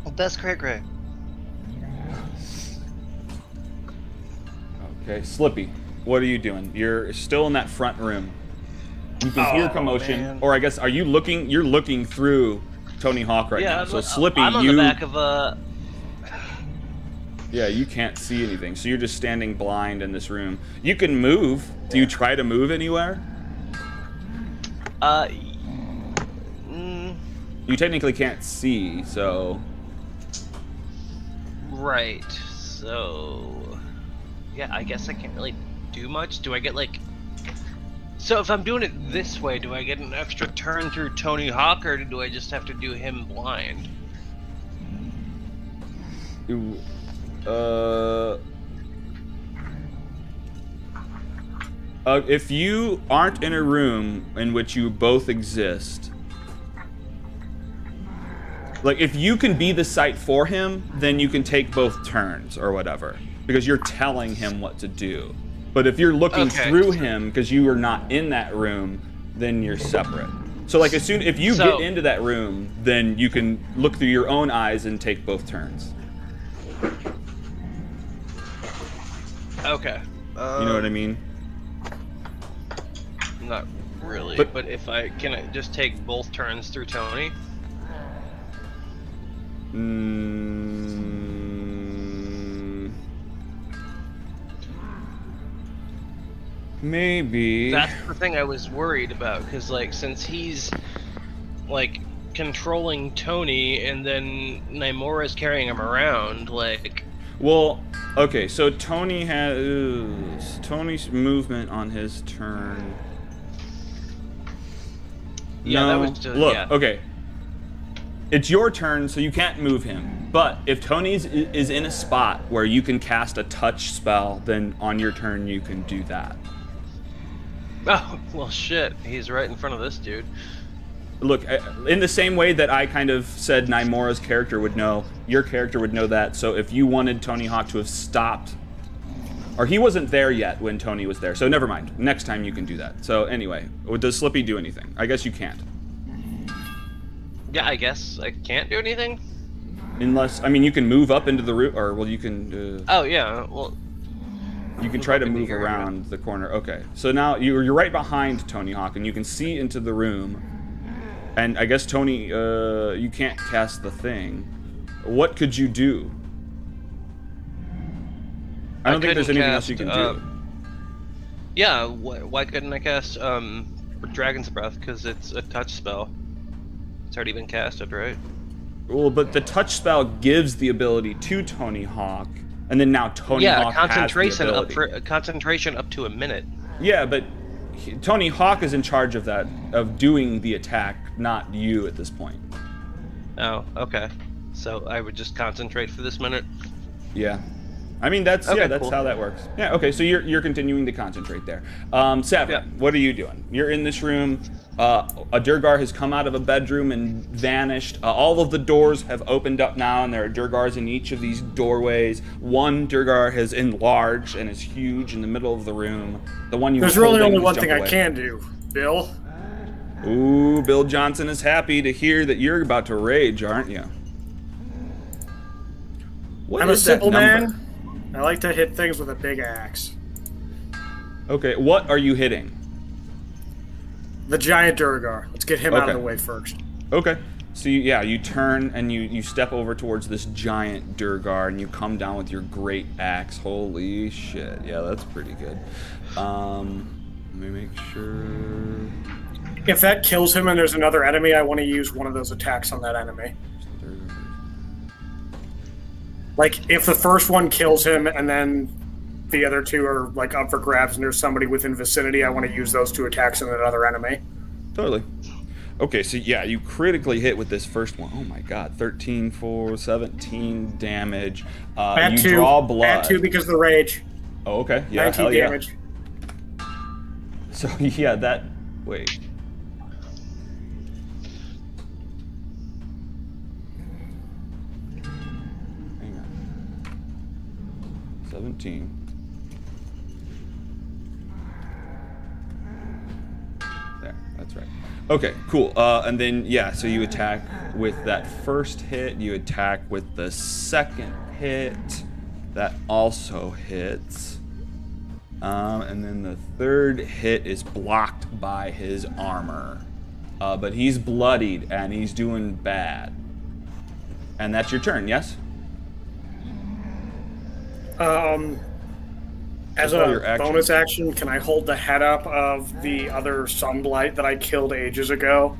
Well, that's great. Okay, Slippy, what are you doing? You're still in that front room. You can hear commotion, man. Or I guess, are you looking? You're looking through Tony Hawk right now. So Slippy, I'm on the back of a. Yeah, you can't see anything, so you're just standing blind in this room. You can move. Do you try to move anywhere? You technically can't see, so. Right. So. Yeah, I guess I can't really do much. Do I get like? So if I'm doing it this way, do I get an extra turn through Tony Hawk, or do I just have to do him blind? If you aren't in a room in which you both exist, like if you can be the sight for him, then you can take both turns or whatever, because you're telling him what to do. But if you're looking through him because you are not in that room, then you're separate. So like if you get into that room, then you can look through your own eyes and take both turns. Okay. You know what I mean? Not really. But if I just take both turns through Tony? Maybe. That's the thing I was worried about, because like since he's like controlling Tony and then Nymora's carrying him around, like. Well, okay, so Tony has Tony's movement on his turn. Yeah, no, that was just, look, yeah. okay. It's your turn, so you can't move him. But if Tony's is in a spot where you can cast a touch spell, then on your turn you can do that. Oh, well, shit. He's right in front of this dude. Look, in the same way that I kind of said Nymora's character would know, your character would know that. So if you wanted Tony Hawk to have stopped, or he wasn't there yet when Tony was there, so never mind. Next time you can do that. So anyway, does Slippy do anything? I guess you can't. Yeah, I guess I can't do anything. Unless, I mean, you can move up into the room, or well, you can. Oh yeah, well. You can try to move around the corner. Okay, so now you're right behind Tony Hawk, and you can see into the room. And I guess Tony, you can't cast the thing. What could you do? I don't think there's anything else you can do. Yeah, why couldn't I cast Dragon's Breath? Because it's a touch spell. It's already been casted, right? Well, but the touch spell gives the ability to Tony Hawk, and then now Tony Hawk concentration has the ability. Concentration up to a minute. Yeah, but Tony Hawk is in charge of that, of doing the attack, not you at this point. Oh, okay. So I would just concentrate for this minute. Yeah. I mean, that's okay, that's cool. how that works. Yeah, okay, so you're continuing to concentrate there. Seven, yeah. What are you doing? You're in this room. A Durgar has come out of a bedroom and vanished. All of the doors have opened up now, and there are Durgars in each of these doorways. One Durgar has enlarged and is huge in the middle of the room. The one you There's really only one thing I can do, Bill. Ooh, Bill Johnson is happy to hear that you're about to rage, aren't you? What I'm a is that simple number? man. I like to hit things with a big axe. Okay, what are you hitting? The giant Durgar. Let's get him out of the way first. Okay. So you turn and you step over towards this giant Durgar and you come down with your great axe. Holy shit. Yeah, that's pretty good. Let me make sure. If that kills him and there's another enemy, I want to use one of those attacks on that enemy. Like, if the first one kills him and then the other two are, like, up for grabs and there's somebody within vicinity, I want to use those two attacks on another enemy. Totally. Okay, so yeah, you critically hit with this first one. Oh my god, 13 for 17 damage. You draw blood. Add 2 because of the rage. Oh, okay. Yeah, 19 hell yeah. damage. So, yeah, that... Wait. Hang on. 17. There, that's right. Okay, cool. And then, yeah, so you attack with that first hit. You attack with the second hit. That also hits. And then the third hit is blocked by his armor. But he's bloodied and he's doing bad. And that's your turn, yes? As a bonus action, can I hold the head up of the other Sunblight that I killed ages ago?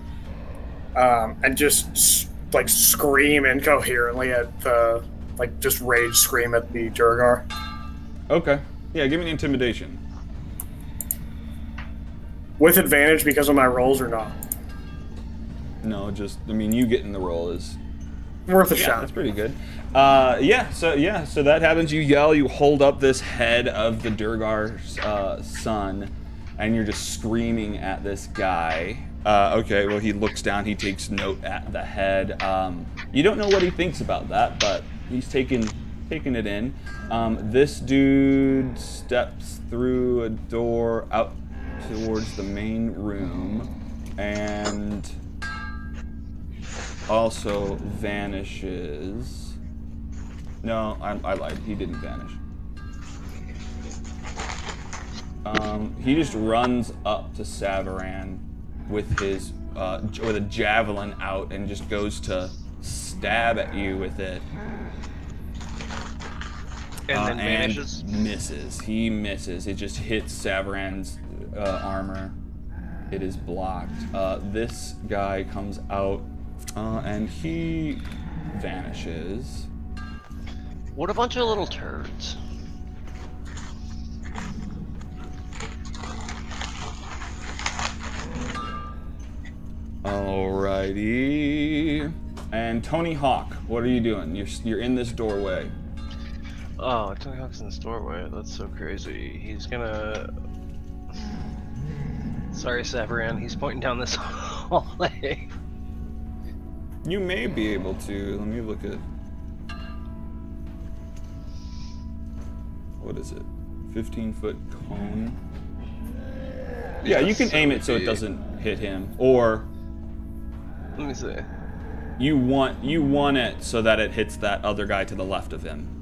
And just, like, scream incoherently at the, like, just rage scream at the Durgar? Okay. Yeah, give me an intimidation. With advantage because of my rolls or not? No, just, I mean, you getting the roll is... Worth a shot. That's pretty good. So that happens. You yell, you hold up this head of the Durgar's son, and you're just screaming at this guy. Okay, well, he looks down, he takes note at the head. You don't know what he thinks about that, but he's taking it in. This dude steps through a door out towards the main room, and also vanishes. No, I lied. He didn't vanish. He just runs up to Savaran with his with a javelin out and just goes to stab at you with it. And then vanishes? And misses. He misses. It just hits Savaran's armor. It is blocked. This guy comes out and he vanishes. What a bunch of little turds. Alrighty. And Tony Hawk, what are you doing? You're in this doorway. Oh, Tony Hawk's in this doorway. That's so crazy. He's gonna... Sorry, Severan. He's pointing down this hallway. You may be able to. Let me look at... What is it? 15-foot cone? Yeah, you can aim it so it doesn't hit him. Or... Let me see. You want it so that it hits that other guy to the left of him.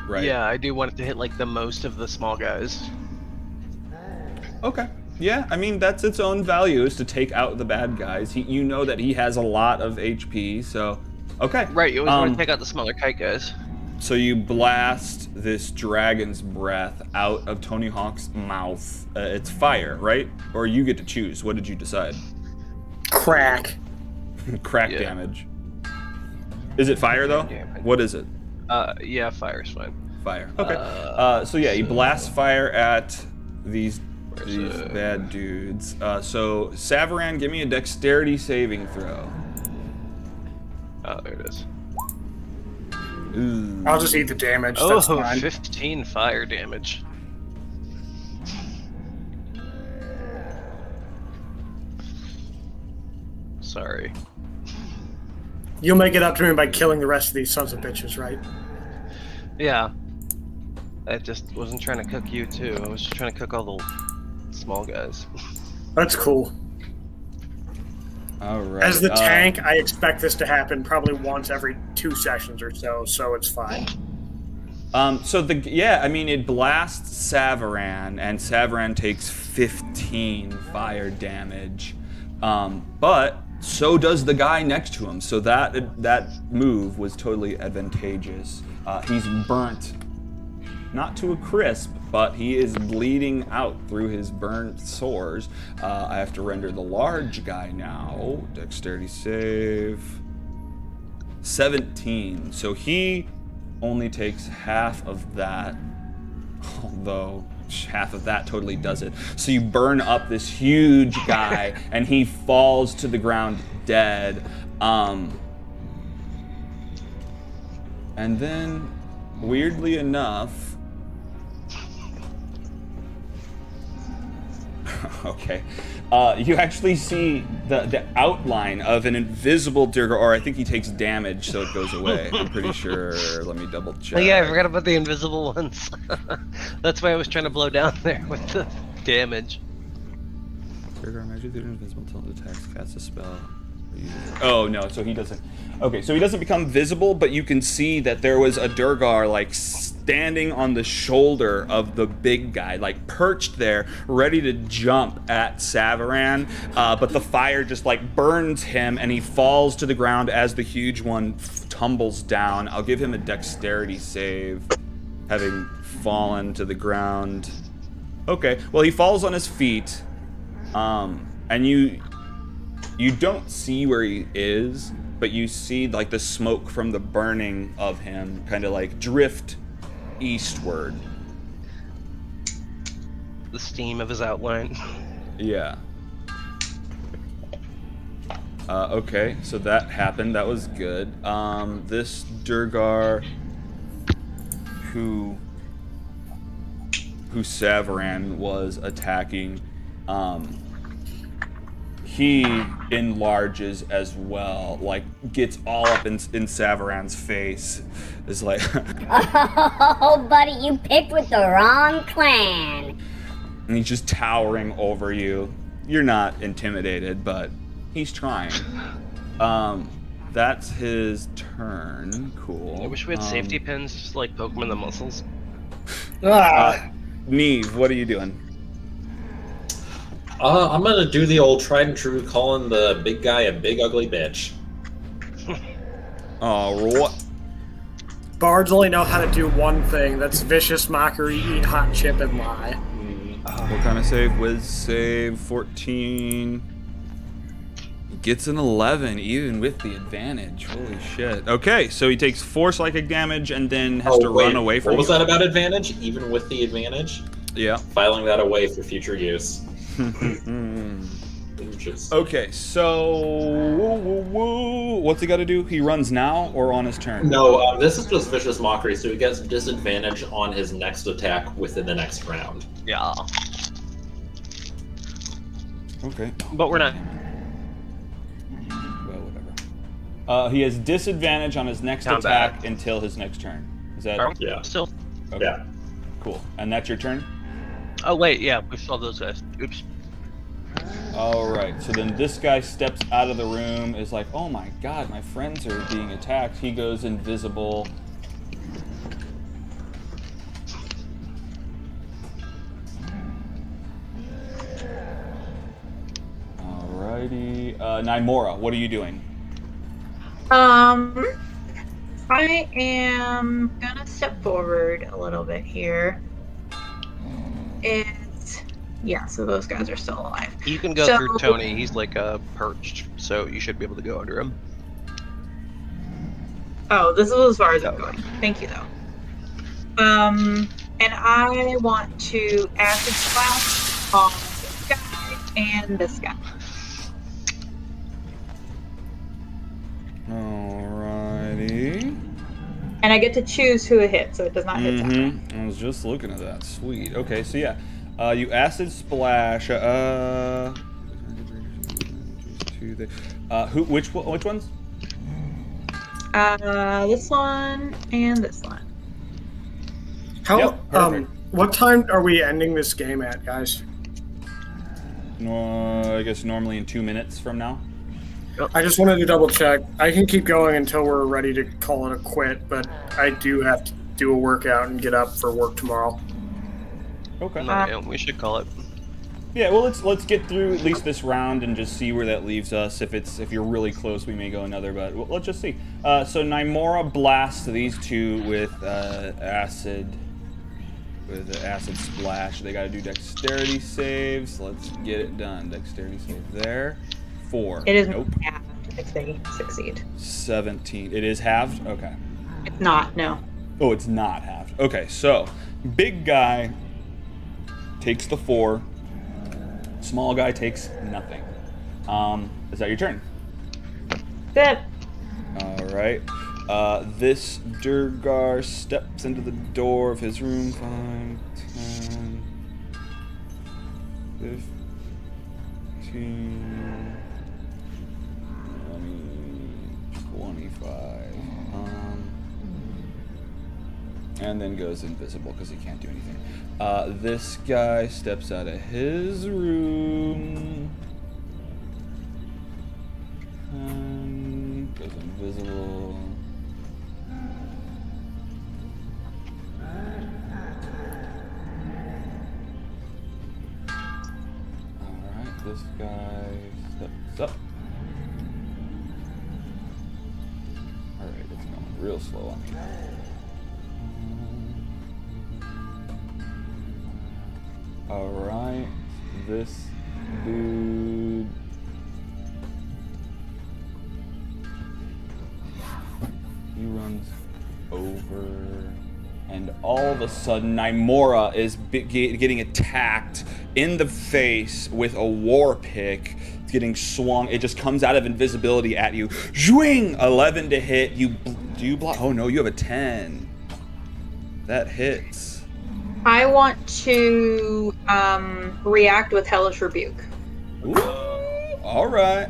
Right? Yeah, I do want it to hit like the most of the small guys. Okay. Yeah, I mean, that's its own value, is to take out the bad guys. You know that he has a lot of HP, so... Okay. Right, you always want to take out the smaller kite guys. So you blast this dragon's breath out of Tony Hawk's mouth. It's fire, right? Or you get to choose. What did you decide? Crack. Crack damage. Is it fire, though? What is it? Yeah, fire's fine. Fire. Okay. So yeah, you blast fire at these bad dudes. So Severan, give me a dexterity saving throw. Oh, there it is. Ooh. I'll just eat the damage. Oh, That's fine. 15 fire damage. Sorry. You'll make it up to me by killing the rest of these sons of bitches, right? Yeah. I just wasn't trying to cook you too. I was just trying to cook all the small guys. That's cool. All right. As the tank, I expect this to happen probably once every 2 sessions or so it's fine. I mean, it blasts Severan, and Severan takes 15 fire damage. But so does the guy next to him, so that move was totally advantageous. He's burnt, not to a crisp, but he is bleeding out through his burnt sores. I have to render the large guy now. Dexterity save. 17, so he only takes half of that, although half of that totally does it. So you burn up this huge guy, and he falls to the ground dead. And then, weirdly enough, okay, you actually see the outline of an invisible Durgar, or I think he takes damage, so it goes away. I'm pretty sure. Let me double check. Oh, yeah, I forgot about the invisible ones. That's why I was trying to blow down there with the damage. Durgar magic through invisible until it attacks, casts a spell. Oh no, so he doesn't. Okay, so he doesn't become visible, but you can see that there was a Durgar like standing on the shoulder of the big guy, like perched there, ready to jump at Severan. But the fire just like burns him, and he falls to the ground as the huge one tumbles down. I'll give him a dexterity save, having fallen to the ground. Okay, well he falls on his feet, and you don't see where he is, but you see like the smoke from the burning of him kind of like drift eastward. The steam of his outline. Yeah. Okay, so that happened. That was good. This Durgar who Severan was attacking, he enlarges as well, like gets all up in Severan's face. Is like, oh, buddy, you picked with the wrong clan. And he's just towering over you. You're not intimidated, but he's trying. That's his turn. Cool. I wish we had safety pins, just like poke him in the muscles. Neve, what are you doing? I'm gonna do the old tried and true calling the big guy a big ugly bitch. What? Bards only know how to do one thing. That's vicious mockery, eat hot chip, and lie. What kind of save? Wiz save 14. gets an 11, even with the advantage. Holy shit. Okay, so he takes 4 psychic damage and then has to run away from you. What was that about advantage? Even with the advantage? Yeah. Filing that away for future use. Okay, so what's he got to do? He runs now or on his turn? No, this is just Vicious Mockery, so he gets disadvantage on his next attack within the next round. Yeah. Okay. But we're not. Well, whatever. He has disadvantage on his next attack until his next turn. Is that? Yeah. Still. Okay. Yeah. Cool. And that's your turn? Oh wait, yeah, we saw those guys. Oops. Alright, so then this guy steps out of the room, is like, oh my god, my friends are being attacked. He goes invisible. Alrighty. Nymora, what are you doing? I am gonna step forward a little bit here. Yeah, so those guys are still alive. You can go through Tony. He's like perched, so you should be able to go under him. Oh, this is as far as I'm going. Thank you, though. And I want to acid splash on this guy and this guy. Alrighty. And I get to choose who it hits, so it does not hit someone. I was just looking at that. Sweet. Okay, so yeah. You acid splash. Which ones? This one and this one. How? What time are we ending this game at, guys? I guess normally in 2 minutes from now. I just wanted to double check. I can keep going until we're ready to call it a quit, but I do have to do a workout and get up for work tomorrow. Okay. Yeah, we should call it. Yeah, well, let's get through at least this round and just see where that leaves us. If you're really close, we may go another, but let's just see. So Nymora blasts these two with acid splash. They got to do dexterity saves. Let's get it done. Dexterity save there. 4. It is nope. halved if they succeed. 17. It is halved. Okay. It's not. No. Oh, it's not halved. Okay, so big guy takes the 4. Small guy takes nothing. Is that your turn? Good. All right. This Durgar steps into the door of his room. 5, 10, 15, 20, 25. And then goes invisible because he can't do anything. This guy steps out of his room. And goes invisible. Alright, this guy steps up. Alright, it's going real slow on me. Alright, this dude. He runs over, and all of a sudden, Nymora is getting attacked in the face with a war pick. It's getting swung. It just comes out of invisibility at you. Zwing! 11 to hit. Do you block? Oh no, you have a 10. That hits. I want to react with Hellish Rebuke. Ooh, all right,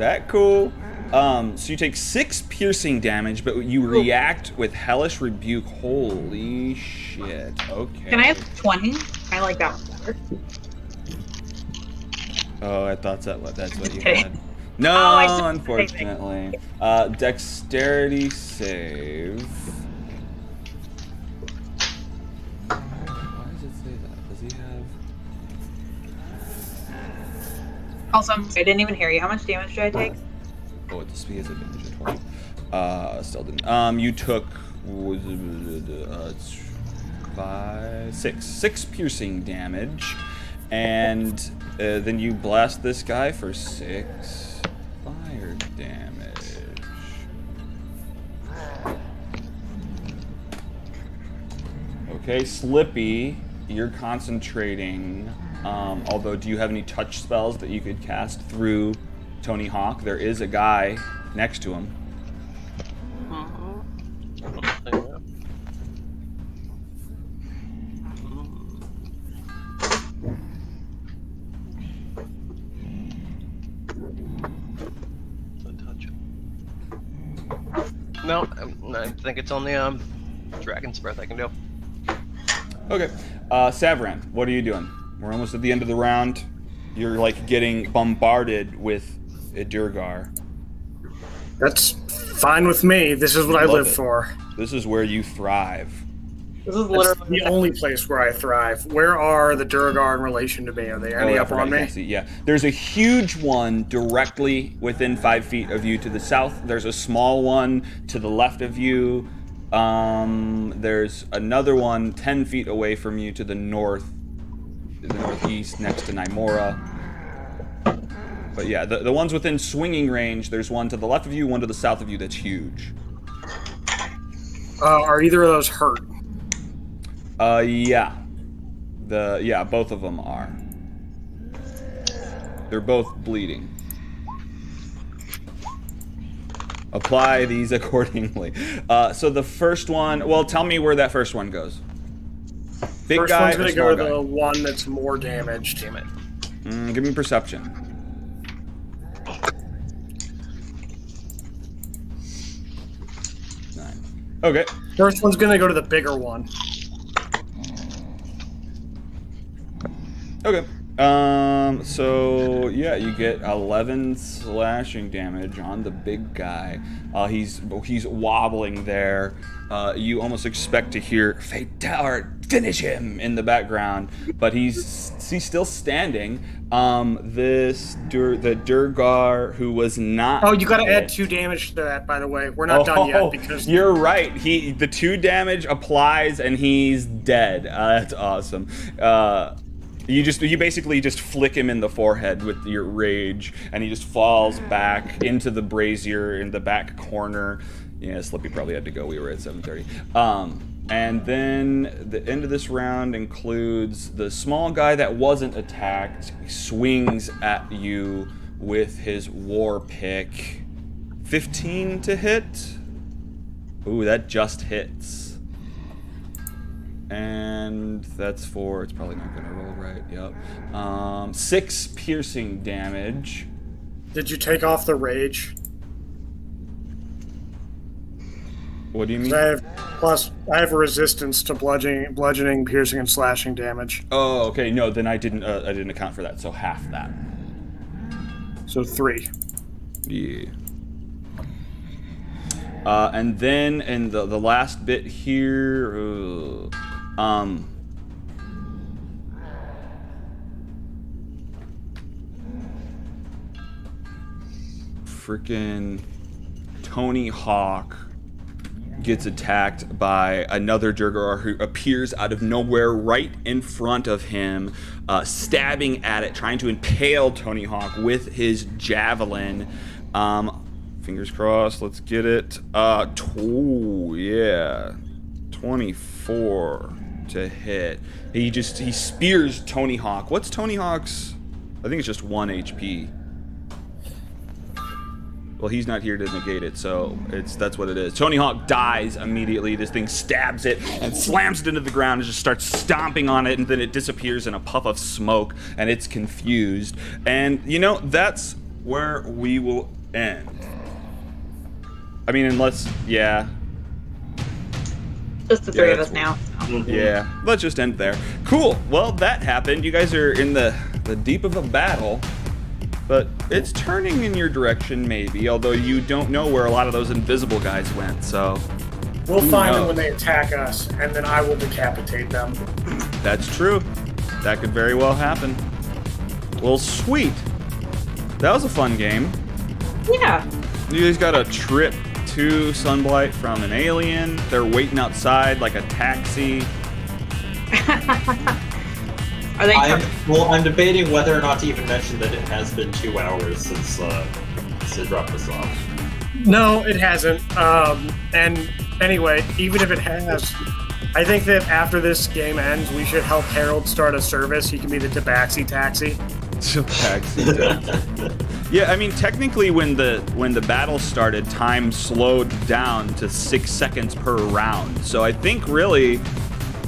that cool. So you take 6 piercing damage, but you react with Hellish Rebuke. Holy shit! Okay. Can I have 20? I like that one better. Oh, I thought that's what you Okay. had. No, I unfortunately. Dexterity save. Also, I didn't even hear you. How much damage did I take? Oh, it's a speed advantage at 12. Still didn't. You took 6 piercing damage, and then you blast this guy for 6. fire damage. Okay, Slippy, you're concentrating. Although, do you have any touch spells that you could cast through Tony Hawk? There is a guy next to him. No, I think it's only Dragon's Breath I can do. Okay, Savran, what are you doing? We're almost at the end of the round. You're like getting bombarded with a Durgar. That's fine with me. This is what I live for. This is where you thrive. This is That's literally the only place where I thrive. Where are the Durgar in relation to me? Are they any up on me? Yeah, there's a huge one directly within 5 feet of you to the south. There's a small one to the left of you. There's another one 10 feet away from you to the northeast next to Nymora. But yeah, the ones within swinging range, there's one to the left of you, one to the south of you that's huge. Are either of those hurt? Yeah. Both of them are. They're both bleeding. Apply these accordingly. So the first one, well, tell me where that first one goes. Big First guy one's going to go to guy? the one that's more damaged. Damn it. Give me perception. 9. Okay. First one's going to go to the bigger one. Okay. So yeah, you get 11 slashing damage on the big guy. He's wobbling there. You almost expect to hear "Fate Tower, finish him" in the background, but he's still standing. The Durgar who was not. Oh, you got to add 2 damage to that, by the way. We're not done yet because you're right. The 2 damage applies and he's dead. That's awesome. You basically just flick him in the forehead with your rage, and he just falls back into the brazier in the back corner. Yeah, Slippy probably had to go. We were at 7:30. And then the end of this round includes the small guy that wasn't attacked swings at you with his war pick. 15 to hit. Ooh, that just hits. And that's 4. It's probably not gonna roll right. Yep. 6 piercing damage. Did you take off the rage? What do you mean? I have resistance to bludgeoning, piercing, and slashing damage. Oh, okay. No, then I didn't account for that. So half that. So 3. Yeah. And then in the last bit here, freaking Tony Hawk gets attacked by another Durgar who appears out of nowhere right in front of him, stabbing at it, trying to impale Tony Hawk with his javelin. Fingers crossed, let's get it. Yeah. 24 to hit. He spears Tony Hawk. What's Tony Hawk's? I think it's just 1 HP. Well, he's not here to negate it, so that's what it is. Tony Hawk dies immediately. This thing stabs it and slams it into the ground and just starts stomping on it, and then it disappears in a puff of smoke, and it's confused. And, that's where we will end. I mean, unless, yeah. Just the 3 of us now. Yeah, let's just end there. Cool. Well, that happened. You guys are in the deep of a battle. But it's turning in your direction, maybe, although you don't know where a lot of those invisible guys went, so... We'll find them when they attack us, and then I will decapitate them. That's true. That could very well happen. Well, sweet. That was a fun game. Yeah. You guys got a trip to Sunblight from an alien. They're waiting outside like a taxi. Are they? I'm debating whether or not to even mention that it has been 2 hours since to drop this off. No, it hasn't. And anyway, even if it has, I think that after this game ends, we should help Herald start a service. He can be the Tabaxi Taxi. Tabaxi Taxi. Yeah, I mean, technically, when the battle started, time slowed down to 6 seconds per round. So I think really,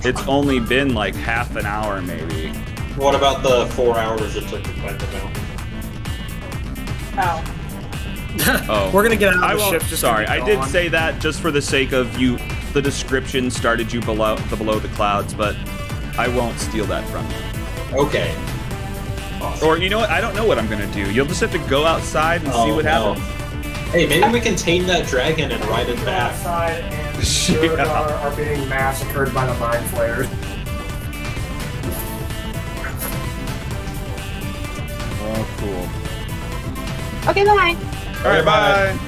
it's only been like half an hour, maybe. What about the 4 hours it took to find the mountain? Oh. Oh, We're gonna get out of the ship. Sorry, I did say that just for the sake of you. The description started you below the clouds, but I won't steal that from you. Okay. Awesome. Or you know what? I don't know what I'm gonna do. You'll just have to go outside and see what happens. Hey, maybe we can tame that dragon and ride it back. Outside and Sure are being massacred by the mind flayers. Oh, cool. Okay, bye. All right, bye.